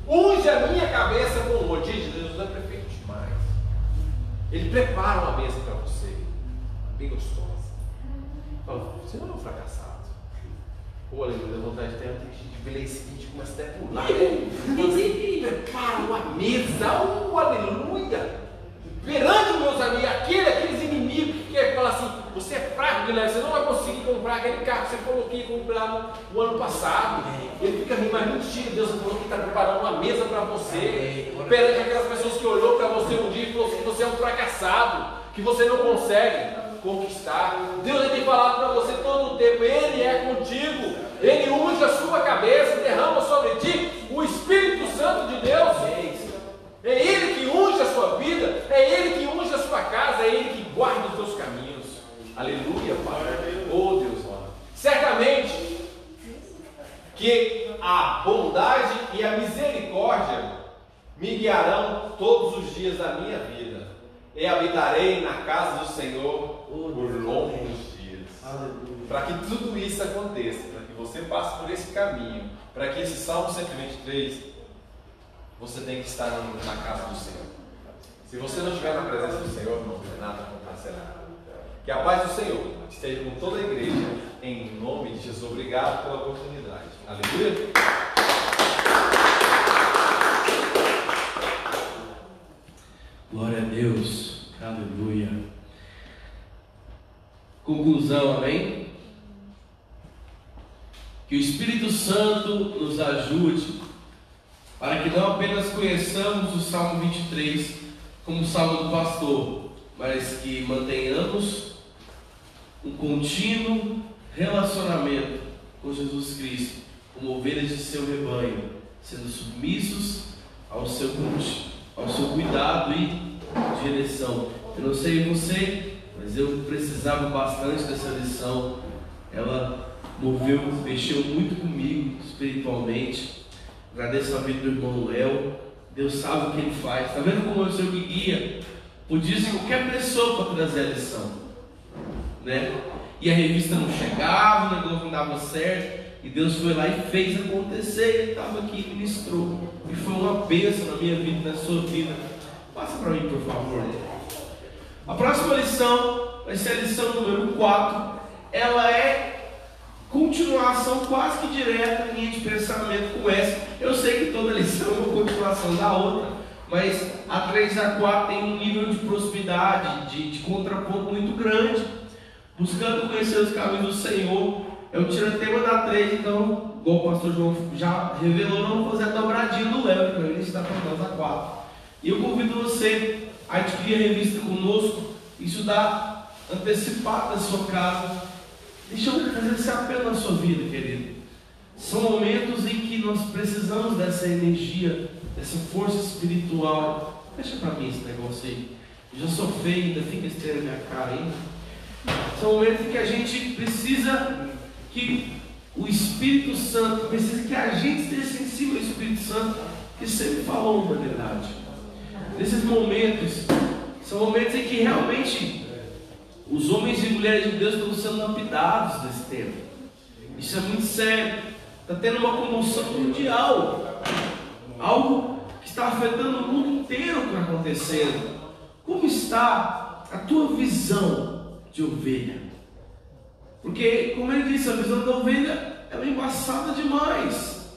Unge a minha cabeça com óleo. Gente, Jesus é perfeito demais. Ele prepara uma mesa para você, bem gostosa. Você não é um fracassado. Pô, aleluia, dá vontade de ver esse vídeo e começa até a pular. Prepara uma mesa, aleluia! Perante os meus amigos, aqueles inimigos que querem falar assim, você é fraco, Guilherme, você não vai conseguir comprar aquele carro que você falou que ia comprar no ano passado. Ele fica rindo, mas mentira, Deus falou que está preparando uma mesa para você, perante aquelas pessoas que olhou para você um dia e falou que você é um fracassado, que você não consegue conquistar. Deus tem falado para você todo o tempo, Ele é contigo, Ele unge a sua cabeça, derrama sobre ti o Espírito Santo de Deus. É Ele que unge a sua vida, é Ele que unge a sua casa, é Ele que guarda os teus caminhos. Aleluia, Pai. Oh Deus, certamente que a bondade e a misericórdia me guiarão todos os dias da minha vida, e habitarei na casa do Senhor por longos dias. Para que tudo isso aconteça, para que você passe por esse caminho, para que esse Salmo 123, você tem que estar na casa do Senhor. Se você não estiver na presença do Senhor, não nada acontecerá. Que a paz do Senhor esteja com toda a igreja, em nome de Jesus. Obrigado pela oportunidade. Aleluia. Glória a Deus. Aleluia. Conclusão, amém? Que o Espírito Santo nos ajude para que não apenas conheçamos o Salmo 23 como o Salmo do pastor, mas que mantenhamos um contínuo relacionamento com Jesus Cristo, como ovelhas de seu rebanho, sendo submissos ao seu cuidado e direção. Eu não sei você, mas eu precisava bastante dessa lição. Ela mexeu muito comigo espiritualmente. Agradeço a vida do irmão Léo. Deus sabe o que ele faz. Está vendo como eu sou que guia? Podia ser qualquer pessoa para trazer a lição, né? E a revista não chegava, o negócio não dava certo, e Deus foi lá e fez acontecer. Ele estava aqui e ministrou, e foi uma bênção na minha vida, na sua vida. Passa para mim, por favor. A próxima lição vai ser a lição número 4. Ela é continuação quase que direta, linha de pensamento com essa. Eu sei que toda lição é uma continuação da outra, mas a 3 e a 4 tem um nível de proximidade, de contraponto muito grande, buscando conhecer os caminhos do Senhor. Eu tiro o tema da 3, então, igual o pastor João já revelou, não vou fazer a dobradinha do Léo, porque ele está falando da 4. E eu convido você a adquirir a revista conosco, isso dá antecipado da sua casa. Deixa eu fazer esse apelo na sua vida, querido. São momentos em que nós precisamos dessa energia, dessa força espiritual. Fecha para mim esse negócio aí. Eu já sou feio, ainda fica estranho na minha cara ainda. São momentos em que a gente precisa que o Espírito Santo, precisa que a gente esteja sensível ao Espírito Santo, que sempre falou uma verdade. Nesses momentos, são momentos em que realmente os homens e mulheres de Deus estão sendo lapidados nesse tempo. Isso é muito sério. Está tendo uma comoção mundial. Algo que está afetando o mundo inteiro que está acontecendo. Como está a tua visão de ovelha? Porque, como ele disse, a visão da ovelha é embaçada demais.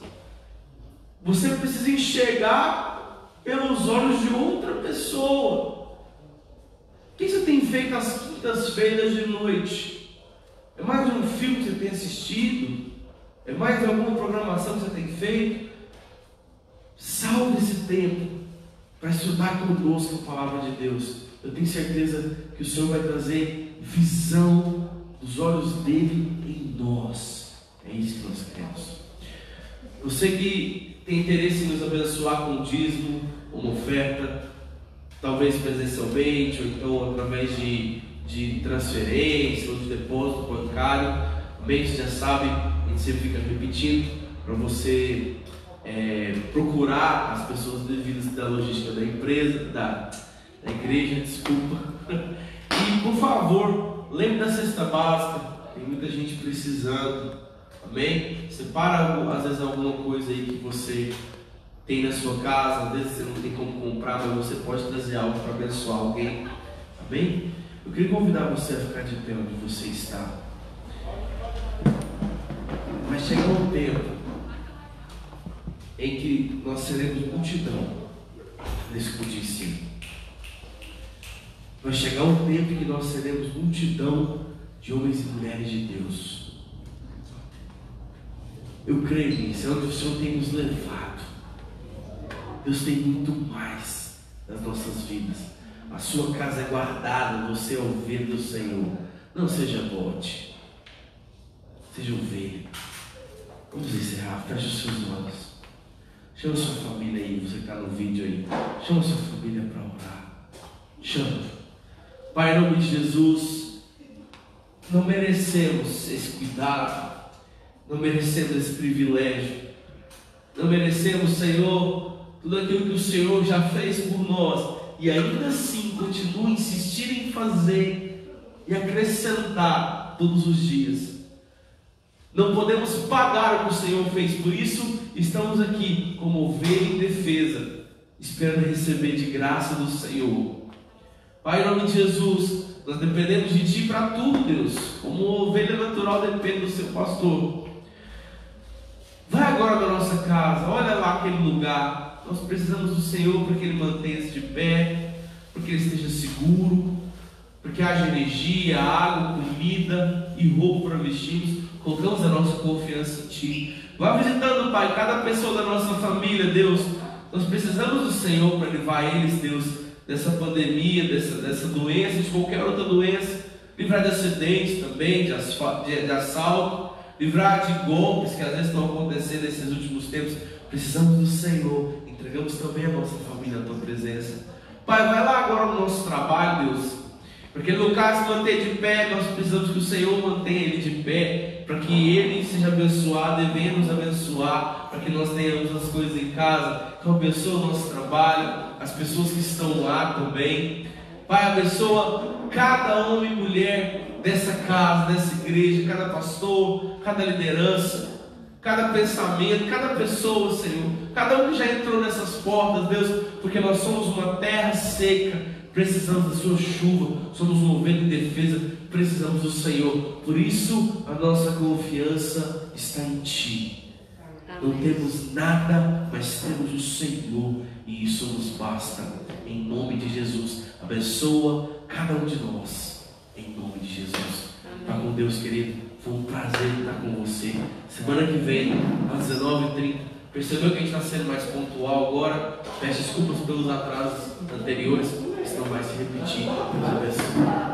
Você precisa enxergar pelos olhos de outra pessoa. O que você tem feito às quintas-feiras de noite? É mais um filme que você tem assistido? É mais alguma programação que você tem feito? Salve esse tempo para estudar conosco a palavra de Deus. Eu tenho certeza que o Senhor vai trazer visão dos olhos dele em nós. É isso que nós queremos. Você que tem interesse em nos abençoar com dízimo, uma oferta, talvez presencialmente, ou então através de transferência ou de depósito bancário, bem, você já sabe, a gente sempre fica repetindo para você procurar as pessoas devidas da logística da empresa, da igreja, desculpa. E por favor, lembre da cesta básica, tem muita gente precisando, amém? Separa às vezes alguma coisa aí que você tem na sua casa, às vezes você não tem como comprar, mas você pode trazer algo para abençoar alguém, amém? Eu queria convidar você a ficar de pé onde você está. Mas chegou um tempo em que nós seremos multidão nesse culto de ensino. Vai chegar um tempo em que nós seremos multidão de homens e mulheres de Deus. Eu creio nisso, é onde o Senhor tem nos levado. Deus tem muito mais nas nossas vidas. A sua casa é guardada, você é ovelha do Senhor. Não seja bote, seja ovelha. Vamos encerrar, feche os seus olhos. Chama a sua família aí, você que está no vídeo aí. Chama a sua família para orar. Chama. Pai, em nome de Jesus, não merecemos esse cuidado, não merecemos esse privilégio, não merecemos, Senhor, tudo aquilo que o Senhor já fez por nós, e ainda assim continua a insistir em fazer e acrescentar todos os dias. Não podemos pagar o que o Senhor fez, por isso estamos aqui como ovelha em defesa, esperando receber de graça do Senhor. Pai, em nome de Jesus, nós dependemos de Ti para tudo, Deus. Como ovelha natural depende do seu pastor. Vai agora na nossa casa, olha lá aquele lugar. Nós precisamos do Senhor para que Ele mantenha-se de pé, para que Ele esteja seguro, para que haja energia, água, comida e roupa para vestirmos. Colocamos a nossa confiança em Ti. Vá visitando, Pai, cada pessoa da nossa família, Deus. Nós precisamos do Senhor para livrar eles, Deus, dessa pandemia, dessa doença, de qualquer outra doença, livrar de acidentes também, de assalto, livrar de golpes que às vezes estão acontecendo nesses últimos tempos. Precisamos do Senhor, entregamos também a nossa família à Tua presença. Pai, vai lá agora no nosso trabalho, Deus, porque no caso de manter de pé, nós precisamos que o Senhor mantenha ele de pé, para que ele seja abençoado e venha nos abençoar, para que nós tenhamos as coisas em casa. Então abençoa o nosso trabalho, as pessoas que estão lá também. Pai, abençoa cada homem e mulher dessa casa, dessa igreja, cada pastor, cada liderança, cada pensamento, cada pessoa, Senhor, cada um que já entrou nessas portas, Deus, porque nós somos uma terra seca, precisamos da sua chuva, somos um ovelha em defesa, precisamos do Senhor. Por isso a nossa confiança está em Ti. Não temos nada, mas temos o Senhor, e isso nos basta. Em nome de Jesus, abençoa cada um de nós, em nome de Jesus. Tá com Deus, querido. Foi um prazer estar com você. Semana que vem, às 19h30. Percebeu que a gente está sendo mais pontual agora? Peço desculpas pelos atrasos anteriores, isso não vai se repetir. Deus abençoe.